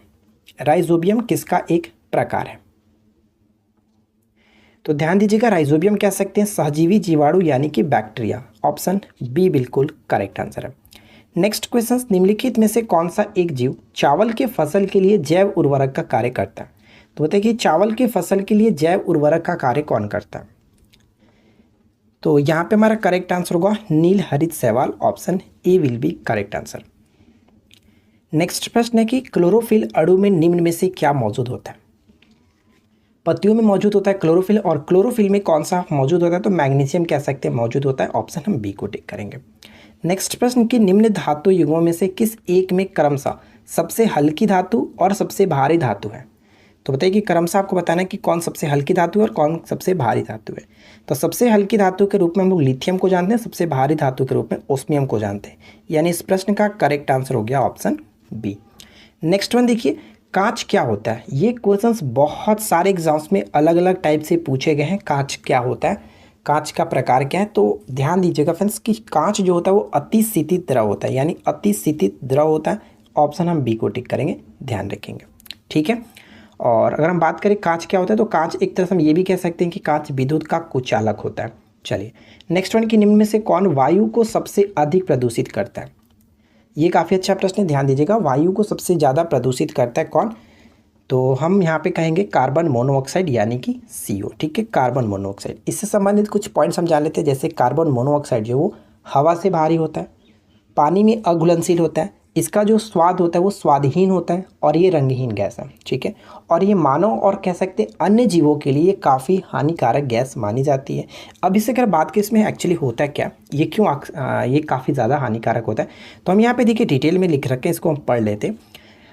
राइजोबियम किसका एक प्रकार है? तो ध्यान दीजिएगा, राइजोबियम कह सकते हैं सहजीवी जीवाणु यानी कि बैक्टीरिया। ऑप्शन बी बिल्कुल करेक्ट आंसर है। नेक्स्ट क्वेश्चन, निम्नलिखित में से कौन सा एक जीव चावल के फसल के लिए जैव उर्वरक का कार्य करता है? तो बताइए कि चावल की फसल के लिए जैव उर्वरक का कार्य कौन करता है? तो यहाँ पे हमारा करेक्ट आंसर होगा नील हरित शैवाल। Option A will be correct answer. Next प्रश्न है कि क्लोरोफिल अणु में निम्न में से क्या मौजूद होता है? पत्तियों में मौजूद होता है क्लोरोफिल, और क्लोरोफिल में कौन सा मौजूद होता है? तो मैग्नीशियम कह सकते हैं मौजूद होता है। ऑप्शन हम बी को टिक करेंगे। नेक्स्ट प्रश्न कि निम्न धातु युग्मों में से किस एक में क्रमशः सबसे हल्की धातु और सबसे भारी धातु है? तो बताइए कि क्रमशः आपको बताना है कि कौन सबसे हल्की धातु है और कौन सबसे भारी धातु है। तो सबसे हल्की धातु के रूप में हम लोग लिथियम को जानते हैं, सबसे भारी धातु के रूप में ओस्मियम को जानते हैं, यानी इस प्रश्न का करेक्ट आंसर हो गया ऑप्शन बी। नेक्स्ट वन देखिए, कांच क्या होता है? ये क्वेश्चंस बहुत सारे एग्जाम्स में अलग अलग टाइप से पूछे गए हैं। कांच क्या होता है, कांच का प्रकार क्या है? तो ध्यान दीजिएगा फ्रेंड्स कि कांच जो होता है वो अतिशीतित द्रव होता है, यानी अतिशीतित द्रव होता है। ऑप्शन हम बी को टिक करेंगे, ध्यान रखेंगे। ठीक है, और अगर हम बात करें कांच क्या होता है, तो कांच एक तरह से हम ये भी कह सकते हैं कि कांच विद्युत का कुचालक होता है। चलिए नेक्स्ट वन की निम्न में से कौन वायु को सबसे अधिक प्रदूषित करता है? ये काफ़ी अच्छा प्रश्न है, ध्यान दीजिएगा। वायु को सबसे ज़्यादा प्रदूषित करता है कौन? तो हम यहाँ पे कहेंगे कार्बन मोनोऑक्साइड यानी कि CO। ठीक है, कार्बन मोनोऑक्साइड। इससे संबंधित कुछ पॉइंट्स हम जान लेते हैं, जैसे कार्बन मोनोऑक्साइड जो वो हवा से भारी होता है, पानी में अघुलनशील होता है, इसका जो स्वाद होता है वो स्वादहीन होता है, और ये रंगहीन गैस है। ठीक है, और ये मानव और कह सकते हैं अन्य जीवों के लिए काफ़ी हानिकारक गैस मानी जाती है। अब इससे अगर बात करें इसमें एक्चुअली होता है क्या, ये क्यों ये काफ़ी ज़्यादा हानिकारक होता है, तो हम यहाँ पे देखिए डिटेल में लिख रखे हैं, इसको हम पढ़ लेते हैं।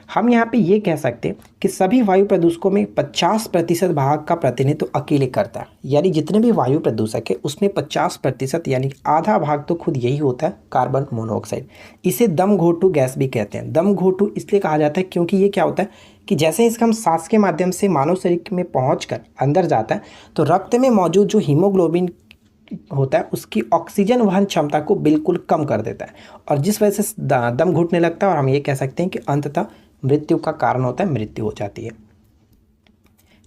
हम यहाँ पे ये कह सकते हैं कि सभी वायु प्रदूषकों में 50% भाग का प्रतिनिधित्व अकेले करता है, यानी जितने भी वायु प्रदूषक है उसमें 50% यानी आधा भाग तो खुद यही होता है कार्बन मोनोऑक्साइड। इसे दम घोटू गैस भी कहते हैं। दम घोटू इसलिए कहा जाता है क्योंकि ये क्या होता है, कि जैसे इसका हम सांस के माध्यम से मानव शरीर में पहुंचकर अंदर जाता है तो रक्त में मौजूद जो हीमोग्लोबिन होता है उसकी ऑक्सीजन वहन क्षमता को बिल्कुल कम कर देता है और जिस वजह से दम घुटने लगता है और हम ये कह सकते हैं कि अंततः मृत्यु का कारण होता है, मृत्यु हो जाती है।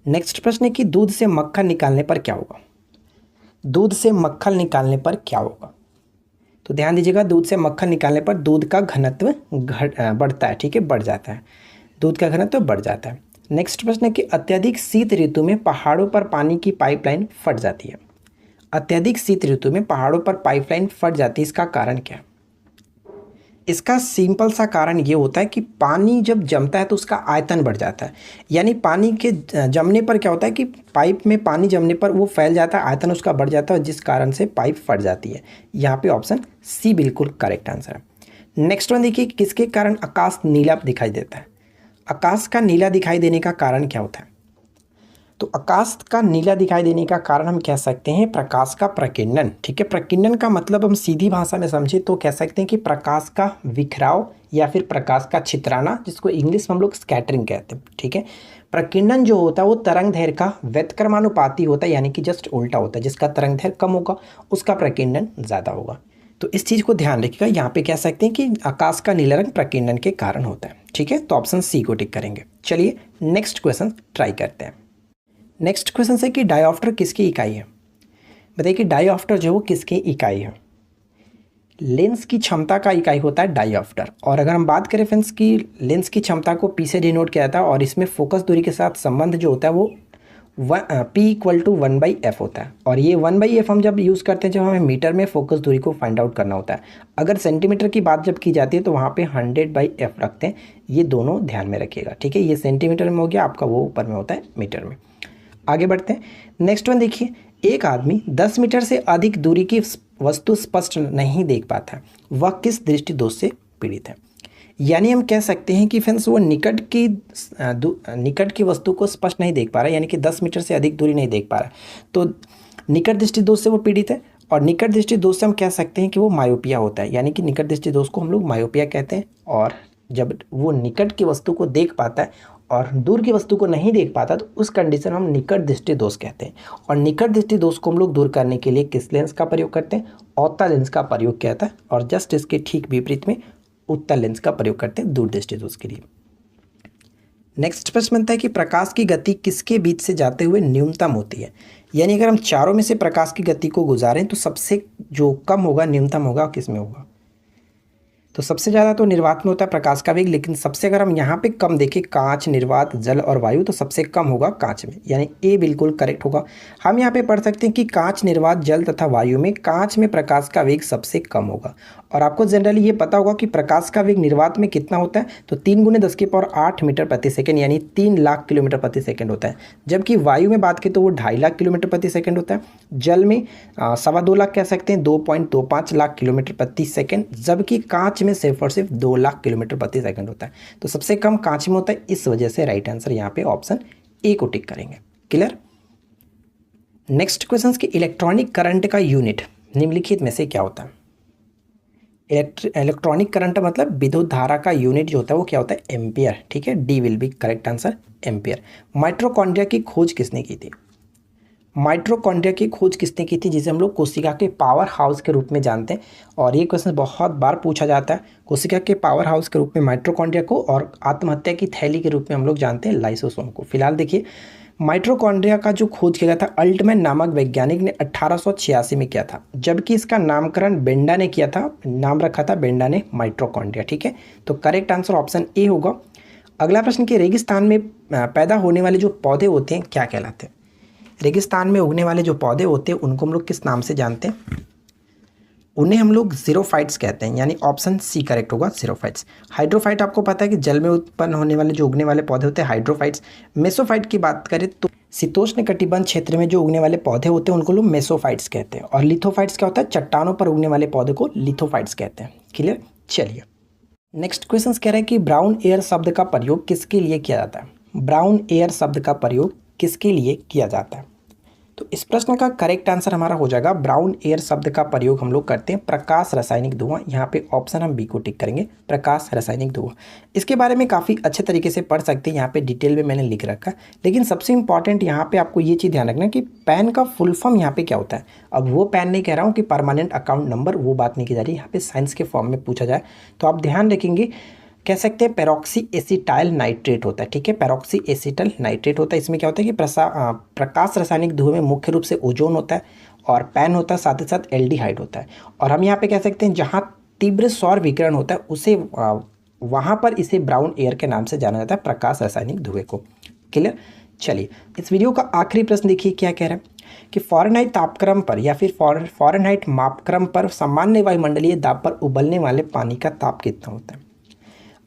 नेक्स्ट प्रश्न है कि दूध से मक्खन निकालने पर क्या होगा। दूध से मक्खन निकालने पर क्या होगा, तो ध्यान दीजिएगा, दूध से मक्खन निकालने पर दूध का घनत्व बढ़ता है, ठीक है, बढ़ जाता है, दूध का घनत्व बढ़ जाता है। नेक्स्ट प्रश्न है कि अत्यधिक शीत ऋतु में पहाड़ों पर पानी की पाइपलाइन फट जाती है। अत्यधिक शीत ऋतु में पहाड़ों पर पाइपलाइन फट जाती है, इसका कारण क्या है। इसका सिंपल सा कारण ये होता है कि पानी जब जमता है तो उसका आयतन बढ़ जाता है, यानी पानी के जमने पर क्या होता है कि पाइप में पानी जमने पर वो फैल जाता है, आयतन उसका बढ़ जाता है, जिस कारण से पाइप फट जाती है। यहाँ पे ऑप्शन सी बिल्कुल करेक्ट आंसर है। नेक्स्ट वन देखिए, किसके कारण आकाश नीला दिखाई देता है। आकाश का नीला दिखाई देने का कारण क्या होता है, तो आकाश का नीला दिखाई देने का कारण हम कह सकते हैं प्रकाश का प्रकीर्णन, ठीक है। प्रकीर्णन का मतलब हम सीधी भाषा में समझे तो कह सकते हैं कि प्रकाश का बिखराव या फिर प्रकाश का छितराना, जिसको इंग्लिश में हम लोग स्कैटरिंग कहते हैं, ठीक है। प्रकीर्णन जो होता है वो तरंग दैर्घ्य का व्युत्क्रमानुपाती होता है, यानी कि जस्ट उल्टा होता है, जिसका तरंग दैर्घ्य कम होगा उसका प्रकीर्णन ज़्यादा होगा। तो इस चीज़ को ध्यान रखिएगा, यहाँ पे कह सकते हैं कि आकाश का नीला रंग प्रकीर्णन के कारण होता है, ठीक है। तो ऑप्शन सी को टिक करेंगे। चलिए नेक्स्ट क्वेश्चन ट्राई करते हैं। नेक्स्ट क्वेश्चन है कि डायोप्टर किसकी इकाई है। बताइए कि डायोप्टर जो है वो किसकी इकाई है। लेंस की क्षमता का इकाई होता है डायोप्टर, और अगर हम बात करें फ्रेंड्स की लेंस की क्षमता को पी से डिनोट किया जाता है और इसमें फोकस दूरी के साथ संबंध जो होता है वो पी इक्वल टू 1/f होता है। और ये 1/f हम जब यूज़ करते हैं जब हमें मीटर में फोकस दूरी को फाइंड आउट करना होता है। अगर सेंटीमीटर की बात जब की जाती है तो वहाँ पे 100/f रखते हैं, ये दोनों ध्यान में रखिएगा, ठीक है। ये सेंटीमीटर में हो गया आपका, वो ऊपर में होता है मीटर में। आगे बढ़ते हैं। नेक्स्ट वन देखिए, एक आदमी 10 मीटर से अधिक दूरी की वस्तु स्पष्ट नहीं देख पाता, वह किस दृष्टि दोष से पीड़ित है। यानी हम कह सकते हैं कि फ्रेंड्स वो निकट की वस्तु को स्पष्ट नहीं देख पा रहा है, यानी कि 10 मीटर से अधिक दूरी नहीं देख पा रहा, तो निकट दृष्टि दोष से वो पीड़ित है। और निकट दृष्टि दोष से हम कह सकते हैं कि वो मायोपिया होता है, यानी कि निकट दृष्टि दोष को हम लोग मायोपिया कहते हैं। और जब वो निकट की वस्तु को देख पाता है और दूर की वस्तु को नहीं देख पाता तो उस कंडीशन हम निकट दृष्टि दोष कहते हैं। और निकट दृष्टि दोष को हम लोग दूर करने के लिए किस लेंस का प्रयोग करते हैं, अवतल लेंस का प्रयोग किया जाता है। और जस्ट इसके ठीक विपरीत में उत्तल लेंस का प्रयोग करते हैं दूर दृष्टि दोष के लिए। नेक्स्ट प्रश्न बनता है कि प्रकाश की गति किसके बीच से जाते हुए न्यूनतम होती है। यानी अगर हम चारों में से प्रकाश की गति को गुजारें तो सबसे जो कम होगा, न्यूनतम होगा, किस में होगा। तो सबसे ज़्यादा तो निर्वात में होता है प्रकाश का वेग, लेकिन सबसे अगर हम यहाँ पे कम देखें, कांच, निर्वात, जल और वायु, तो सबसे कम होगा कांच में, यानी ए बिल्कुल करेक्ट होगा। हम यहाँ पे पढ़ सकते हैं कि कांच, निर्वात, जल तथा वायु में कांच में प्रकाश का वेग सबसे कम होगा। और आपको जनरली ये पता होगा कि प्रकाश का वेग निर्वात में कितना होता है, तो 3 × 10⁸ मीटर प्रति सेकेंड, यानी 3 लाख किलोमीटर प्रति सेकेंड होता है। जबकि वायु में बात करें तो वो 2.5 लाख किलोमीटर प्रति सेकेंड होता है। जल में 2.25 लाख कह सकते हैं, 2.25 लाख किलोमीटर प्रति सेकेंड, जबकि कांच में सिर्फ और सिर्फ 2 लाख किलोमीटर प्रति सेकेंड होता है। तो सबसे कम कांच में होता है, इस वजह से राइट आंसर यहाँ पे ऑप्शन ए को टिक करेंगे। क्लियर। नेक्स्ट क्वेश्चन की इलेक्ट्रॉनिक करंट का यूनिट निम्नलिखित में से क्या होता है। इलेक्ट्रॉनिक करंट मतलब विद्युत धारा का यूनिट जो होता है वो क्या होता है, एम्पियर, ठीक है। D will be correct answer, ampere. Mitochondria की खोज किसने की थी। माइटोकॉन्ड्रिया की खोज किसने की थी, जिसे हम लोग कोशिका के पावर हाउस के रूप में जानते हैं। और ये क्वेश्चन बहुत बार पूछा जाता है। कोशिका के पावर हाउस के रूप में माइटोकॉन्ड्रिया को, और आत्महत्या की थैली के रूप में हम लोग जानते हैं लाइसोसोम को। फिलहाल देखिए, माइटोकॉन्ड्रिया का जो खोज किया गया था अल्टमैन नामक वैज्ञानिक ने 1886 में किया था, जबकि इसका नामकरण बेंडा ने किया था, नाम रखा था बेंडा ने माइटोकॉन्ड्रिया, ठीक है। तो करेक्ट आंसर ऑप्शन ए होगा। अगला प्रश्न कि रेगिस्तान में पैदा होने वाले जो पौधे होते हैं क्या कहलाते हैं। रेगिस्तान में उगने वाले जो पौधे होते हैं उनको हम लोग किस नाम से जानते हैं, उन्हें हम लोग ज़ीरोफाइट्स कहते हैं, यानी ऑप्शन सी करेक्ट होगा, ज़ीरोफाइट्स। हाइड्रोफाइट आपको पता है कि जल में उत्पन्न होने वाले जो उगने वाले पौधे होते हैं हाइड्रोफाइट्स। मेसोफाइट की बात करें तो शीतोष्ण कटिबंध क्षेत्र में जो उगने वाले पौधे होते हैं उनको लोग मेसोफाइट्स कहते हैं। और लिथोफाइट्स क्या होता है, चट्टानों पर उगने वाले पौधे को लिथोफाइट्स कहते हैं। क्लियर। चलिए नेक्स्ट क्वेश्चन कह रहा है कि ब्राउन एयर शब्द का प्रयोग किसके लिए किया जाता है। ब्राउन एयर शब्द का प्रयोग किसके लिए किया जाता है। तो इस प्रश्न का करेक्ट आंसर हमारा हो जाएगा ब्राउन एयर शब्द का प्रयोग हम लोग करते हैं प्रकाश रासायनिक धुआं। यहाँ पे ऑप्शन हम बी को टिक करेंगे, प्रकाश रासायनिक धुआं। इसके बारे में काफ़ी अच्छे तरीके से पढ़ सकते हैं, यहाँ पे डिटेल में मैंने लिख रखा है। लेकिन सबसे इंपॉर्टेंट यहाँ पे आपको ये चीज़ ध्यान रखना कि पैन का फुल फॉर्म यहाँ पे क्या होता है। अब वो पैन नहीं कह रहा हूँ कि परमानेंट अकाउंट नंबर, वो बात नहीं की जा रही, यहाँ पे साइंस के फॉर्म में पूछा जाए तो आप ध्यान रखेंगे, कह सकते हैं पेरोक्सी एसिटाइल नाइट्रेट होता है। ठीक है, पेरोक्सी एसिटाइल नाइट्रेट होता है। इसमें क्या होता है कि प्रकाश रासायनिक धुएं में मुख्य रूप से ओजोन होता है और पैन होता है, साथ ही साथ एल्डिहाइड होता है। और हम यहाँ पे कह सकते हैं जहाँ तीव्र सौर विकिरण होता है उसे वहाँ पर इसे ब्राउन एयर के नाम से जाना जाता है, प्रकाश रासायनिक धुएं को। क्लियर। चलिए इस वीडियो का आखिरी प्रश्न देखिए क्या कह रहा है कि फ़ारेनहाइट तापक्रम पर या फिर फ़ारेनहाइट मापक्रम पर सामान्य वायुमंडलीय दाब पर उबलने वाले पानी का ताप कितना होता है।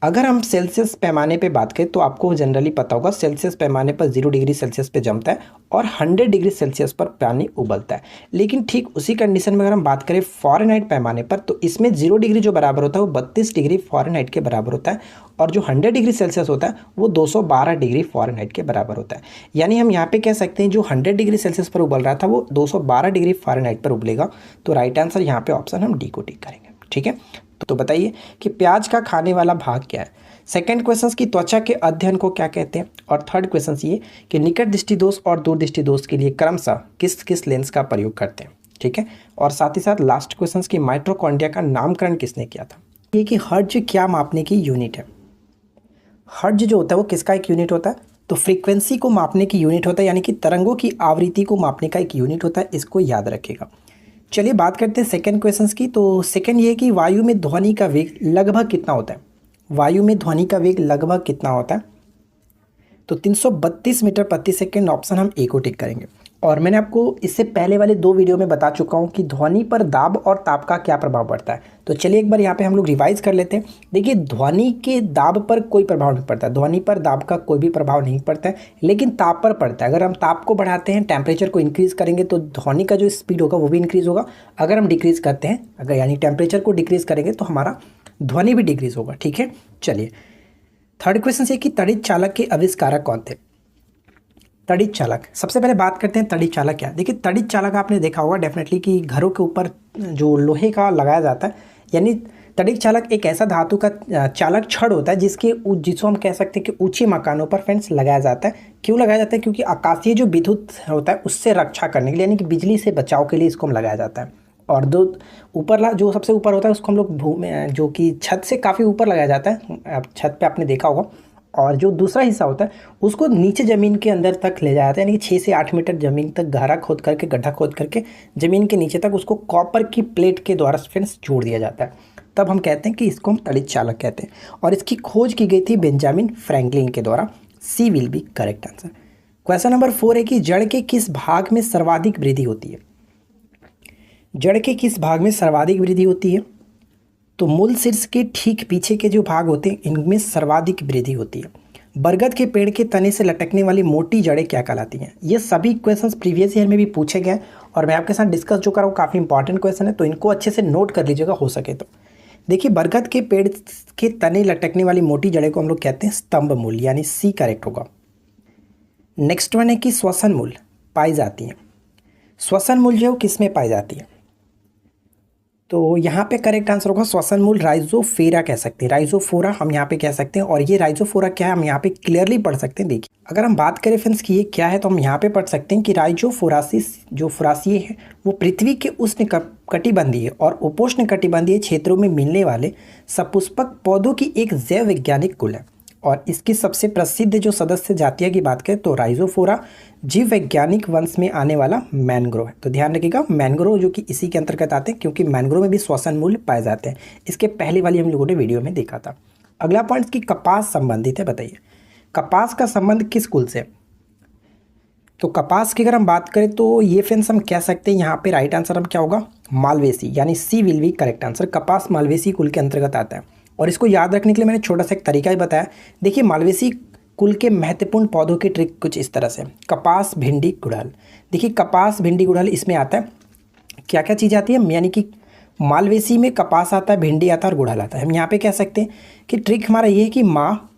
अगर हम सेल्सियस पैमाने पे बात करें तो आपको जनरली पता होगा सेल्सियस पैमाने पर 0 डिग्री सेल्सियस पे जमता है और 100 डिग्री सेल्सियस पर पानी उबलता है। लेकिन ठीक उसी कंडीशन में अगर हम बात करें फ़ारेनहाइट पैमाने पर तो इसमें 0 डिग्री जो बराबर होता है वो 32 डिग्री फ़ारेनहाइट के बराबर होता है और जो 100 डिग्री सेल्सियस होता है वो 212 डिग्री फ़ारेनहाइट के बराबर होता है। यानी हम यहाँ पे कह सकते हैं जो 100 डिग्री सेल्सियस पर उबल रहा था वो 212 डिग्री फ़ारेनहाइट पर उबलेगा। तो राइट आंसर यहाँ पे ऑप्शन हम डी को टिक करेंगे। ठीक है, तो बताइए कि प्याज का खाने वाला भाग क्या है। सेकंड क्वेश्चन की त्वचा के अध्ययन को क्या कहते हैं। और थर्ड क्वेश्चन ये कि निकट दृष्टि दोष और दूर दृष्टि दोष के लिए क्रमशः किस किस लेंस का प्रयोग करते हैं। ठीक है, और साथ ही साथ लास्ट क्वेश्चन की माइटोकॉन्ड्रिया का नामकरण किसने किया था। ये कि हर्ट्ज क्या मापने की यूनिट है। हर्ट्ज जो होता है वो किसका एक यूनिट होता है, तो फ्रीक्वेंसी को मापने की यूनिट होता है, यानी कि तरंगों की आवृत्ति को मापने का एक यूनिट होता है, इसको याद रखिएगा। चलिए बात करते हैं सेकंड क्वेश्चंस की। तो सेकंड ये है कि वायु में ध्वनि का वेग लगभग कितना होता है। वायु में ध्वनि का वेग लगभग कितना होता है, तो 332 मीटर प्रति सेकंड, ऑप्शन हम ए को टिक करेंगे। और मैंने आपको इससे पहले वाले 2 वीडियो में बता चुका हूँ कि ध्वनि पर दाब और ताप का क्या प्रभाव पड़ता है। तो चलिए एक बार यहाँ पे हम लोग रिवाइज कर लेते हैं। देखिए ध्वनि के दाब पर कोई प्रभाव नहीं पड़ता, ध्वनि पर दाब का कोई भी प्रभाव नहीं पड़ता है, लेकिन ताप पर पड़ता है। अगर हम ताप को बढ़ाते हैं, टेम्परेचर को इंक्रीज़ करेंगे तो ध्वनि का जो स्पीड होगा वो भी इंक्रीज़ होगा। अगर हम डिक्रीज़ करते हैं, अगर यानी टेम्परेचर को डिक्रीज़ करेंगे तो हमारा ध्वनि भी डिक्रीज़ होगा। ठीक है, चलिए थर्ड क्वेश्चन से कि तड़ित चालक के आविष्कारक कौन थे। तड़ित चालक, सबसे पहले बात करते हैं तड़ित चालक क्या। देखिए तड़ित चालक आपने देखा होगा डेफिनेटली कि घरों के ऊपर जो लोहे का लगाया जाता है, यानी तड़ित चालक एक ऐसा धातु का चालक छड़ होता है जिसको हम कह सकते हैं कि ऊंचे मकानों पर फ्रेंड्स लगाया जाता है। क्यों लगाया जाता है, क्योंकि आकाशीय जो विद्युत होता है उससे रक्षा करने के लिए, यानी कि बिजली से बचाव के लिए इसको हम लगाया जाता है। और जो सबसे ऊपर होता है उसको हम लोग जो कि छत से काफ़ी ऊपर लगाया जाता है, छत पे आपने देखा होगा। और जो दूसरा हिस्सा होता है उसको नीचे ज़मीन के अंदर तक ले जाया जाता है, यानी कि 6 से 8 मीटर ज़मीन तक गहरा खोद करके, गड्ढा खोद करके ज़मीन के नीचे तक उसको कॉपर की प्लेट के द्वारा फ्रेंड्स जोड़ दिया जाता है। तब हम कहते हैं कि इसको हम तड़ित चालक कहते हैं। और इसकी खोज की गई थी बेंजामिन फ्रैंकलिन के द्वारा। C will be correct answer. Question number 4 है कि जड़ के किस भाग में सर्वाधिक वृद्धि होती है। जड़ के किस भाग में सर्वाधिक वृद्धि होती है, तो मूल शीर्ष के ठीक पीछे के जो भाग होते हैं इनमें सर्वाधिक वृद्धि होती है। बरगद के पेड़ के तने से लटकने वाली मोटी जड़ें क्या कहलाती हैं। ये सभी क्वेश्चंस प्रीवियस ईयर में भी पूछे गए और मैं आपके साथ डिस्कस जो कर रहा हूँ काफ़ी इंपॉर्टेंट क्वेश्चन है, तो इनको अच्छे से नोट कर लीजिएगा हो सके तो। देखिए बरगद के पेड़ के तने लटकने वाली मोटी जड़ें को हम लोग कहते हैं स्तंभ मूल, यानी सी करेक्ट होगा। नेक्स्ट वन है कि श्वसन मूल पाई जाती हैं। श्वसन मूल जो किस में पाई जाती है, तो यहाँ पे करेक्ट आंसर होगा श्वसन मूल राइजोफोरा कह सकते हैं, राइजोफोरा हम यहाँ पे कह सकते हैं। और ये राइजोफोरा क्या है हम यहाँ पे क्लियरली पढ़ सकते हैं। देखिए अगर हम बात करें फ्रेंड्स कि ये क्या है तो हम यहाँ पे पढ़ सकते हैं कि राइजोफोरासिस जो फोरासिए है वो पृथ्वी के उष्ण कटिबंधीय और उपोष्ण कटिबंधीय क्षेत्रों में मिलने वाले सपुष्पक पौधों की एक जैव वैज्ञानिक कुल है। और इसकी सबसे प्रसिद्ध जो सदस्य जातियाँ की बात करें तो राइजोफोरा जीव वैज्ञानिक वंश में आने वाला मैनग्रोव है। तो ध्यान रखिएगा मैनग्रोव जो कि इसी के अंतर्गत आते हैं, क्योंकि मैनग्रोव में भी श्वसन मूल पाए जाते हैं। इसके पहले वाली हम लोगों ने वीडियो में देखा था। अगला पॉइंट की कपास संबंधित है। बताइए कपास का संबंध किस कुल से। तो कपास की अगर हम बात करें तो ये फ्रेंड्स हम कह सकते हैं यहाँ पे राइट आंसर हम क्या होगा मालवेसी, यानी सी विल बी करेक्ट आंसर। कपास मालवेसी कुल के अंतर्गत आता है। और इसको याद रखने के लिए मैंने छोटा सा एक तरीका ही बताया। देखिए मालवेसी कुल के महत्वपूर्ण पौधों की ट्रिक कुछ इस तरह से, कपास भिंडी गुड़हल। देखिए कपास भिंडी गुड़हल इसमें आता है क्या क्या चीज़ आती है, यानी कि मालवेसी में कपास आता है, भिंडी आता है और गुड़हल आता है। हम यहाँ पे कह सकते हैं कि ट्रिक हमारा ये है कि माँ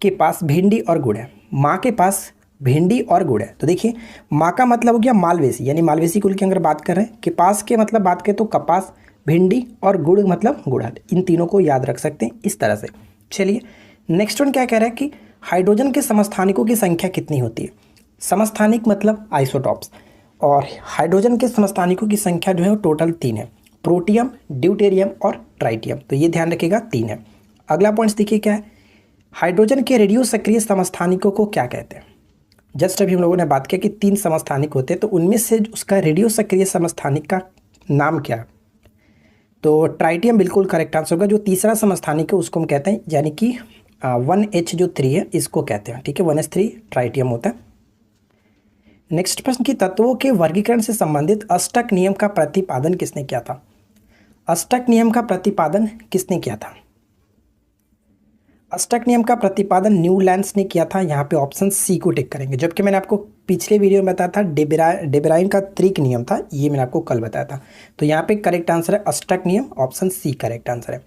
के पास भिंडी और गुड़ है, माँ के पास भिंडी और गुड़ है। तो देखिए माँ का मतलब हो गया मालवेसी, यानी मालवेसी कुल की अगर बात कर रहे हैं, कपास के मतलब बात करें तो कपास, भिंडी और गुड़ मतलब गुड़हल। इन तीनों को याद रख सकते हैं इस तरह से। चलिए नेक्स्ट वन क्या कह रहा है कि हाइड्रोजन के समस्थानिकों की संख्या कितनी होती है। समस्थानिक मतलब आइसोटॉप्स, और हाइड्रोजन के समस्थानिकों की संख्या जो है वो टोटल 3 है, प्रोटियम, ड्यूटेरियम और ट्राइटियम। तो ये ध्यान रखिएगा 3 है। अगला पॉइंट देखिए क्या है, हाइड्रोजन के रेडियो सक्रिय समस्थानिकों को क्या कहते हैं। जस्ट अभी हम लोगों ने बात किया कि 3 समस्थानिक होते हैं, तो उनमें से उसका रेडियो सक्रिय समस्थानिक का नाम क्या है। तो ट्राइटियम बिल्कुल करेक्ट आंसर होगा। जो तीसरा समस्थानिक है उसको हम कहते हैं, यानी कि 1H जो 3 है इसको कहते हैं, ठीक है, 1H3 ट्राइटियम होता है। नेक्स्ट प्रश्न की तत्वों के वर्गीकरण से संबंधित अष्टक नियम का प्रतिपादन किसने किया था। अष्टक नियम का प्रतिपादन किसने किया था। अष्टक नियम का प्रतिपादन न्यूलैंड्स ने किया था। यहाँ पे ऑप्शन सी को टिक करेंगे, जबकि मैंने आपको पिछले वीडियो में बताया था डेबराइन का त्रिक नियम था, ये मैंने आपको कल बताया था। तो यहाँ पे करेक्ट आंसर है अष्टक नियम, ऑप्शन सी करेक्ट आंसर है।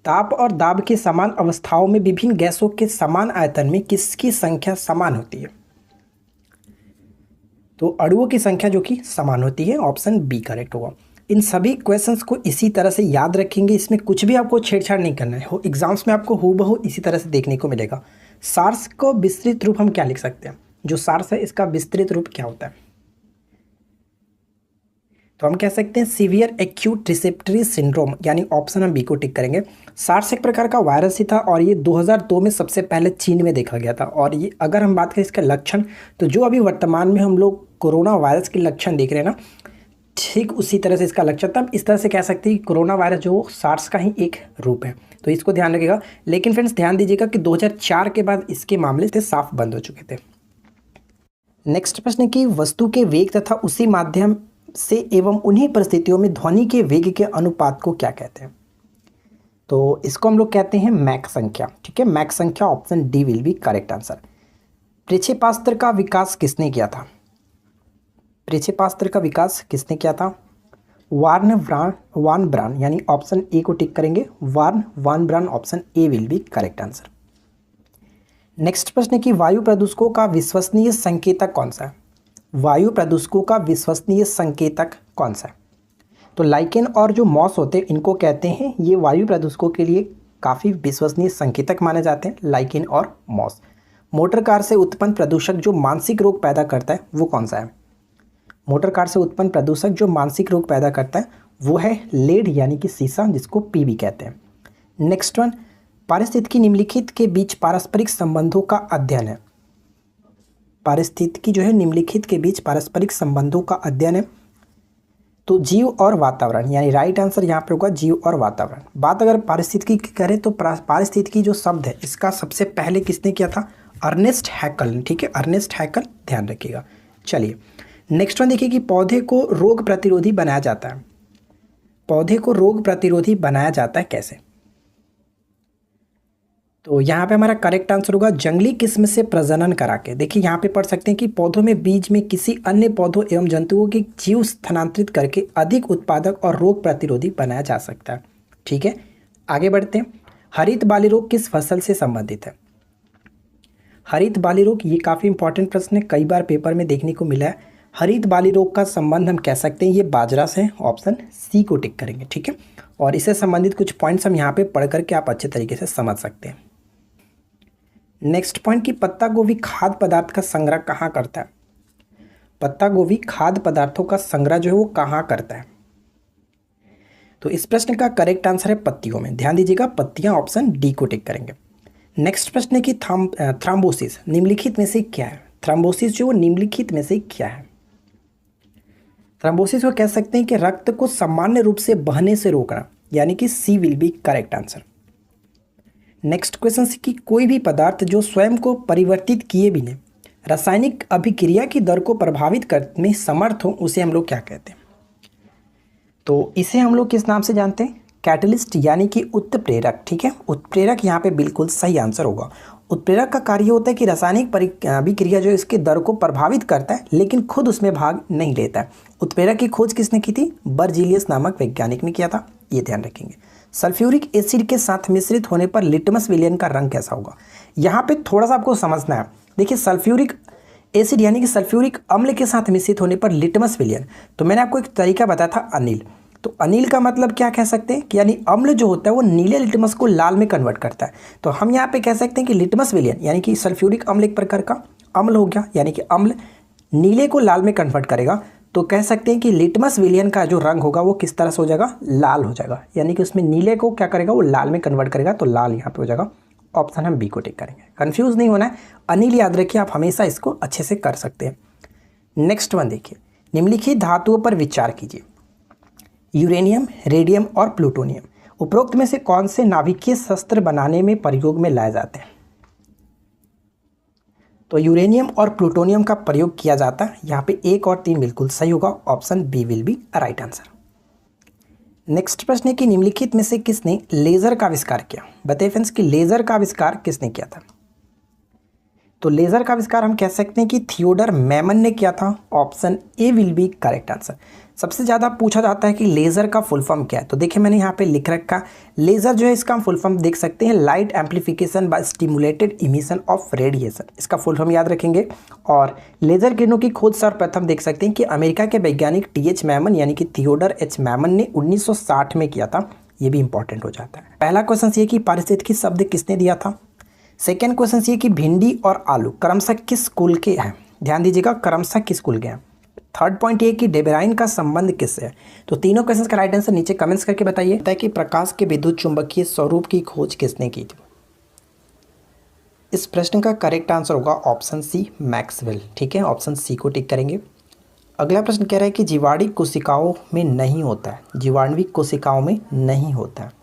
ताप और दाब के समान अवस्थाओं में विभिन्न गैसों के समान आयतन में किसकी संख्या समान होती है। तो अणुओं की संख्या जो कि समान होती है, ऑप्शन बी करेक्ट होगा। इन सभी क्वेश्चंस को इसी तरह से याद रखेंगे, इसमें कुछ भी आपको छेड़छाड़ नहीं करना है। हो एग्जाम्स में आपको हूबहू इसी तरह से देखने को मिलेगा। सार्स को विस्तृत रूप हम क्या लिख सकते हैं, जो सार्स है इसका विस्तृत रूप क्या होता है। तो हम कह सकते हैं सीवियर एक्यूट रिसेप्टरी सिंड्रोम, यानी ऑप्शन हम बी को टिक करेंगे। सार्स एक प्रकार का वायरस ही था और ये 2002 में सबसे पहले चीन में देखा गया था। और ये अगर हम बात करें इसका लक्षण, तो जो अभी वर्तमान में हम लोग कोरोना वायरस के लक्षण देख रहे हैं ना, ठीक उसी तरह से इसका लक्षण था। इस तरह से कह सकते हैं कि कोरोना वायरस जो सार्स का ही एक रूप है, तो इसको ध्यान रखिएगा। लेकिन फ्रेंड्स ध्यान दीजिएगा कि 2004 के बाद इसके मामले से साफ बंद हो चुके थे। नेक्स्ट प्रश्न की वस्तु के वेग तथा उसी माध्यम से एवं उन्हीं परिस्थितियों में ध्वनि के वेग के अनुपात को क्या कहते हैं। तो इसको हम लोग कहते हैं मैक संख्या, ठीक है, मैक संख्या, option D will be correct answer. प्रक्षेपास्त्र का विकास किसने किया था। प्रक्षेपास्त्र का विकास किसने किया था। वान ब्रान, यानी ऑप्शन ए को टिक करेंगे, वान ब्रान, option A will be correct answer. Next प्रश्न की वायु प्रदूषकों का विश्वसनीय संकेतक कौन सा है। वायु प्रदूषकों का विश्वसनीय संकेतक कौन सा है। तो लाइकेन और जो मॉस होते हैं इनको कहते हैं, ये वायु प्रदूषकों के लिए काफ़ी विश्वसनीय संकेतक माने जाते हैं, लाइकेन और मॉस। मोटर कार से उत्पन्न प्रदूषक जो मानसिक रोग पैदा करता है वो कौन सा है। मोटर कार से उत्पन्न प्रदूषक जो मानसिक रोग पैदा करता है वो है लेड, यानी कि सीसा, जिसको पीबी कहते हैं। नेक्स्ट वन, पारिस्थितिकी निम्नलिखित के बीच पारस्परिक संबंधों का अध्ययन है। पारिस्थितिकी जो है निम्नलिखित के बीच पारस्परिक संबंधों का अध्ययन है। तो जीव और वातावरण, यानी राइट आंसर यहाँ पे होगा जीव और वातावरण। बात अगर पारिस्थितिकी की करें तो पारिस्थितिकी जो शब्द है इसका सबसे पहले किसने किया था, अर्नेस्ट हैकल ने, ठीक है, अर्नेस्ट हैकल, ध्यान रखिएगा। चलिए नेक्स्ट वन देखिए कि पौधे को रोग प्रतिरोधी बनाया जाता है। पौधे को रोग प्रतिरोधी बनाया जाता है कैसे। तो यहाँ पे हमारा करेक्ट आंसर होगा जंगली किस्म से प्रजनन करा के। देखिए यहाँ पे पढ़ सकते हैं कि पौधों में बीज में किसी अन्य पौधों एवं जंतुओं के जीव स्थानांतरित करके अधिक उत्पादक और रोग प्रतिरोधी बनाया जा सकता है, ठीक है। आगे बढ़ते हैं, हरित बाली रोग किस फसल से संबंधित है। हरित बाली रोग, ये काफ़ी इंपॉर्टेंट प्रश्न है, कई बार पेपर में देखने को मिला है। हरित बाली रोग का संबंध हम कह सकते हैं ये बाजरा से, ऑप्शन सी को टिक करेंगे, ठीक है। और इससे संबंधित कुछ पॉइंट्स हम यहाँ पे पढ़ करके आप अच्छे तरीके से समझ सकते हैं। नेक्स्ट पॉइंट की पत्ता गोभी खाद्य पदार्थ का संग्रह कहाँ करता है। पत्ता गोभी खाद्य पदार्थों का संग्रह जो है वो कहाँ करता है। तो इस प्रश्न का करेक्ट आंसर है पत्तियों में, ध्यान दीजिएगा, पत्तियां, ऑप्शन डी को टिक करेंगे। नेक्स्ट प्रश्न है कि थ्रोम्बोसिस निम्नलिखित में से क्या है। थ्रोम्बोसिस जो निम्नलिखित में से क्या है। थ्रोम्बोसिस को कह सकते हैं कि रक्त को सामान्य रूप से बहने से रोकना, यानी कि C will be correct answer. Next question है कि कोई भी पदार्थ जो स्वयं को परिवर्तित किए बिना रासायनिक अभिक्रिया की दर को प्रभावित करने में समर्थ हो उसे हम लोग क्या कहते हैं। तो इसे हम लोग किस नाम से जानते हैं, कैटलिस्ट, यानी कि उत्प्रेरक, ठीक है। उत्प्रेरक यहाँ पे बिल्कुल सही आंसर होगा। उत्प्रेरक का कार्य होता है कि रासायनिक अभिक्रिया जो इसके दर को प्रभावित करता है लेकिन खुद उसमें भाग नहीं लेता है। उत्प्रेरक की खोज किसने की थी, बर्जीलियस नामक वैज्ञानिक ने किया था, ये ध्यान रखेंगे। सल्फ्यूरिक एसिड के साथ मिश्रित होने पर लिटमस विलयन का रंग कैसा होगा। यहाँ पे थोड़ा सा आपको समझना है। देखिए सल्फ्यूरिक एसिड यानी कि सल्फ्यूरिक अम्ल के साथ मिश्रित होने पर लिटमस विलयन। तो मैंने आपको एक तरीका बताया था अनिल। तो अनिल का मतलब क्या कह सकते हैं कि यानी अम्ल जो होता है वो नीले लिटमस को लाल में कन्वर्ट करता है। तो हम यहाँ पे कह सकते हैं कि लिटमस विलयन यानी कि सल्फ्यूरिक अम्ल एक प्रकार का अम्ल हो गया, यानी कि अम्ल नीले को लाल में कन्वर्ट करेगा। तो कह सकते हैं कि लिटमस विलयन का जो रंग होगा वो किस तरह से हो जाएगा, लाल हो जाएगा, यानी कि उसमें नीले को क्या करेगा, वो लाल में कन्वर्ट करेगा। तो लाल यहाँ पे हो जाएगा। ऑप्शन हम बी को टिक करेंगे। कंफ्यूज नहीं होना है, अनिल याद रखिए, आप हमेशा इसको अच्छे से कर सकते हैं। नेक्स्ट वन देखिए, निम्नलिखित धातुओं पर विचार कीजिए। यूरेनियम, रेडियम और प्लूटोनियम उपरोक्त में से कौन से नाभिकीय शस्त्र बनाने में प्रयोग में लाए जाते हैं? तो यूरेनियम और प्लूटोनियम का प्रयोग किया जाता है। यहाँ पे 1 और 3 बिल्कुल सही होगा। Option B will be right answer. Next प्रश्न है कि निम्नलिखित में से किसने लेजर का आविष्कार किया? बताइए फ्रेंड्स कि लेजर का आविष्कार किसने किया था? तो लेजर का आविष्कार हम कह सकते हैं कि थियोडर मैमन ने किया था। Option A will be correct answer. सबसे ज़्यादा पूछा जाता है कि लेज़र का फुल फॉर्म क्या है। तो देखिए मैंने यहाँ पे लिख रखा, लेज़र जो है इसका हम फुल फॉर्म देख सकते हैं, light amplification by stimulated emission of radiation, इसका फुल फॉर्म याद रखेंगे। और लेज़र किरणों की खोज सर्वप्रथम देख सकते हैं कि अमेरिका के वैज्ञानिक टी.एच. मैमन यानी कि थियोडर एच. मैमन ने 1960 में किया था। ये भी इंपॉर्टेंट हो जाता है। पहला क्वेश्चन ये कि पारिस्थितिकी शब्द किसने दिया था। सेकेंड क्वेश्चन ये कि भिंडी और आलू क्रमशः किस कुल के हैं। ध्यान दीजिएगा, क्रमशः किस कुल के हैं। थर्ड पॉइंट ये कि डेबेराइन का संबंध किससे है। तो तीनों क्वेश्चन का राइट आंसर नीचे कमेंट्स करके बताइए। कि प्रकाश के विद्युत चुंबकीय स्वरूप की खोज किसने की थी। इस प्रश्न का करेक्ट आंसर होगा ऑप्शन सी, मैक्सवेल। ठीक है, ऑप्शन सी को टिक करेंगे। अगला प्रश्न कह रहा है कि जीवाणु कोशिकाओं में नहीं होता है, जीवाणुविक कोशिकाओं में नहीं होता है।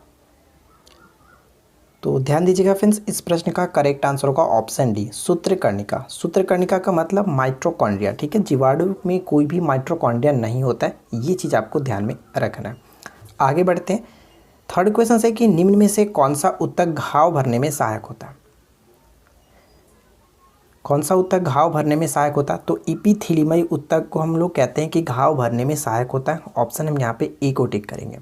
तो ध्यान दीजिएगा फ्रेंड्स, इस प्रश्न का करेक्ट आंसर होगा ऑप्शन डी, सूत्रकर्णिका। सूत्रकर्णिका का मतलब माइटोकॉन्ड्रिया। ठीक है, जीवाणु में कोई भी माइटोकॉन्ड्रिया नहीं होता है, ये चीज़ आपको ध्यान में रखना है। आगे बढ़ते हैं। थर्ड क्वेश्चन है कि निम्न में से कौन सा ऊतक घाव भरने में सहायक होता है। कौन सा ऊतक घाव भरने में सहायक होता है। तो इपिथीलियमय ऊतक को हम लोग कहते हैं कि घाव भरने में सहायक होता है। ऑप्शन हम यहाँ पे ए को टिक करेंगे।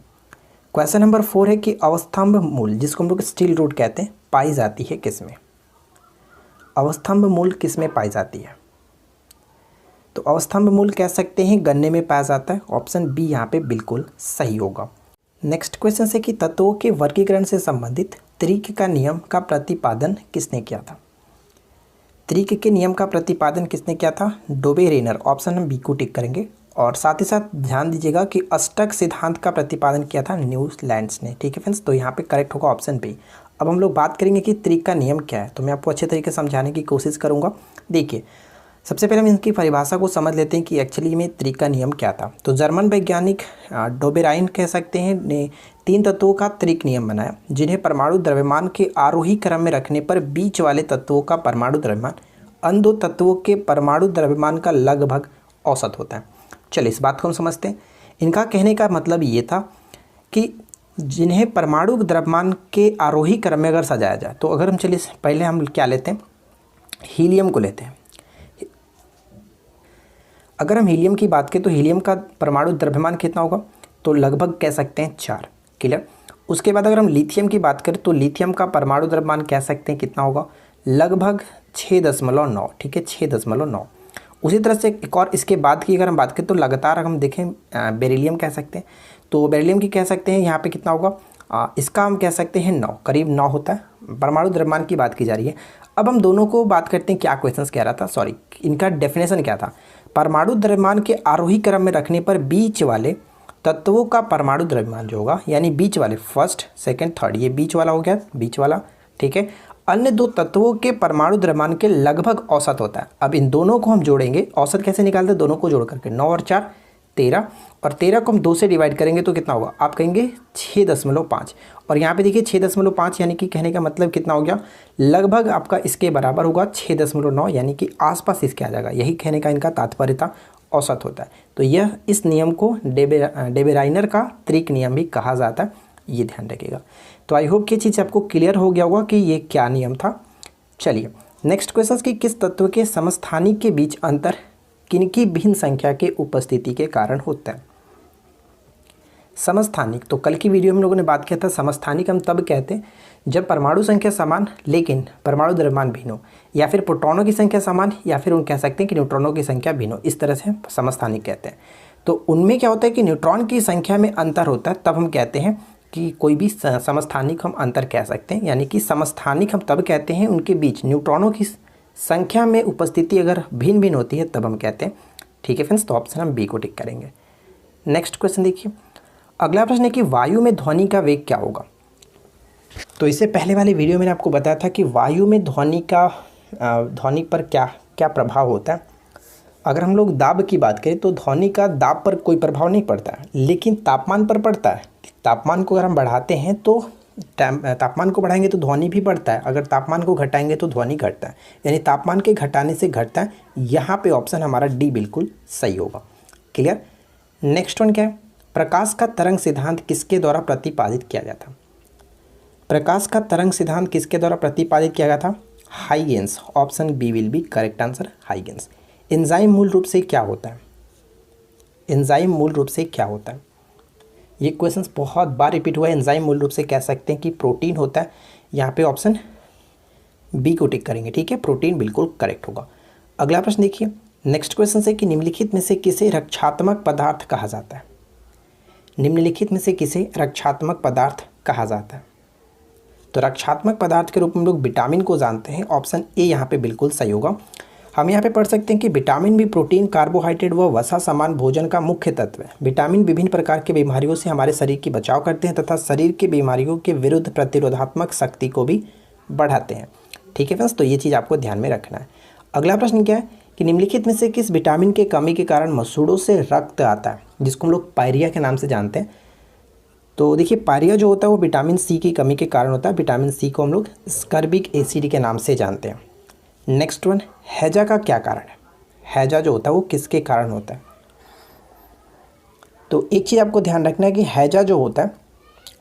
क्वेश्चन नंबर 4 है कि अवस्थम्भ मूल, जिसको हम लोग स्टील रूट कहते हैं, पाई जाती है किसमें। अवस्थम्भ मूल किसमें पाई जाती है। तो अवस्थम्भ मूल कह सकते हैं गन्ने में पाया जाता है। ऑप्शन बी यहाँ पे बिल्कुल सही होगा। नेक्स्ट क्वेश्चन है कि तत्वों के वर्गीकरण से संबंधित त्रिक का नियम का प्रतिपादन किसने किया था। त्रिक के नियम का प्रतिपादन किसने किया था, डोबेरेनर। ऑप्शन हम बी को टिक करेंगे। और साथ ही साथ ध्यान दीजिएगा कि अष्टक सिद्धांत का प्रतिपादन किया था न्यूलैंड्स ने। ठीक है फ्रेंड्स, तो यहाँ पे करेक्ट होगा ऑप्शन बी। अब हम लोग बात करेंगे कि त्रिक का नियम क्या है, तो मैं आपको अच्छे तरीके से समझाने की कोशिश करूँगा। देखिए, सबसे पहले हम इनकी परिभाषा को समझ लेते हैं कि एक्चुअली में त्रिक का नियम क्या था। तो जर्मन वैज्ञानिक डोबेराइन कह सकते हैं ने 3 तत्वों का त्रिक नियम बनाया, जिन्हें परमाणु द्रव्यमान के आरोही क्रम में रखने पर बीच वाले तत्वों का परमाणु द्रव्यमान अन्य 2 तत्वों के परमाणु द्रव्यमान का लगभग औसत होता है। चलिए इस बात को हम समझते हैं। इनका कहने का मतलब ये था कि जिन्हें परमाणु द्रव्यमान के आरोही क्रम में अगर सजाया जाए, तो अगर हम चलिए पहले हम क्या लेते हैं, हीलियम को लेते हैं। अगर हम हीलियम की बात करें तो हीलियम का परमाणु द्रव्यमान कितना होगा, तो लगभग कह सकते हैं 4। क्लियर। उसके बाद अगर हम लिथियम की बात करें तो लिथियम का परमाणु द्रव्यमान कह सकते हैं कितना होगा, लगभग 6.9। ठीक है, 6.9। उसी तरह से एक और इसके बाद की अगर हम बात करें तो लगातार हम देखें बेरिलियम कह सकते हैं। तो बेरिलियम की कह सकते हैं यहाँ पे कितना होगा, इसका हम कह सकते हैं 9, करीब 9 होता है। परमाणु द्रव्यमान की बात की जा रही है। अब हम दोनों को बात करते हैं, क्या क्वेश्चन कह रहा था, सॉरी इनका डेफिनेशन क्या था। परमाणु द्रव्यमान के आरोही क्रम में रखने पर बीच वाले तत्वों का परमाणु द्रव्यमान जो होगा, यानी बीच वाले फर्स्ट सेकेंड थर्ड, ये बीच वाला हो गया, बीच वाला। ठीक है, अन्य 2 तत्वों के परमाणु द्रव्यमान के लगभग औसत होता है। अब इन दोनों को हम जोड़ेंगे, औसत कैसे निकालते हैं, दोनों को जोड़ करके 9 और 4 13, और 13 को हम 2 से डिवाइड करेंगे तो कितना होगा, आप कहेंगे 6.5। और यहाँ पे देखिए 6.5 यानी कि कहने का मतलब कितना हो गया, लगभग आपका इसके बराबर होगा 6.9, यानी कि आसपास इसके आ जाएगा। यही कहने का इनका तात्पर्य था, औसत होता है। तो यह इस नियम को डेबेराइनर का त्रिक नियम भी कहा जाता है, ये ध्यान रखिएगा। तो आई होप कि ये चीज़ आपको क्लियर हो गया होगा कि ये क्या नियम था। चलिए नेक्स्ट क्वेश्चन कि किस तत्व के समस्थानिक के बीच अंतर किनकी भिन्न संख्या के उपस्थिति के कारण होता है। समस्थानिक, तो कल की वीडियो में हम लोगों ने बात किया था समस्थानिक हम तब कहते हैं जब परमाणु संख्या समान लेकिन परमाणु द्रव्यमान भिन्न हो, या फिर प्रोटॉनों की संख्या समान, या फिर उन कह सकते हैं कि न्यूट्रॉनों की संख्या भिन्न हो, इस तरह से समस्थानिक कहते हैं। तो उनमें क्या होता है कि न्यूट्रॉन की संख्या में अंतर होता है, तब हम कहते हैं कि कोई भी समस्थानिक हम अंतर कह सकते हैं। यानी कि समस्थानिक हम तब कहते हैं उनके बीच न्यूट्रॉनों की संख्या में उपस्थिति अगर भिन्न भिन्न होती है तब हम कहते हैं। ठीक है फ्रेंड्स, तो ऑप्शन हम बी को टिक करेंगे। नेक्स्ट क्वेश्चन देखिए, अगला प्रश्न है कि वायु में ध्वनि का वेग क्या होगा। तो इससे पहले वाले वीडियो में आपको बताया था कि वायु में ध्वनि पर क्या क्या प्रभाव होता है। अगर हम लोग दाब की बात करें तो ध्वनि का दाब पर कोई प्रभाव नहीं पड़ता है, लेकिन तापमान पर पड़ता है। तापमान को अगर हम बढ़ाते हैं तो तापमान को बढ़ाएंगे तो ध्वनि भी बढ़ता है, अगर तापमान को घटाएंगे तो ध्वनि घटता है, यानी तापमान के घटाने से घटता है। यहाँ पे ऑप्शन हमारा डी बिल्कुल सही होगा। क्लियर। नेक्स्ट वन क्या है, प्रकाश का तरंग सिद्धांत किसके द्वारा प्रतिपादित किया गया था। प्रकाश का तरंग सिद्धांत किसके द्वारा प्रतिपादित किया गया था, Huygens. Option B will be correct answer, Huygens. Enzyme मूल रूप से क्या होता है, एंजाइम मूल रूप से क्या होता है, ये क्वेश्चन बहुत बार रिपीट हुआ है। एंजाइम मूल रूप से कह सकते हैं कि प्रोटीन होता है। यहाँ पे ऑप्शन बी को टिक करेंगे। ठीक है, प्रोटीन बिल्कुल करेक्ट होगा। अगला प्रश्न देखिए, नेक्स्ट क्वेश्चन से कि निम्नलिखित में से किसे रक्षात्मक पदार्थ कहा जाता है। निम्नलिखित में से किसे रक्षात्मक पदार्थ कहा जाता है। तो रक्षात्मक पदार्थ के रूप में हम लोग विटामिन को जानते हैं। ऑप्शन ए यहाँ पे बिल्कुल सही होगा। हम यहाँ पे पढ़ सकते हैं कि विटामिन भी प्रोटीन, कार्बोहाइड्रेट व वसा समान भोजन का मुख्य तत्व है। विटामिन विभिन्न प्रकार के बीमारियों से हमारे शरीर की बचाव करते हैं तथा शरीर के बीमारियों के विरुद्ध प्रतिरोधात्मक शक्ति को भी बढ़ाते हैं। ठीक है फ्रेंड्स, तो ये चीज़ आपको ध्यान में रखना है। अगला प्रश्न क्या है कि निम्नलिखित में से किस विटामिन के कमी के कारण मसूड़ों से रक्त आता है, जिसको हम लोग पायरिया के नाम से जानते हैं। तो देखिए, पायरिया जो होता है वो विटामिन सी की कमी के कारण होता है। विटामिन सी को हम लोग स्कर्बिक एसिड के नाम से जानते हैं। नेक्स्ट वन, हैजा का क्या कारण है। हैजा जो होता है वो किसके कारण होता है। तो एक चीज़ आपको ध्यान रखना है कि हैजा जो होता है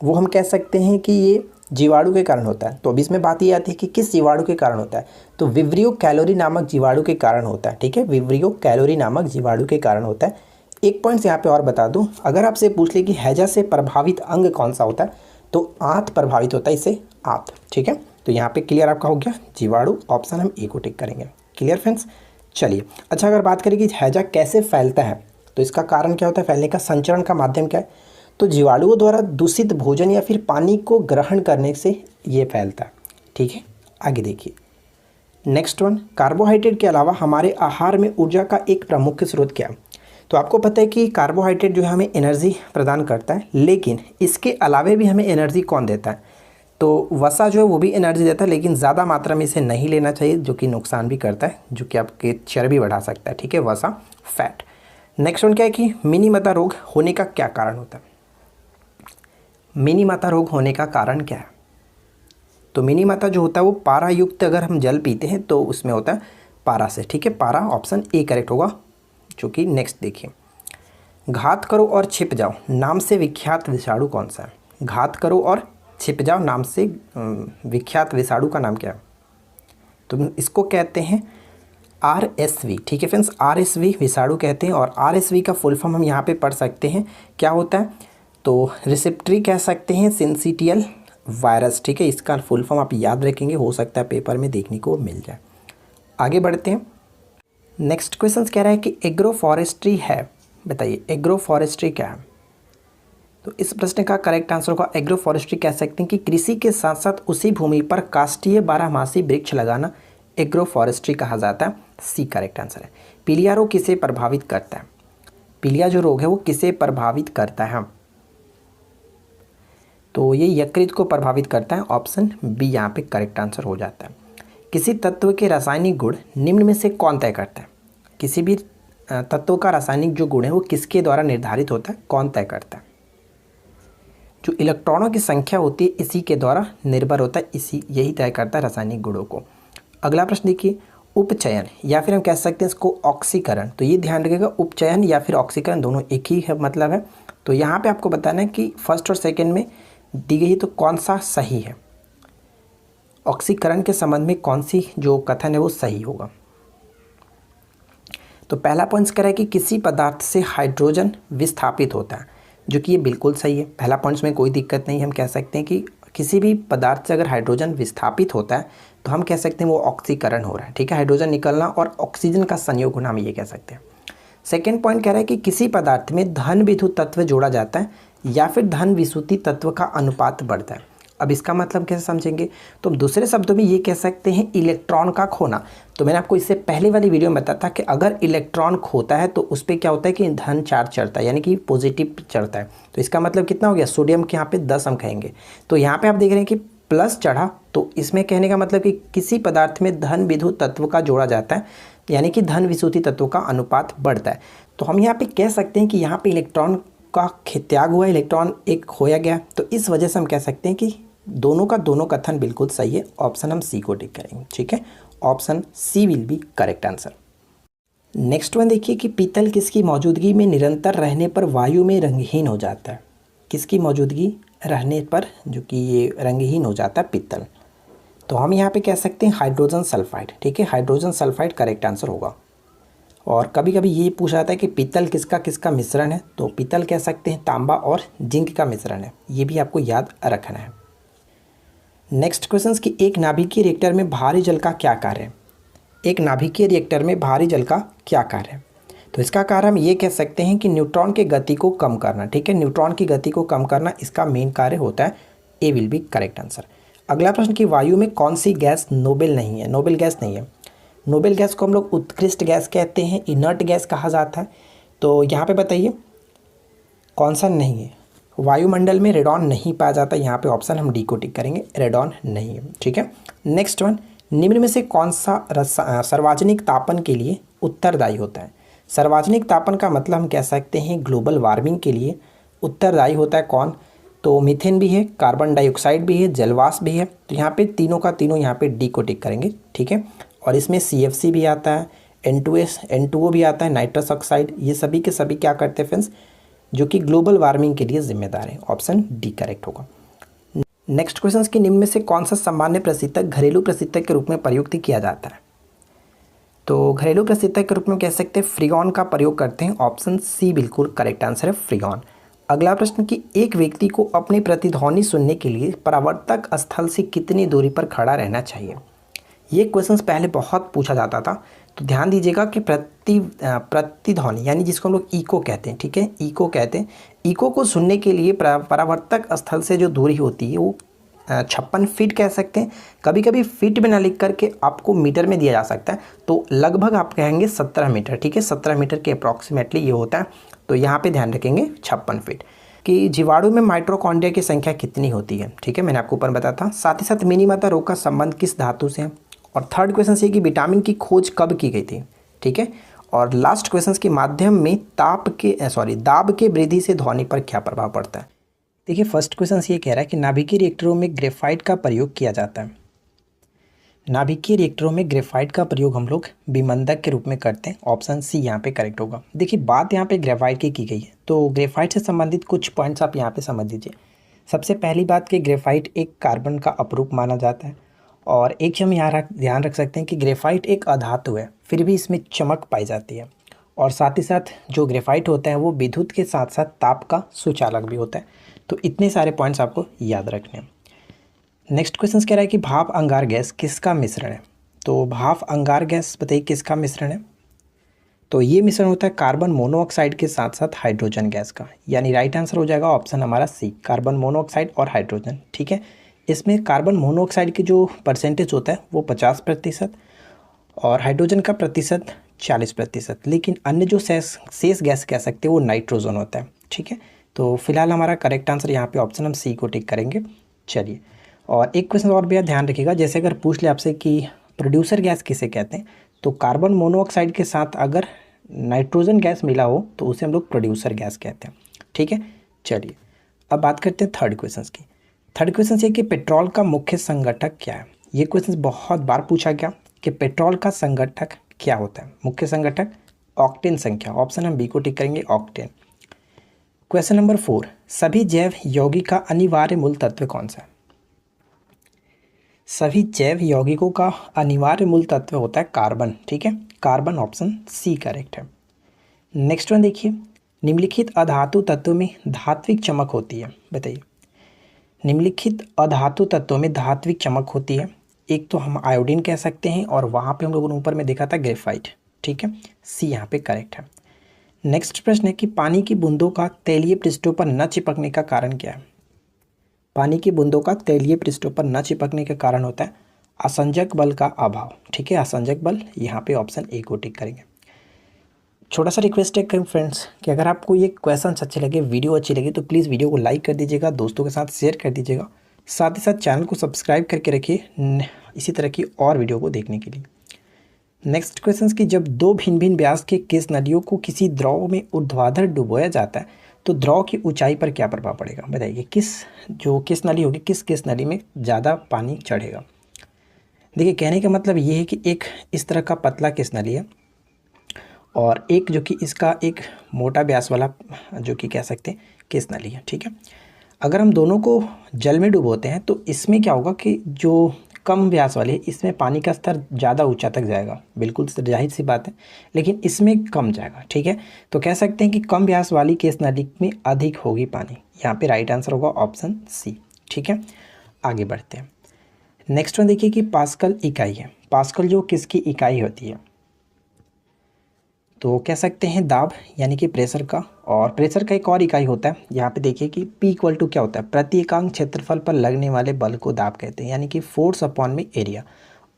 वो हम कह सकते हैं कि ये जीवाणु के कारण होता है। तो अब इसमें बात ये आती है कि किस जीवाणु के कारण होता है। तो विब्रियो कैलोरी नामक जीवाणु के कारण होता है। ठीक है, विब्रियो कैलोरी नामक जीवाणु के कारण होता है। एक पॉइंट्स यहाँ पे और बता दूँ, अगर आपसे पूछ ले कि हैजा से प्रभावित अंग कौन सा होता है, तो आंत प्रभावित होता है, इससे आंत। ठीक है, तो यहाँ पे क्लियर आपका हो गया जीवाणु। ऑप्शन हम ए को टिक करेंगे। क्लियर फ्रेंड्स, चलिए। अच्छा, अगर बात करें कि हैजा कैसे फैलता है, तो इसका कारण क्या होता है, फैलने का संचरण का माध्यम क्या है। तो जीवाणुओं द्वारा दूषित भोजन या फिर पानी को ग्रहण करने से ये फैलता है। ठीक है, आगे देखिए। नेक्स्ट वन, कार्बोहाइड्रेट के अलावा हमारे आहार में ऊर्जा का एक प्रमुख स्रोत क्या है। तो आपको पता है कि कार्बोहाइड्रेट जो है हमें एनर्जी प्रदान करता है, लेकिन इसके अलावे भी हमें एनर्जी कौन देता है। तो वसा जो है वो भी एनर्जी देता है, लेकिन ज़्यादा मात्रा में इसे नहीं लेना चाहिए, जो कि नुकसान भी करता है, जो कि आपके चर्बी बढ़ा सकता है। ठीक है, वसा, फैट। नेक्स्ट वन क्या है कि मिनी माता रोग होने का क्या कारण होता है। मिनी माता रोग होने का कारण क्या है। तो मिनी माता जो होता है वो पारा युक्त अगर हम जल पीते हैं तो उसमें होता है पारा से। ठीक है, पारा। ऑप्शन ए करेक्ट होगा। जो कि नेक्स्ट देखिए, घात करो और छिप जाओ नाम से विख्यात विषाणु कौन सा है। घात करो और छिप जाओ नाम से विख्यात विषाणु का नाम क्या है। तो इसको कहते हैं RSV। ठीक है फ्रेंड्स, RSV विषाणु कहते हैं। और RSV का फुल फॉर्म हम यहाँ पे पढ़ सकते हैं, क्या होता है। तो रिसेप्टरी कह सकते हैं सिंसिटियल वायरस। ठीक है, इसका फुल फॉर्म आप याद रखेंगे, हो सकता है पेपर में देखने को मिल जाए। आगे बढ़ते हैं। नेक्स्ट क्वेश्चन कह रहा है कि एग्रो फॉरेस्ट्री है, बताइए एग्रो फॉरेस्ट्री क्या है। तो इस प्रश्न का करेक्ट आंसर होगा एग्रो फॉरेस्ट्री कह सकते हैं कि कृषि के साथ साथ उसी भूमि पर काष्ठीय बारहमासी वृक्ष लगाना एग्रो फॉरेस्ट्री कहा जाता है। सी करेक्ट आंसर है। पीलिया रोग किसे प्रभावित करता है। पीलिया जो रोग है वो किसे प्रभावित करता है। तो ये यकृत को प्रभावित करता है। ऑप्शन बी यहाँ पे करेक्ट आंसर हो जाता है। किसी तत्व के रासायनिक गुण निम्न में से कौन तय करता है। किसी भी तत्व का रासायनिक जो गुण है वो किसके द्वारा निर्धारित होता है, कौन तय करता है। जो इलेक्ट्रॉनों की संख्या होती है इसी के द्वारा निर्भर होता है, यही तय करता है रासायनिक गुणों को। अगला प्रश्न देखिए, उपचयन या फिर हम कह सकते हैं इसको ऑक्सीकरण। तो ये ध्यान रखिएगा, उपचयन या फिर ऑक्सीकरण दोनों एक ही है मतलब है। तो यहाँ पे आपको बताना है कि फर्स्ट और सेकेंड में दी गई है तो कौन सा सही है। ऑक्सीकरण के संबंध में कौन सी जो कथन है वो सही होगा। तो पहला पॉइंट कह रहा है कि किसी पदार्थ से हाइड्रोजन विस्थापित होता है। जो कि ये बिल्कुल सही है। पहला पॉइंट्स में कोई दिक्कत नहीं, हम कह सकते हैं कि किसी भी पदार्थ से अगर हाइड्रोजन विस्थापित होता है तो हम कह सकते हैं वो ऑक्सीकरण हो रहा है, ठीक है, हाइड्रोजन निकलना और ऑक्सीजन का संयोग होना, हम ये कह सकते हैं। सेकेंड पॉइंट कह रहा है कि किसी पदार्थ में धन विद्युत तत्व जोड़ा जाता है या फिर धन विद्युत तत्व का अनुपात बढ़ता है। अब इसका मतलब कैसे समझेंगे, तो हम दूसरे शब्दों में ये कह सकते हैं इलेक्ट्रॉन का खोना। तो मैंने आपको इससे पहले वाली वीडियो में बताया था कि अगर इलेक्ट्रॉन खोता है तो उस पर क्या होता है कि धन चार्ज चढ़ता है, यानी कि पॉजिटिव चढ़ता है। तो इसका मतलब कितना हो गया, सोडियम के यहाँ पे 10 हम कहेंगे। तो यहाँ पे आप देख रहे हैं कि प्लस चढ़ा, तो इसमें कहने का मतलब कि किसी पदार्थ में धन विद्युत तत्व का जोड़ा जाता है, यानी कि धन विद्युत तत्वों का अनुपात बढ़ता है। तो हम यहाँ पे कह सकते हैं कि यहाँ पे इलेक्ट्रॉन का त्याग हुआ, इलेक्ट्रॉन एक खोया गया, तो इस वजह से हम कह सकते हैं कि दोनों का दोनों कथन बिल्कुल सही है। ऑप्शन हम सी को टिक करेंगे, ठीक है, option C will be correct answer. Next one देखिए कि पीतल किसकी मौजूदगी में निरंतर रहने पर वायु में रंगहीन हो जाता है। किसकी मौजूदगी रहने पर जो कि ये रंगहीन हो जाता है पीतल, तो हम यहाँ पे कह सकते हैं हाइड्रोजन सल्फाइड, ठीक है, हाइड्रोजन सल्फाइड करेक्ट आंसर होगा। और कभी कभी ये पूछा जाता है कि पीतल किसका किसका मिश्रण है, तो पीतल कह सकते हैं तांबा और जिंक का मिश्रण है, ये भी आपको याद रखना है। नेक्स्ट क्वेश्चन कि एक नाभिकीय रिएक्टर में भारी जल का क्या कार्य है। एक नाभिकीय रिएक्टर में भारी जल का क्या कार्य है, तो इसका कार्य हम ये कह सकते हैं कि न्यूट्रॉन की गति को कम करना, ठीक है, न्यूट्रॉन की गति को कम करना इसका मेन कार्य होता है। ए विल बी करेक्ट आंसर। अगला प्रश्न कि वायु में कौन सी गैस नोबेल नहीं है, नोबेल गैस नहीं है। नोबेल गैस को हम लोग उत्कृष्ट गैस कहते हैं, इनर्ट गैस कहा जाता है। तो यहाँ पे बताइए कौन सा नहीं है। वायुमंडल में रेडॉन नहीं पाया जाता, यहाँ पे ऑप्शन हम डी को टिक करेंगे, रेडॉन नहीं है, ठीक है। नेक्स्ट वन, निम्न में से कौन सा सार्वजनिक तापन के लिए उत्तरदायी होता है। सार्वजनिक तापन का मतलब हम कह सकते हैं ग्लोबल वार्मिंग के लिए उत्तरदायी होता है कौन, तो मीथेन भी है, कार्बन डाइऑक्साइड भी है, जलवाष्प भी है। तो यहाँ पे तीनों का तीनों यहाँ पे डी को टिक करेंगे, ठीक है। और इसमें CFC भी आता है, N2S N2O भी आता है, नाइट्रस ऑक्साइड, ये सभी के सभी क्या करते हैं फ्रेंड्स, जो कि ग्लोबल वार्मिंग के लिए जिम्मेदार है। ऑप्शन डी करेक्ट होगा। नेक्स्ट क्वेश्चन कि निम्न में से कौन सा सामान्य प्रशीतक घरेलू प्रशीतक के रूप में प्रयुक्त किया जाता है। तो घरेलू प्रशीतक के रूप में कह सकते हैं फ्रीगॉन का प्रयोग करते हैं। ऑप्शन सी बिल्कुल करेक्ट आंसर है, फ्रीगॉन। अगला प्रश्न कि एक व्यक्ति को अपनी प्रतिध्वनि सुनने के लिए परावर्तक स्थल से कितनी दूरी पर खड़ा रहना चाहिए। ये क्वेश्चंस पहले बहुत पूछा जाता था, तो ध्यान दीजिएगा कि प्रतिध्वनि यानी जिसको हम लोग इको कहते हैं, ठीक है, इको कहते हैं। इको को सुनने के लिए परावर्तक स्थल से जो दूरी होती है वो 56 फीट कह सकते हैं। कभी कभी फीट में ना लिख करके आपको मीटर में दिया जा सकता है, तो लगभग आप कहेंगे 17 मीटर, ठीक है, 17 मीटर के अप्रॉक्सीमेटली ये होता है। तो यहाँ पे ध्यान रखेंगे 56 फीट। कि जीवाणु में माइटोकॉन्ड्रिया की संख्या कितनी होती है, ठीक है, मैंने आपको ऊपर बताया था। साथ ही साथ मिनीमाता रोग का संबंध किस धातु से है। और थर्ड क्वेश्चन ये कि विटामिन की खोज कब की गई थी, ठीक है। और लास्ट क्वेश्चन के माध्यम में दाब के वृद्धि से ध्वनि पर क्या प्रभाव पड़ता है। देखिए फर्स्ट क्वेश्चन ये कह रहा है कि नाभिकीय रिएक्टरों में ग्रेफाइट का प्रयोग किया जाता है। नाभिकीय रिएक्टरों में ग्रेफाइट का प्रयोग हम लोग विमंदक के रूप में करते हैं। ऑप्शन सी यहाँ पे करेक्ट होगा। देखिए बात यहाँ पे ग्रेफाइट की गई है, तो ग्रेफाइट से संबंधित कुछ पॉइंट्स आप यहाँ पे समझ लीजिए। सबसे पहली बात कि ग्रेफाइट एक कार्बन का अपरूप माना जाता है, और एक हम यहाँ ध्यान रख सकते हैं कि ग्रेफाइट एक अधातु है, फिर भी इसमें चमक पाई जाती है। और साथ ही साथ जो ग्रेफाइट होता है वो विद्युत के साथ साथ ताप का सुचालक भी होता है। तो इतने सारे पॉइंट्स आपको याद रखने हैं। नेक्स्ट क्वेश्चन कह रहा है कि भाप अंगार गैस किसका मिश्रण है। तो भाप अंगार गैस बताइए किसका मिश्रण है। तो ये मिश्रण होता है कार्बन मोनोऑक्साइड के साथ साथ हाइड्रोजन गैस का, यानी राइट आंसर हो जाएगा ऑप्शन हमारा सी, कार्बन मोनोऑक्साइड और हाइड्रोजन, ठीक है। इसमें कार्बन मोनोऑक्साइड की जो परसेंटेज होता है वो 50% और हाइड्रोजन का प्रतिशत 40%, लेकिन अन्य जो शेष गैस कह सकते हैं वो नाइट्रोजन होता है, ठीक है। तो फिलहाल हमारा करेक्ट आंसर यहाँ पे ऑप्शन हम सी को टिक करेंगे। चलिए, और एक क्वेश्चन और भैया ध्यान रखिएगा, जैसे अगर पूछ ले आपसे कि प्रोड्यूसर गैस किसे कहते हैं, तो कार्बन मोनोऑक्साइड के साथ अगर नाइट्रोजन गैस मिला हो तो उसे हम लोग प्रोड्यूसर गैस कहते हैं, ठीक है। चलिए अब बात करते हैं थर्ड क्वेश्चन की। थर्ड क्वेश्चन ये कि पेट्रोल का मुख्य संगठक क्या है। ये क्वेश्चन बहुत बार पूछा गया कि पेट्रोल का संगठक क्या होता है। मुख्य संगठक ऑक्टेन संख्या, ऑप्शन हम बी को टिक करेंगे, ऑक्टेन। क्वेश्चन नंबर 4, सभी जैव यौगिक का अनिवार्य मूल तत्व कौन सा है। सभी जैव यौगिकों का अनिवार्य मूल तत्व होता है कार्बन, ठीक है, कार्बन, ऑप्शन सी करेक्ट है। नेक्स्ट वन देखिए, निम्नलिखित अधातु तत्वों में धात्विक चमक होती है, बताइए। निम्नलिखित अधातु तत्वों में धात्विक चमक होती है। एक तो हम आयोडीन कह सकते हैं और वहाँ पे हम लोगों ने ऊपर में देखा था ग्रेफाइट, ठीक है। सी यहाँ पे करेक्ट है। नेक्स्ट प्रश्न है कि पानी की बूंदों का तैलीय पृष्ठों पर न चिपकने का कारण क्या है। पानी की बूंदों का तैलीय पृष्ठों पर न चिपकने का कारण होता है असंजक बल का अभाव, ठीक है। असंजक बल, यहाँ पे ऑप्शन ए को टिक करेंगे। छोटा सा रिक्वेस्ट है फ्रेंड्स कि अगर आपको ये क्वेश्चन अच्छे लगे, वीडियो अच्छी लगी, तो प्लीज़ वीडियो को लाइक कर दीजिएगा, दोस्तों के साथ शेयर कर दीजिएगा, साथ ही साथ चैनल को सब्सक्राइब करके रखिए इसी तरह की और वीडियो को देखने के लिए। नेक्स्ट क्वेश्चन कि जब दो भिन्न भिन्न व्यास के किस नलियों को किसी द्रव में ऊर्ध्वाधर डुबोया जाता है तो द्रव की ऊंचाई पर क्या प्रभाव पड़ेगा, बताइए। किस नली होगी, किस नली में ज़्यादा पानी चढ़ेगा। देखिए, कहने का मतलब ये है कि एक इस तरह का पतला किस नली है और एक जो कि इसका एक मोटा व्यास वाला जो कि कह सकते हैं किस नली है, ठीक है। अगर हम दोनों को जल में डुबोते हैं तो इसमें क्या होगा कि जो कम व्यास वाले इसमें पानी का स्तर ज़्यादा ऊंचा तक जाएगा, बिल्कुल जाहिर सी बात है, लेकिन इसमें कम जाएगा, ठीक है। तो कह सकते हैं कि कम व्यास वाली केस नली में अधिक होगी पानी। यहाँ पे राइट आंसर होगा ऑप्शन सी, ठीक है। आगे बढ़ते हैं। नेक्स्ट वन देखिए कि पास्कल इकाई है। पास्कल जो किसकी इकाई होती है, तो कह सकते हैं दाब यानी कि प्रेशर का, और प्रेशर का एक और इकाई होता है। यहाँ पे देखिए कि P इक्वल टू क्या होता है, प्रति एकांक क्षेत्रफल पर लगने वाले बल को दाब कहते हैं, यानी कि फोर्स अपॉन में एरिया।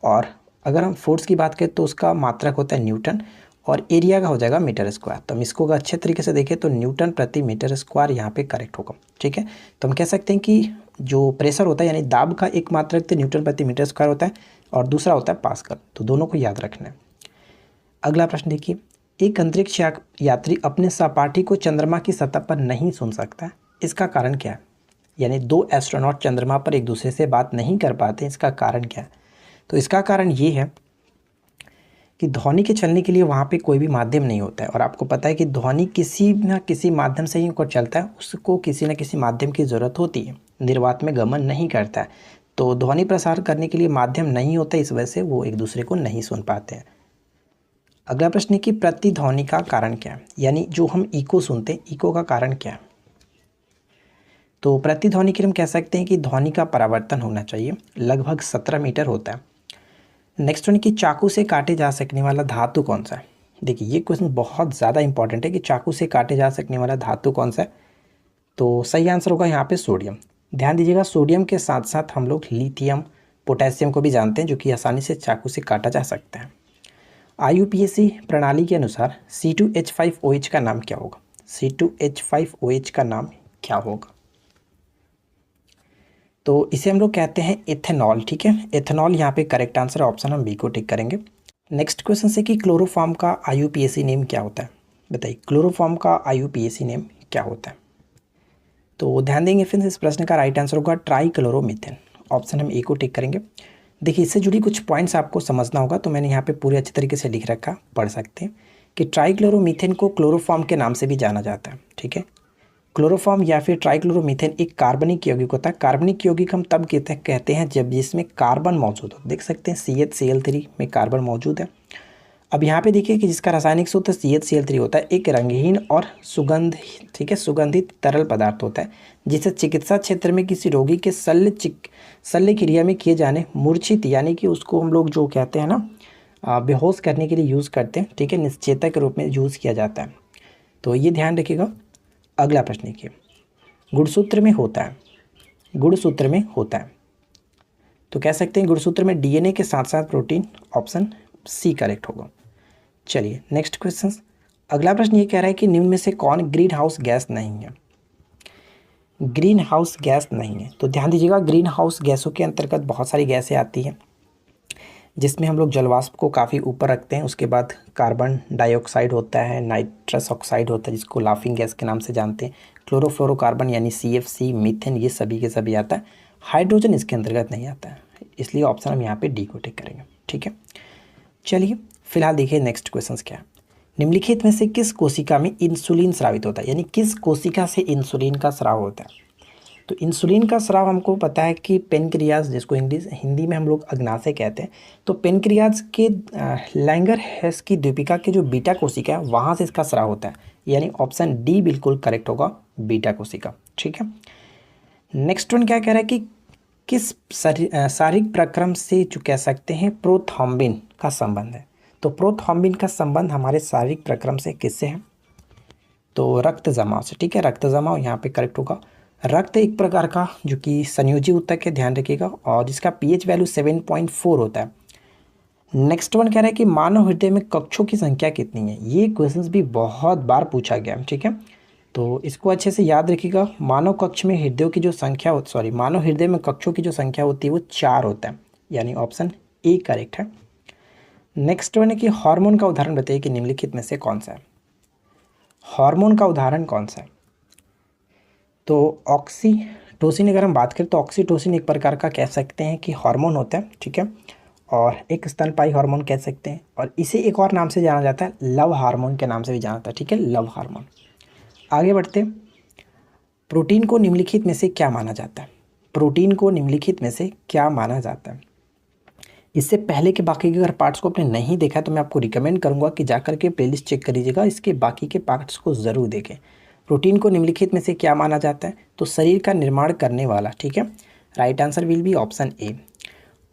और अगर हम फोर्स की बात करें तो उसका मात्रक होता है न्यूटन और एरिया का हो जाएगा मीटर स्क्वायर। तो हम इसको अगर अच्छे तरीके से देखें तो न्यूटन प्रति मीटर स्क्वायर यहाँ पे करेक्ट होगा, ठीक है। तो हम कह सकते हैं कि जो प्रेशर होता है यानी दाब का एक मात्रक तो न्यूटन प्रति मीटर स्क्वायर होता है और दूसरा होता है पास्कल, तो दोनों को याद रखना है। अगला प्रश्न देखिए, एक अंतरिक्ष यात्री अपने सहपाठी को चंद्रमा की सतह पर नहीं सुन सकता, इसका कारण क्या है। यानी दो एस्ट्रोनॉट चंद्रमा पर एक दूसरे से बात नहीं कर पाते, इसका कारण क्या है। तो इसका कारण ये है कि ध्वनि के चलने के लिए वहाँ पे कोई भी माध्यम नहीं होता है, और आपको पता है कि ध्वनि किसी न किसी माध्यम से ही ऊपर चलता है, उसको किसी न किसी माध्यम की ज़रूरत होती है, निर्वात में गमन नहीं करता है। तो ध्वनि प्रसार करने के लिए माध्यम नहीं होता, इस वजह से वो एक दूसरे को नहीं सुन पाते हैं। अगला प्रश्न है कि प्रतिध्वनि का कारण क्या है, यानी जो हम इको सुनते हैं, इको का कारण क्या है। तो प्रतिध्वनि के लिए हम कह सकते हैं कि ध्वनि का परावर्तन होना चाहिए, लगभग 17 मीटर होता है। नेक्स्ट वन कि चाकू से काटे जा सकने वाला धातु कौन सा है। देखिए, ये क्वेश्चन बहुत ज़्यादा इंपॉर्टेंट है कि चाकू से काटे जा सकने वाला धातु कौन सा है। तो सही आंसर होगा यहाँ पे सोडियम। ध्यान दीजिएगा, सोडियम के साथ साथ हम लोग लिथियम, पोटेशियम को भी जानते हैं, जो कि आसानी से चाकू से काटा जा सकता है। IUPAC प्रणाली के अनुसार C2H5OH का नाम क्या होगा। C2H5OH का नाम क्या होगा, तो इसे हम लोग कहते हैं एथेनॉल, ठीक है। एथेनॉल यहाँ पे करेक्ट आंसर, ऑप्शन हम बी को टिक करेंगे। नेक्स्ट क्वेश्चन से कि क्लोरोफॉर्म का IUPAC नेम क्या होता है, बताइए। क्लोरोफॉर्म का IUPAC नेम क्या होता है। तो ध्यान देंगे फ्रेंड्स, इस प्रश्न का राइट आंसर होगा ट्राइक्लोरोमीथेन, ऑप्शन हम ए को टिक करेंगे। देखिए, इससे जुड़ी कुछ पॉइंट्स आपको समझना होगा, तो मैंने यहाँ पे पूरे अच्छे तरीके से लिख रखा, पढ़ सकते हैं कि ट्राइक्लोरोमीथेन को क्लोरोफॉर्म के नाम से भी जाना जाता है, ठीक है। क्लोरोफॉर्म या फिर ट्राइक्लोरोमीथेन एक कार्बनिक यौगिक होता है। कार्बनिक यौगिक हम तब कहते हैं जब जिसमें कार्बन मौजूद हो। देख सकते हैं CHCl3 में कार्बन मौजूद है। अब यहाँ पे देखिए कि जिसका रासायनिक सूत्र CHCl3 होता है, एक रंगहीन और ठीक है, सुगंधित तरल पदार्थ होता है, जिसे चिकित्सा क्षेत्र में किसी रोगी के शल्य क्रिया में किए जाने मूर्छित, यानी कि उसको हम लोग जो कहते हैं ना बेहोश करने के लिए यूज़ करते हैं, ठीक है, निश्चेतक के रूप में यूज़ किया जाता है। तो ये ध्यान रखिएगा। अगला प्रश्न देखिए, गुणसूत्र में होता है, गुणसूत्र में होता है, तो कह सकते हैं गुणसूत्र में DNA के साथ साथ प्रोटीन, ऑप्शन सी करेक्ट होगा। चलिए नेक्स्ट क्वेश्चन। अगला प्रश्न ये कह रहा है कि निम्न में से कौन ग्रीन हाउस गैस नहीं है। ग्रीन हाउस गैस नहीं है, तो ध्यान दीजिएगा, ग्रीन हाउस गैसों के अंतर्गत बहुत सारी गैसें आती हैं, जिसमें हम लोग जलवाष्प को काफ़ी ऊपर रखते हैं। उसके बाद कार्बन डाइऑक्साइड होता है, नाइट्रस ऑक्साइड होता है जिसको लाफिंग गैस के नाम से जानते हैं, क्लोरोफ्लोरोकार्बन यानी CFC, मीथेन, ये सभी के सभी आता है। हाइड्रोजन इसके अंतर्गत नहीं आता है, इसलिए ऑप्शन हम यहाँ पे डी को टिक करेंगे, ठीक है। चलिए फिलहाल देखिए नेक्स्ट क्वेश्चन क्या है। निम्नलिखित में से किस कोशिका में इंसुलिन स्रावित होता है, यानी किस कोशिका से इंसुलिन का स्राव होता है। तो इंसुलिन का स्राव हमको पता है कि पेनक्रियाज, जिसको इंग्लिश हिंदी में हम लोग अग्नाशय कहते हैं, तो पेनक्रियाज के लैंगरहैंस की द्वीपिका के जो बीटा कोशिका है वहाँ से इसका स्राव होता है, यानी ऑप्शन डी बिल्कुल करेक्ट होगा, बीटा कोशिका। ठीक है, नेक्स्ट वन क्या कह रहा है कि किस शारीरिक प्रक्रम से जो कह सकते हैं प्रोथ्रोम्बिन का संबंध है। तो प्रोथ्रोम्बिन का संबंध हमारे शारीरिक प्रक्रम से किससे है? तो रक्त जमाव से। ठीक है, रक्त जमाव यहाँ पे करेक्ट होगा। रक्त एक प्रकार का जो कि संयोजी ऊतक है, ध्यान रखिएगा, और जिसका पीएच वैल्यू 7.4 होता है। नेक्स्ट वन कह रहा है कि मानव हृदय में कक्षों की संख्या कितनी है। ये क्वेश्चंस भी बहुत बार पूछा गया है। ठीक है, तो इसको अच्छे से याद रखिएगा। मानव कक्ष में हृदयों की जो संख्या मानव हृदय में कक्षों की जो संख्या होती है वो 4 होता है, यानी ऑप्शन ए करेक्ट है। नेक्स्ट वन है कि हार्मोन का उदाहरण बताइए कि निम्नलिखित में से कौन सा है। हार्मोन का उदाहरण कौन सा है? तो ऑक्सीटोसिन अगर हम बात करें तो ऑक्सीटोसिन एक प्रकार का कह सकते हैं कि हार्मोन होता है। ठीक है, और एक स्तनपायी हार्मोन कह सकते हैं, और इसे एक और नाम से जाना जाता है, लव हार्मोन के नाम से भी जाना जाता है। ठीक है, लव हार्मोन। आगे बढ़ते, प्रोटीन को निम्नलिखित में से क्या माना जाता है? प्रोटीन को निम्नलिखित में से क्या माना जाता है? इससे पहले के बाकी के अगर पार्ट्स को आपने नहीं देखा तो मैं आपको रिकमेंड करूंगा कि जाकर के प्लेलिस्ट चेक कर लीजिएगा, इसके बाकी के पार्ट्स को ज़रूर देखें। प्रोटीन को निम्नलिखित में से क्या माना जाता है? तो शरीर का निर्माण करने वाला। ठीक है, right answer will be option A.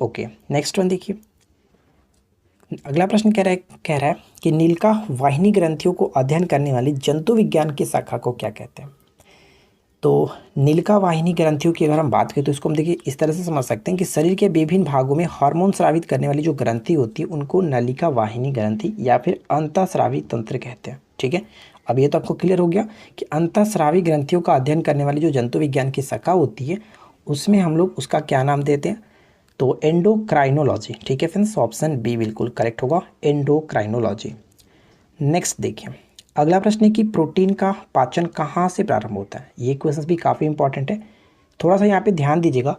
Okay, next one देखिए, अगला प्रश्न कह रहा है कि नीलिका वाहिनी ग्रंथियों को अध्ययन करने वाली जंतु विज्ञान की शाखा को क्या कहते हैं? तो नीलिका वाहिनी ग्रंथियों की अगर हम बात करें तो इसको हम देखिए इस तरह से समझ सकते हैं कि शरीर के विभिन्न भागों में हार्मोन स्रावित करने वाली जो ग्रंथि होती है उनको नलिका वाहिनी ग्रंथि या फिर अंतःस्रावी तंत्र कहते हैं। ठीक है, अब ये तो आपको क्लियर हो गया कि अंतःस्रावी ग्रंथियों का अध्ययन करने वाली जो जंतु विज्ञान की शाखा होती है उसमें हम लोग उसका क्या नाम देते हैं? तो एंडोक्राइनोलॉजी। ठीक है फ्रेंड्स, ऑप्शन बी बिल्कुल करेक्ट होगा, एंडोक्राइनोलॉजी। नेक्स्ट देखिए, अगला प्रश्न है कि प्रोटीन का पाचन कहाँ से प्रारंभ होता है। ये क्वेश्चन भी काफ़ी इंपॉर्टेंट है, थोड़ा सा यहाँ पे ध्यान दीजिएगा।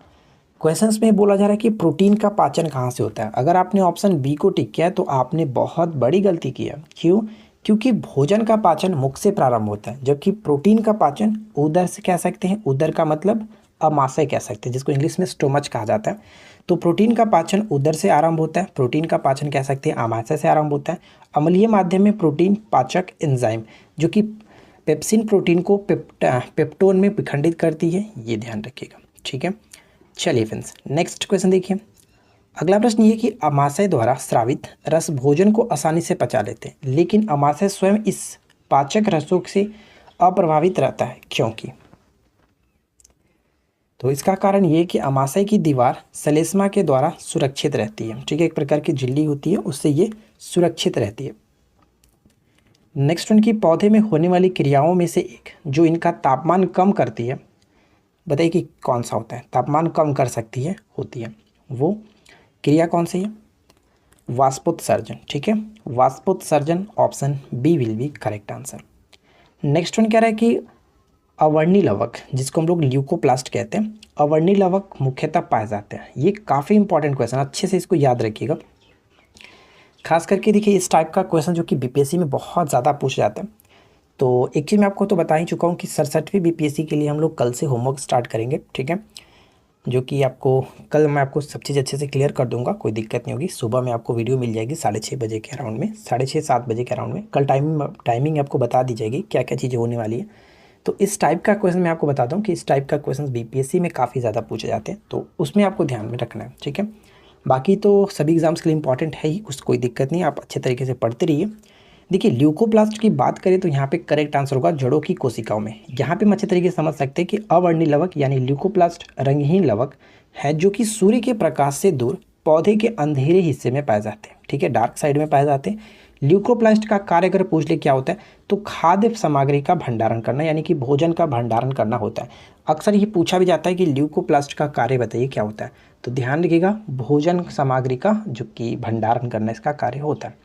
क्वेश्चंस में बोला जा रहा है कि प्रोटीन का पाचन कहाँ से होता है। अगर आपने ऑप्शन बी को टिक किया है तो आपने बहुत बड़ी गलती की है। क्यों? क्योंकि भोजन का पाचन मुख से प्रारंभ होता है, जबकि प्रोटीन का पाचन उदर से कह सकते हैं। उदर का मतलब अमाशय कह सकते हैं, जिसको इंग्लिश में स्टोमच कहा जाता है। तो प्रोटीन का पाचन उदर से आरंभ होता है, प्रोटीन का पाचन कह सकते हैं आमाशय से आरंभ होता है। अम्लीय माध्यम में प्रोटीन पाचक एंजाइम जो कि पेप्सिन प्रोटीन को पेप्टोन में विखंडित करती है, ये ध्यान रखिएगा। ठीक है, चलिए फ्रेंड्स नेक्स्ट क्वेश्चन देखिए। अगला प्रश्न ये कि अमाशय द्वारा स्रावित रस भोजन को आसानी से पचा लेते हैं, लेकिन अमाशय स्वयं इस पाचक रसों से अप्रभावित रहता है, क्योंकि? तो इसका कारण ये कि अमाशय की दीवार श्लेष्मा के द्वारा सुरक्षित रहती है। ठीक है, एक प्रकार की झिल्ली होती है, उससे ये सुरक्षित रहती है। नेक्स्ट वन की पौधे में होने वाली क्रियाओं में से एक जो इनका तापमान कम करती है, बताइए कि कौन सा होता है? तापमान कम कर सकती है, होती है, वो क्रिया कौन सी है? वाष्पोत्सर्जन। ठीक है, वाष्पोत्सर्जन, option B will be correct answer. Next one कह रहा है कि अवर्णी लवक, जिसको हम लोग ल्यूकोप्लास्ट कहते हैं, अवर्णी लवक मुख्यतः पाए जाते हैं। ये काफ़ी इंपॉर्टेंट क्वेश्चन, अच्छे से इसको याद रखिएगा। खास करके देखिए इस टाइप का क्वेश्चन जो कि बीपीएससी में बहुत ज़्यादा पूछा जाता है। तो एक चीज़ मैं आपको तो बता ही चुका हूँ कि 67वीं बीपीएससी के लिए हम लोग कल से होमवर्क स्टार्ट करेंगे। ठीक है, जो कि आपको कल मैं आपको सब चीज़ अच्छे से क्लियर कर दूंगा, कोई दिक्कत नहीं होगी। सुबह में आपको वीडियो मिल जाएगी 6:30 बजे के अराउंड में, 6:30-7 बजे के अराउंड में। कल टाइमिंग आपको बता दी जाएगी क्या क्या चीज़ें होने वाली है। तो इस टाइप का क्वेश्चन मैं आपको बताता हूँ कि इस टाइप का क्वेश्चन बीपीएससी में काफ़ी ज़्यादा पूछे जाते हैं, तो उसमें आपको ध्यान में रखना है। ठीक है, बाकी तो सभी एग्जाम्स के लिए इंपॉर्टेंट है ही, कुछ कोई दिक्कत नहीं, आप अच्छे तरीके से पढ़ते रहिए। देखिए ल्यूकोप्लास्ट की बात करें तो यहाँ पे करेक्ट आंसर होगा जड़ों की कोशिकाओं में। यहाँ पे हम अच्छे तरीके से समझ सकते हैं कि अवर्णी लवक यानी ल्यूकोप्लास्ट रंगहीन लवक है जो कि सूर्य के प्रकाश से दूर पौधे के अंधेरे हिस्से में पाए जाते हैं। ठीक है, डार्क साइड में पाए जाते हैं। ल्यूकोप्लास्ट का कार्य अगर पूछ ले क्या होता है तो खाद्य सामग्री का भंडारण करना, यानी कि भोजन का भंडारण करना होता है। अक्सर ये पूछा भी जाता है कि ल्यूकोप्लास्ट का कार्य बताइए क्या होता है, तो ध्यान रखिएगा भोजन सामग्री का जो कि भंडारण करना इसका कार्य होता है।